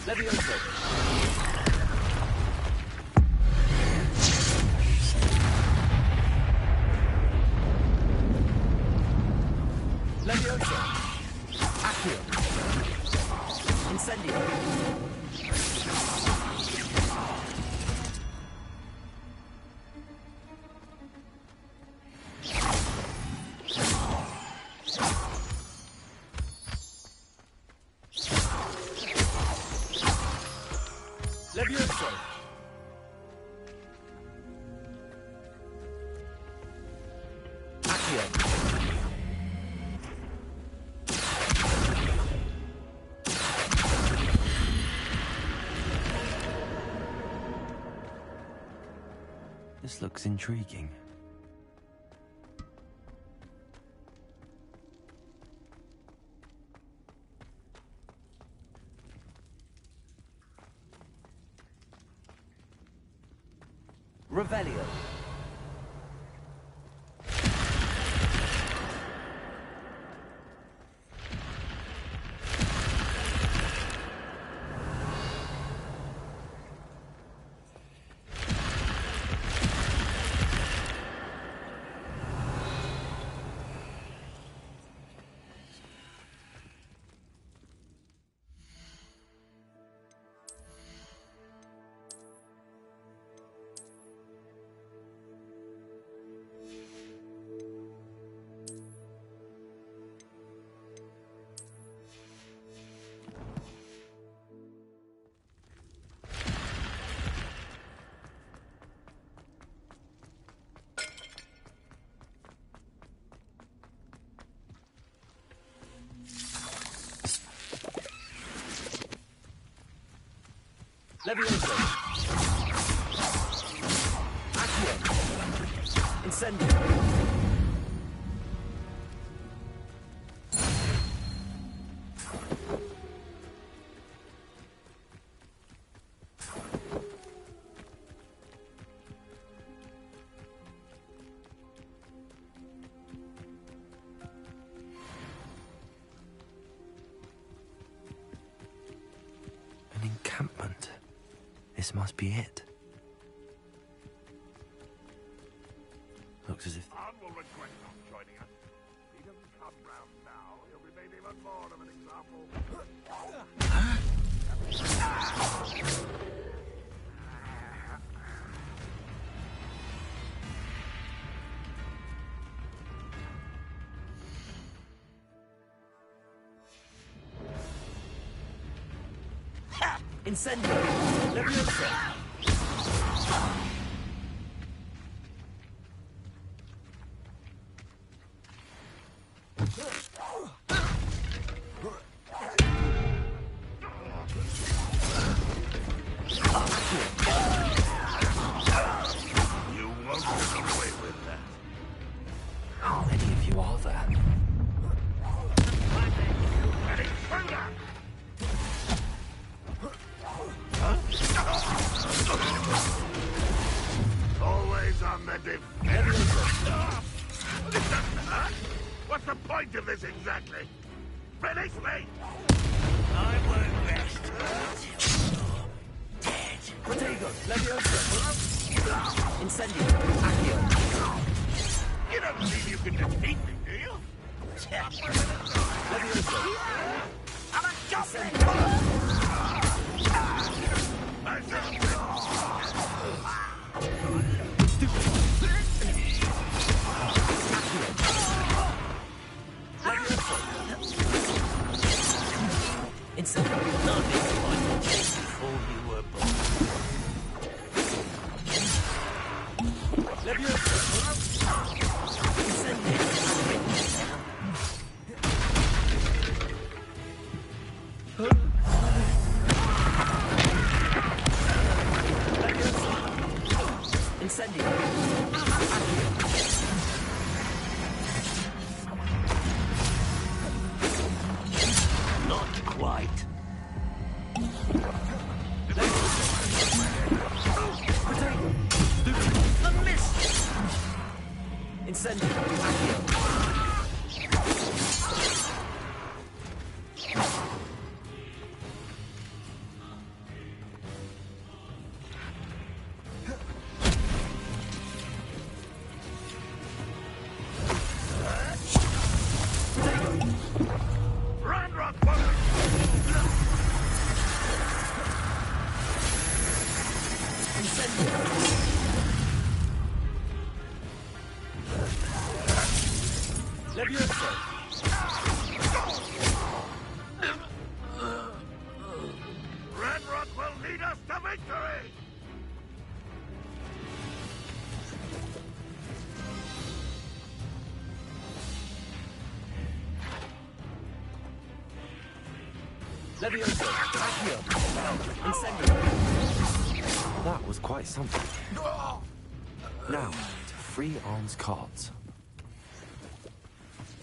[SPEAKER 16] Levioso! Levioso! Accio! Incendio! Levioso! Accio!
[SPEAKER 3] This looks intriguing.
[SPEAKER 14] Revelio.
[SPEAKER 3] Levioso. Accio. Incendio. An encampment. This must be it. Looks as if...
[SPEAKER 22] Anne will regret not joining us. If he doesn't come round now, he'll be made even more of an example.
[SPEAKER 3] Incendio. Levioso.
[SPEAKER 22] You won't get away with that.
[SPEAKER 3] How many of you are there?
[SPEAKER 22] Always on the defense. This doesn't hurt. What's the point of this exactly? Release me! I won't rest until you're dead.
[SPEAKER 3] Protego. Levioso. Incendio. Accio.
[SPEAKER 22] You don't believe you can defeat me, do you?
[SPEAKER 3] Levioso.
[SPEAKER 22] I'm a goblin!
[SPEAKER 3] Incendio.
[SPEAKER 11] Nothing like this before you were born.
[SPEAKER 3] Levioso. Incendio. Incendio.
[SPEAKER 11] Not quite.
[SPEAKER 3] A miss. Incendio.
[SPEAKER 22] Red Rock will lead us to victory!
[SPEAKER 3] Levioso. Accio. Incendio. That was quite something. Now, to free arms cards.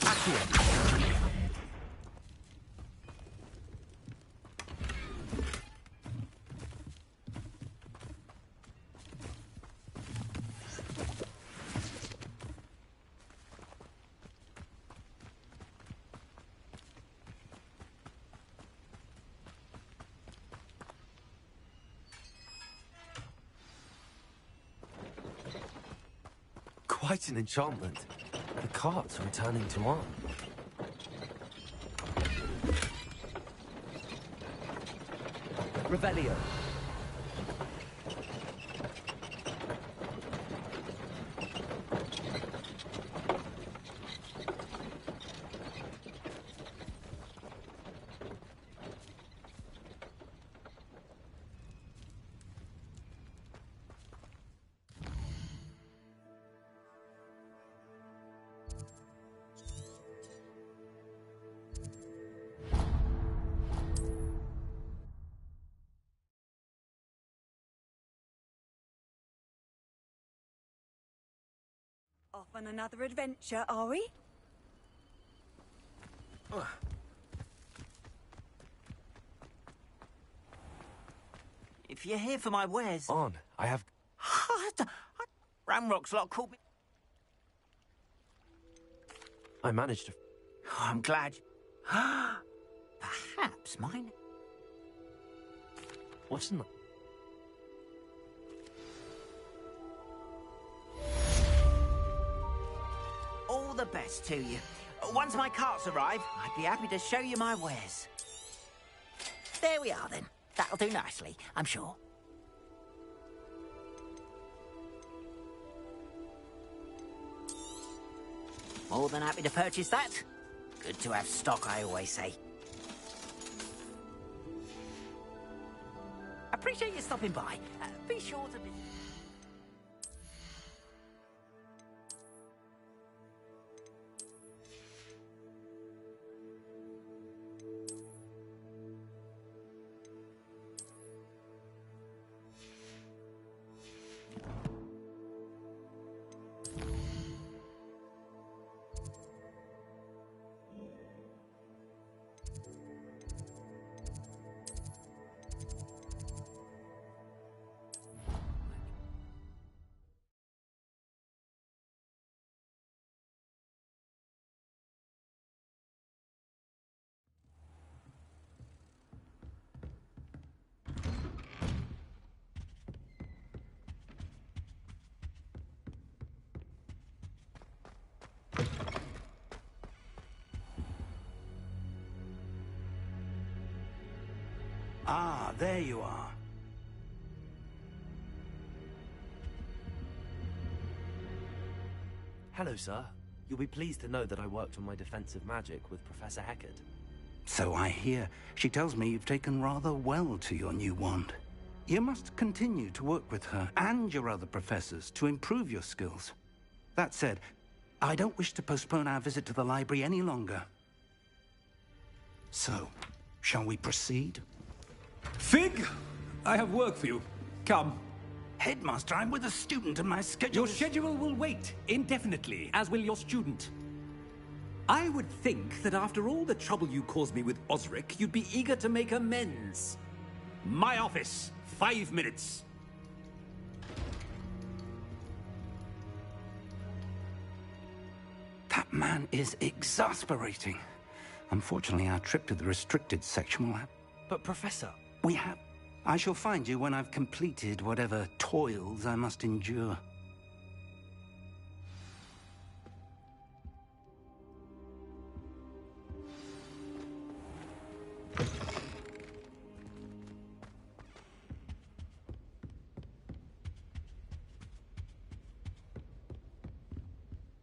[SPEAKER 3] Accio. Quite an enchantment. The cards are returning to arm. Revelio.
[SPEAKER 2] Off on another adventure, are we?
[SPEAKER 11] If you're here for my wares...
[SPEAKER 3] On, I have...
[SPEAKER 11] Ramrock's lot caught me...
[SPEAKER 3] I managed to...
[SPEAKER 11] Oh, I'm glad... Perhaps mine...
[SPEAKER 3] What's in that?
[SPEAKER 11] All the best to you. Once my carts arrive, I'd be happy to show you my wares. There we are, then. That'll do nicely, I'm sure. More than happy to purchase that. Good to have stock, I always say. Appreciate you stopping by. Be sure to visit...
[SPEAKER 6] Ah, there you are.
[SPEAKER 3] Hello, sir. You'll be pleased to know that I worked on my defensive magic with Professor Heckard.
[SPEAKER 6] So I hear. She tells me you've taken rather well to your new wand. You must continue to work with her and your other professors to improve your skills. That said, I don't wish to postpone our visit to the library any longer. So, shall we proceed?
[SPEAKER 8] Fig, I have work for you. Come.
[SPEAKER 6] Headmaster, I'm with a student and my schedule
[SPEAKER 8] Your schedule will wait indefinitely, as will your student. I would think that after all the trouble you caused me with Osric, you'd be eager to make amends. My office, 5 minutes.
[SPEAKER 6] That man is exasperating. Unfortunately, our trip to the restricted section will have...
[SPEAKER 3] But, Professor...
[SPEAKER 6] We have... I shall find you when I've completed whatever toils I must endure.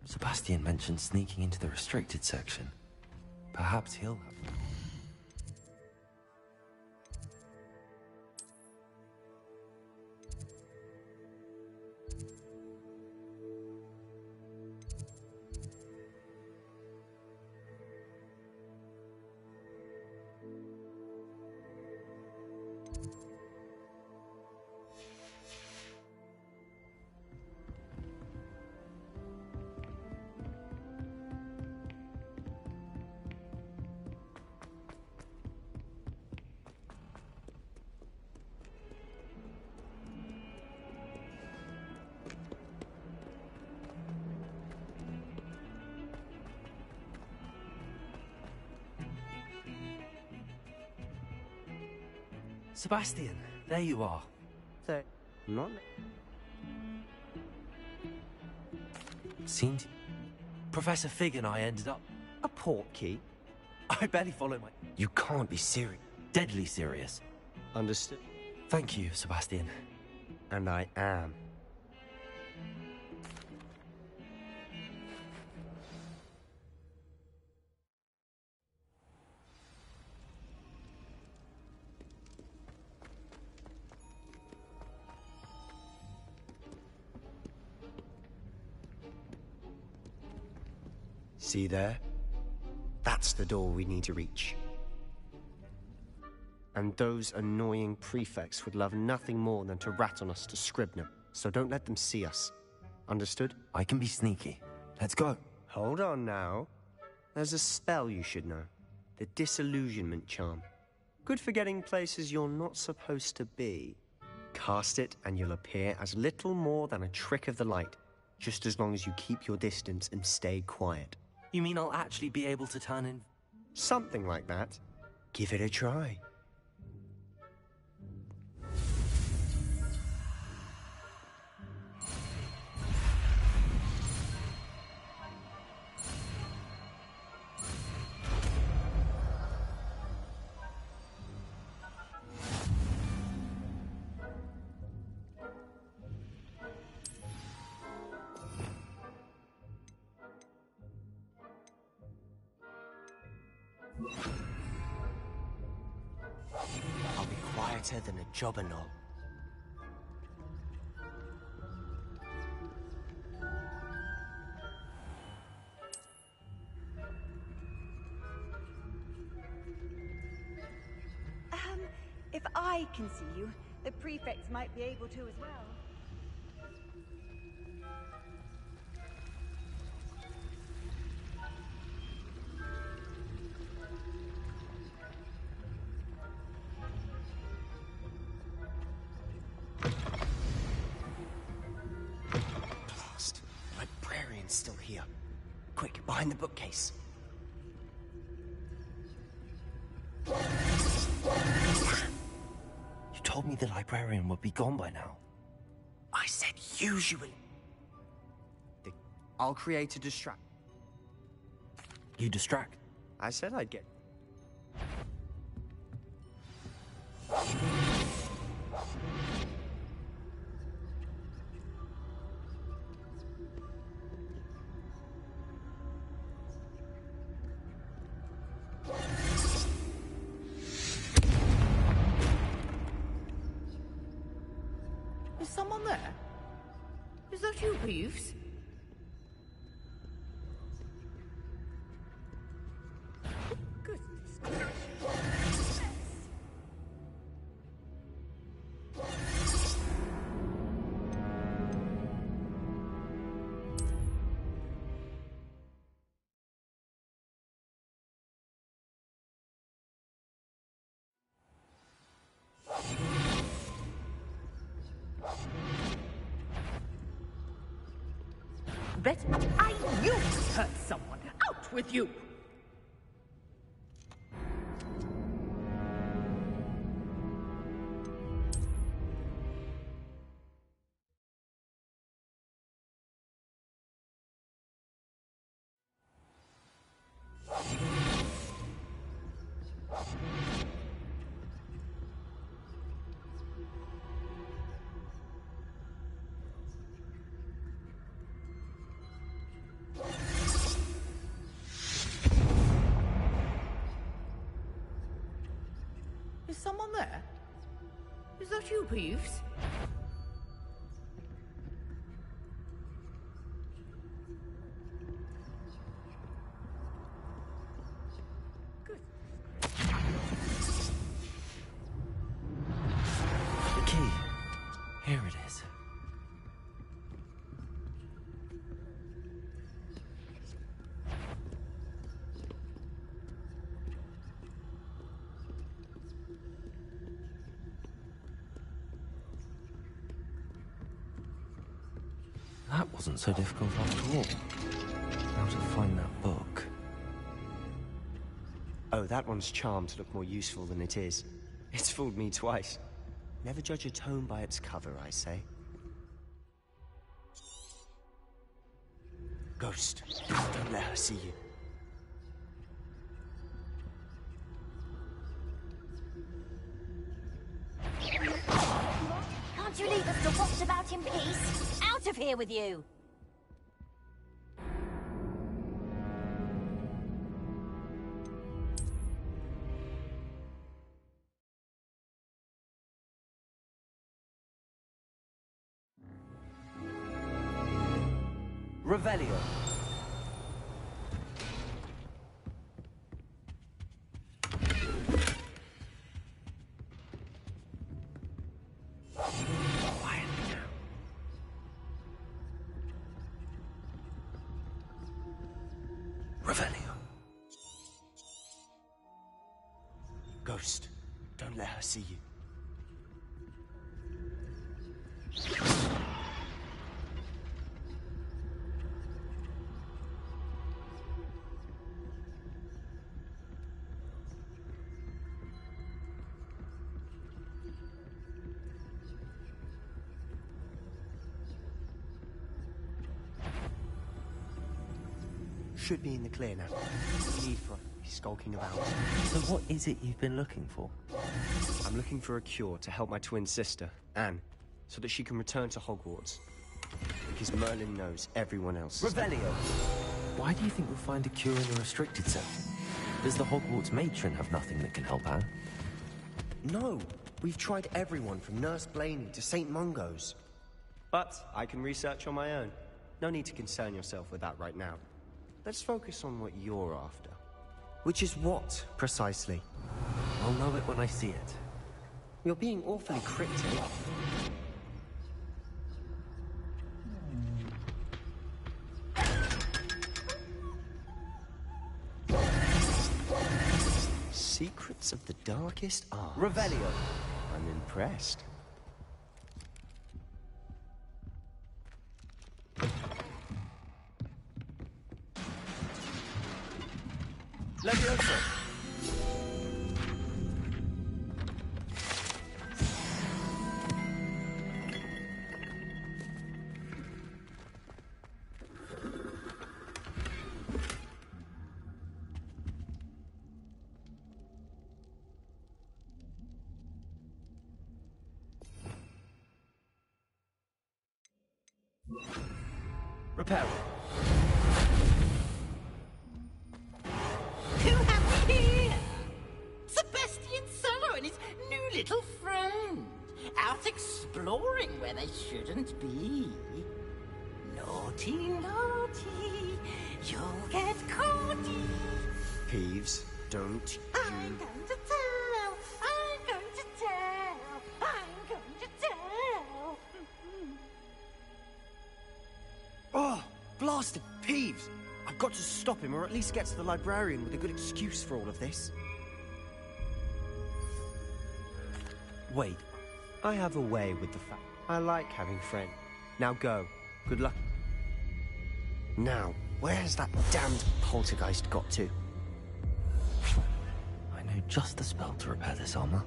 [SPEAKER 3] Sebastian mentioned sneaking into the restricted section. Perhaps he'll have... Sebastian, there you are.
[SPEAKER 20] So, not...
[SPEAKER 3] Seemed... Professor Fig and I ended up...
[SPEAKER 20] A portkey?
[SPEAKER 3] I barely follow my... You can't be serious. Deadly serious.
[SPEAKER 20] Understood.
[SPEAKER 3] Thank you, Sebastian.
[SPEAKER 20] And I am. See there? That's the door we need to reach. And those annoying prefects would love nothing more than to rat on us to Scribner, so don't let them see us. Understood?
[SPEAKER 3] I can be sneaky. Let's go.
[SPEAKER 20] Hold on now. There's a spell you should know. The Disillusionment Charm. Good for getting places you're not supposed to be. Cast it and you'll appear as little more than a trick of the light, just as long as you keep your distance and stay quiet.
[SPEAKER 3] You mean I'll actually be able to turn in...
[SPEAKER 20] Something like that. Give it a try. I'll be quieter than a jobberknoll.
[SPEAKER 5] If I can see you, the prefects might be able to as well.
[SPEAKER 20] Blast. Librarian's still here. Quick, behind the bookcase.
[SPEAKER 3] You told me the librarian would be gone by now.
[SPEAKER 20] I said usually. I'll create a distract.
[SPEAKER 3] You distract?
[SPEAKER 20] I said I'd get...
[SPEAKER 10] Is someone there? Is that you, Peeves?
[SPEAKER 18] Bet I knew it hurt someone. Out with you!
[SPEAKER 10] Is someone there? Is that you, Peeves?
[SPEAKER 3] The key. Here it is. That wasn't so difficult after all. How to find that book.
[SPEAKER 20] Oh, that one's charmed to look more useful than it is. It's fooled me twice. Never judge a tome by its cover, I say. Ghost, don't let her see you.
[SPEAKER 1] Can't you leave us to waft about in peace? Out of here with you!
[SPEAKER 3] Revelio.
[SPEAKER 20] see you. Should be in the clear now. Need for skulking about.
[SPEAKER 3] So what is it you've been looking for?
[SPEAKER 20] I'm looking for a cure to help my twin sister, Anne, so that she can return to Hogwarts. Because Merlin knows everyone else.
[SPEAKER 3] Revelio! Why do you think we'll find a cure in a restricted cell? Does the Hogwarts matron have nothing that can help Anne?
[SPEAKER 20] No! We've tried everyone from Nurse Blaney to St. Mungo's. But I can research on my own. No need to concern yourself with that right now. Let's focus on what you're after. Which is what, precisely?
[SPEAKER 3] I'll know it when I see it.
[SPEAKER 20] You're being awfully cryptic. Secrets of the darkest art.
[SPEAKER 3] Revelio.
[SPEAKER 20] I'm impressed.
[SPEAKER 3] Leviosa. Repair.
[SPEAKER 11] Who have we here? Sebastian Solo and his new little friend. Out exploring where they shouldn't be. Naughty, naughty. You'll get caughty.
[SPEAKER 20] Peeves, don't
[SPEAKER 11] I'm going to tell. I'm going to tell. I'm going to tell.
[SPEAKER 20] Oh, blasted Peeves! I've got to stop him, or at least get to the librarian with a good excuse for all of this. Wait, I have a way with the fact. I like having friends. Now go. Good luck. Now, where's that damned poltergeist got to?
[SPEAKER 3] I know just the spell to repair this armor.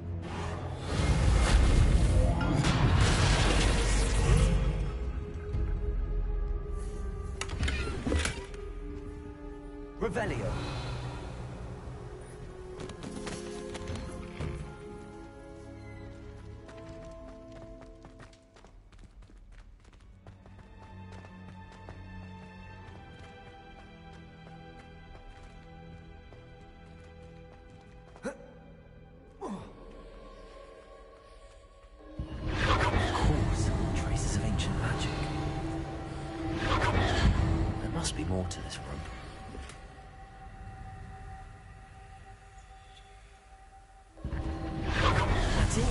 [SPEAKER 3] Revelio. Traces of ancient magic. There must be more to this rope. That's it.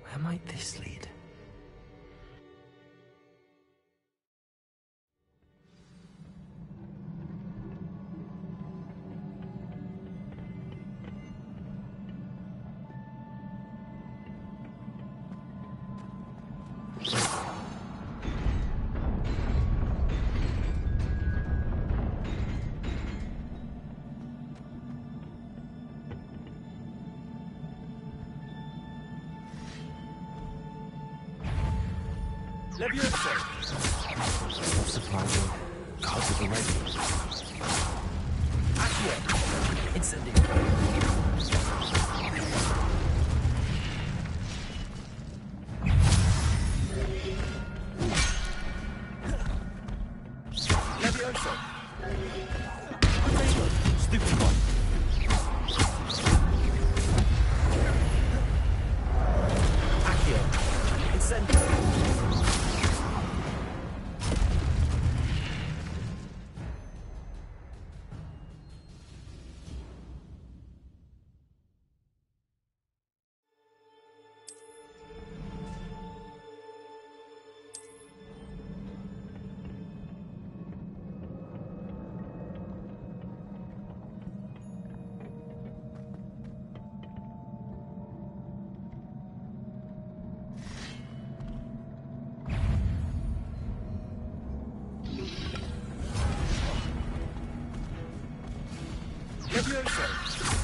[SPEAKER 3] Where might this lead?
[SPEAKER 12] Leviosa!
[SPEAKER 3] Supply room. Cards at the ready.
[SPEAKER 12] Accio!
[SPEAKER 3] Incendio.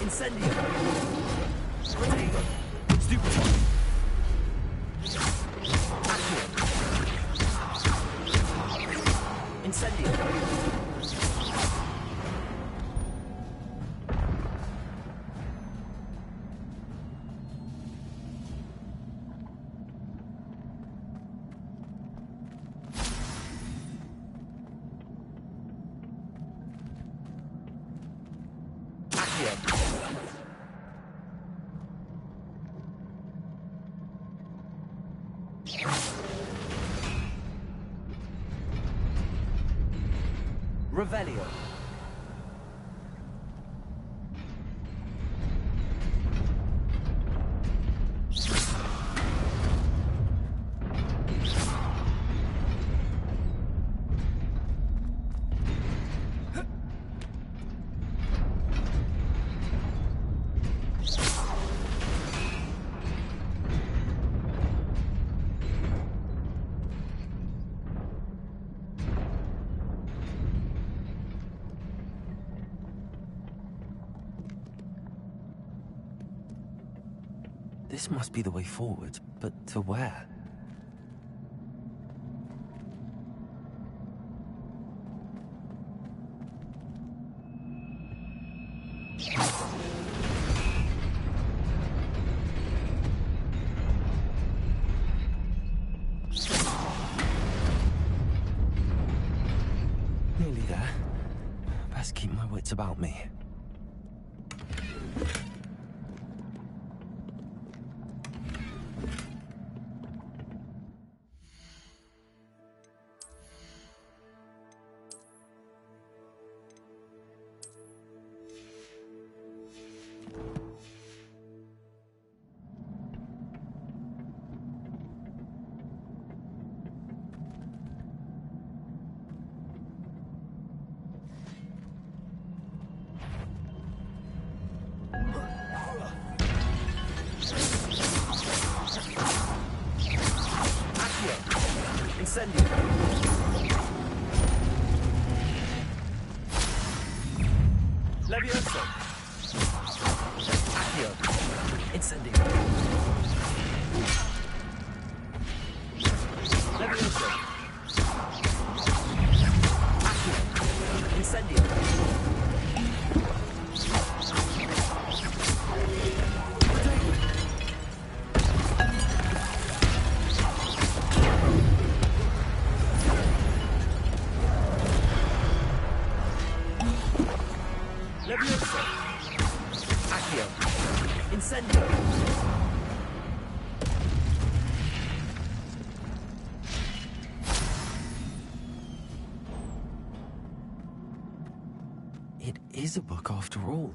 [SPEAKER 3] Incendio! Protego! Stupefy! Accio! Incendio! Revelio. This must be the way forward, but to where? Nearly there. Best keep my wits about me. Incendio! Levioso! Accio! Incendio! Levioso! Accio! Incendio! Levioso! Accio! Incendio! It is a book after all.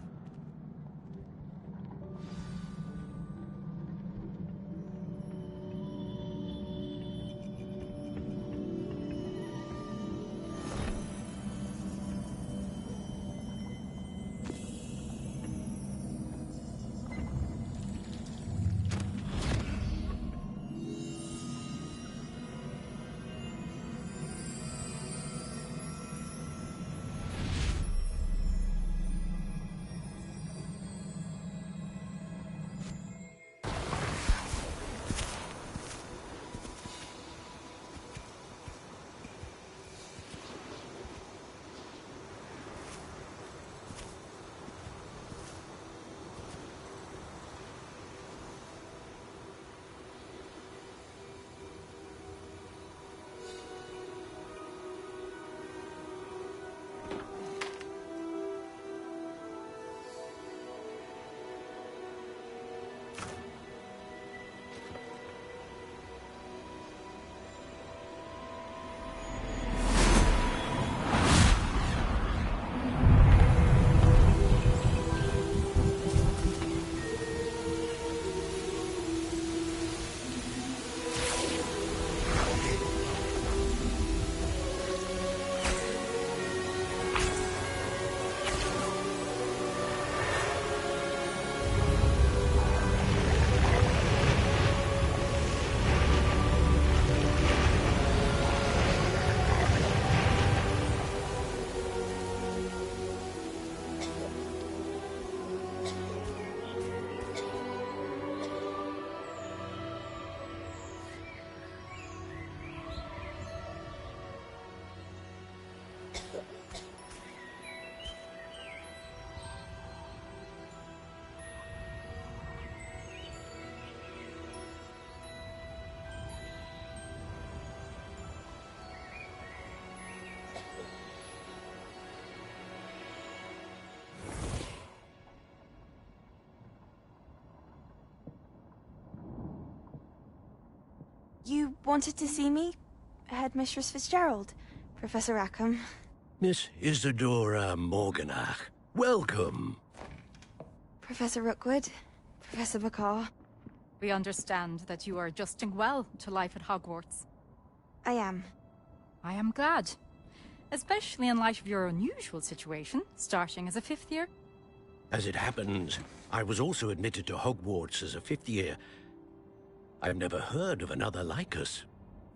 [SPEAKER 5] You wanted to see me? Headmistress Fitzgerald, Professor Rackham.
[SPEAKER 12] Miss Isadora Morganach, welcome.
[SPEAKER 5] Professor Rookwood, Professor Bakar.
[SPEAKER 17] We understand that you are adjusting well to life at Hogwarts.
[SPEAKER 5] I am.
[SPEAKER 17] I am glad. Especially in light of your unusual situation, starting as a 5th year.
[SPEAKER 12] As it happens, I was also admitted to Hogwarts as a 5th year. I've never heard of another like us.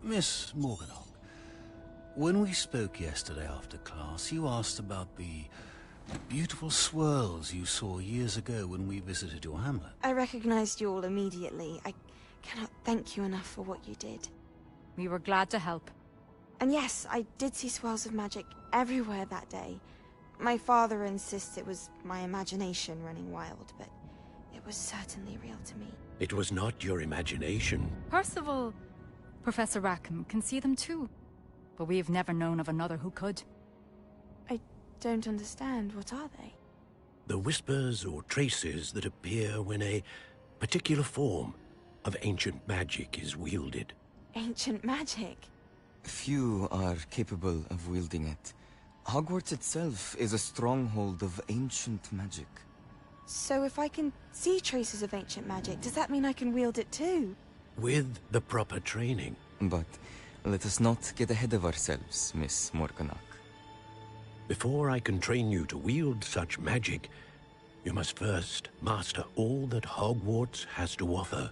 [SPEAKER 23] Miss Morganach, when we spoke yesterday after class, you asked about the beautiful swirls you saw years ago when we visited your hamlet.
[SPEAKER 5] I recognized you all immediately. I cannot thank you enough for what you did.
[SPEAKER 17] We were glad to help.
[SPEAKER 5] And yes, I did see swirls of magic everywhere that day. My father insists it was my imagination running wild, but it was certainly real to me.
[SPEAKER 12] It was not your imagination.
[SPEAKER 17] Percival, Professor Rackham can see them too. But we have never known of another who could.
[SPEAKER 5] I don't understand. What are they?
[SPEAKER 12] The whispers or traces that appear when a particular form of ancient magic is wielded.
[SPEAKER 5] Ancient magic?
[SPEAKER 24] Few are capable of wielding it. Hogwarts itself is a stronghold of ancient magic.
[SPEAKER 5] So if I can see traces of ancient magic, does that mean I can wield it too?
[SPEAKER 12] With the proper training.
[SPEAKER 24] But let us not get ahead of ourselves, Miss Morganach.
[SPEAKER 12] Before I can train you to wield such magic, you must first master all that Hogwarts has to offer.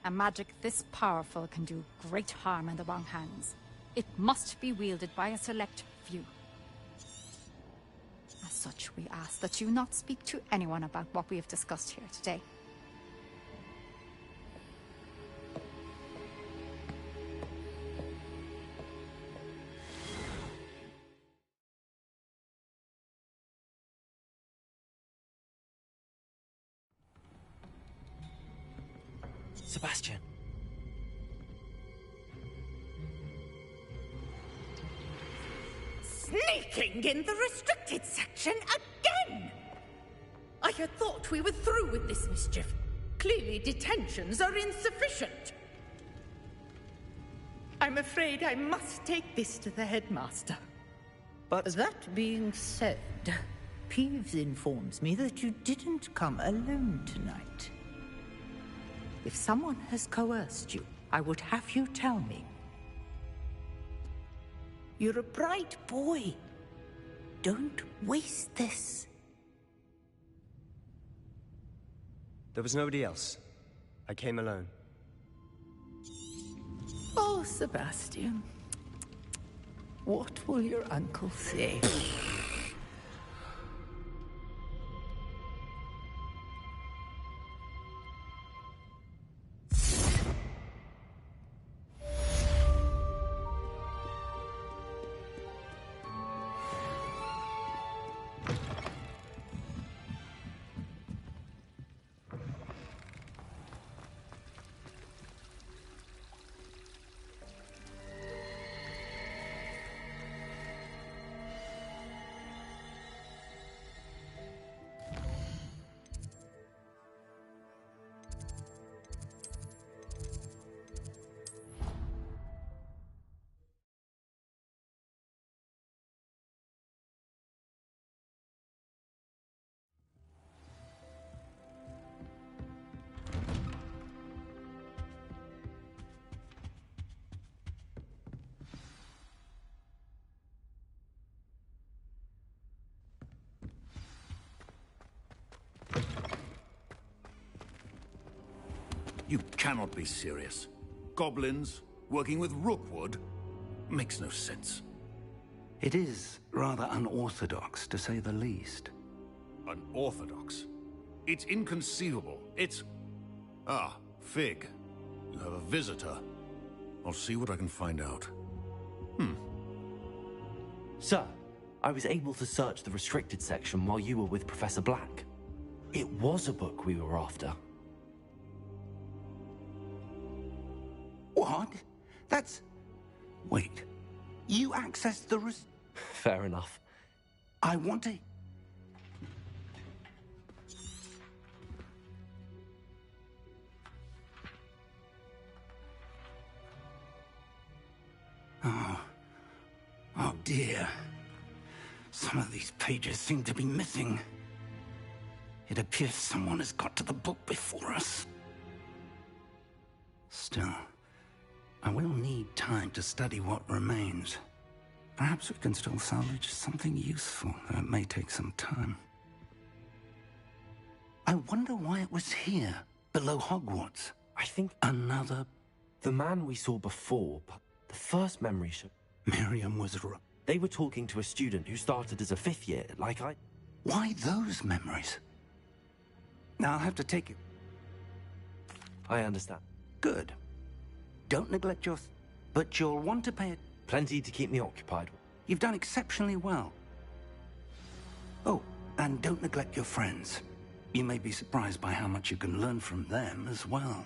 [SPEAKER 17] A magic this powerful can do great harm in the wrong hands. It must be wielded by a select few. As such, we ask that you not speak to anyone about what we have discussed here today.
[SPEAKER 3] Sebastian.
[SPEAKER 18] Sneaking in the restricted section again! I had thought we were through with this mischief. Clearly detentions are insufficient. I'm afraid I must take this to the headmaster.
[SPEAKER 25] But that being said, Peeves informs me that you didn't come alone tonight. If someone has coerced you, I would have you tell me. You're a bright boy. Don't waste this.
[SPEAKER 20] There was nobody else. I came alone.
[SPEAKER 25] Oh, Sebastian. What will your uncle say?
[SPEAKER 26] You cannot be serious. Goblins working with Rookwood makes no sense.
[SPEAKER 6] It is rather unorthodox, to say the least.
[SPEAKER 26] Unorthodox? It's inconceivable. It's... Ah, Fig. You have a visitor. I'll see what I can find out.
[SPEAKER 3] Sir, I was able to search the restricted section while you were with Professor Black. It was a book we were after.
[SPEAKER 6] What? That's... Wait. You accessed the
[SPEAKER 3] Fair enough.
[SPEAKER 6] I want to... dear. Some of these pages seem to be missing. It appears someone has got to the book before us. Still, I will need time to study what remains. Perhaps we can still salvage something useful, though it may take some time. I wonder why it was here, below Hogwarts.
[SPEAKER 3] I think
[SPEAKER 6] another...
[SPEAKER 3] The man we saw before, but the first memory show...
[SPEAKER 6] Miriam was...
[SPEAKER 3] They were talking to a student who started as a 5th year, like I...
[SPEAKER 6] Why those memories? Now I'll have to take it.
[SPEAKER 3] I understand.
[SPEAKER 6] Good. Don't neglect your... But you'll want to pay it...
[SPEAKER 3] Plenty to keep me occupied.
[SPEAKER 6] You've done exceptionally well. Oh, and don't neglect your friends. You may be surprised by how much you can learn from them as well.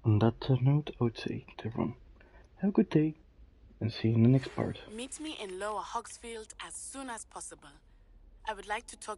[SPEAKER 4] On that note, I would say to everyone, have a good day, and see you in the next part.
[SPEAKER 9] Meet me in Lower Hogsfield as soon as possible. I would like to talk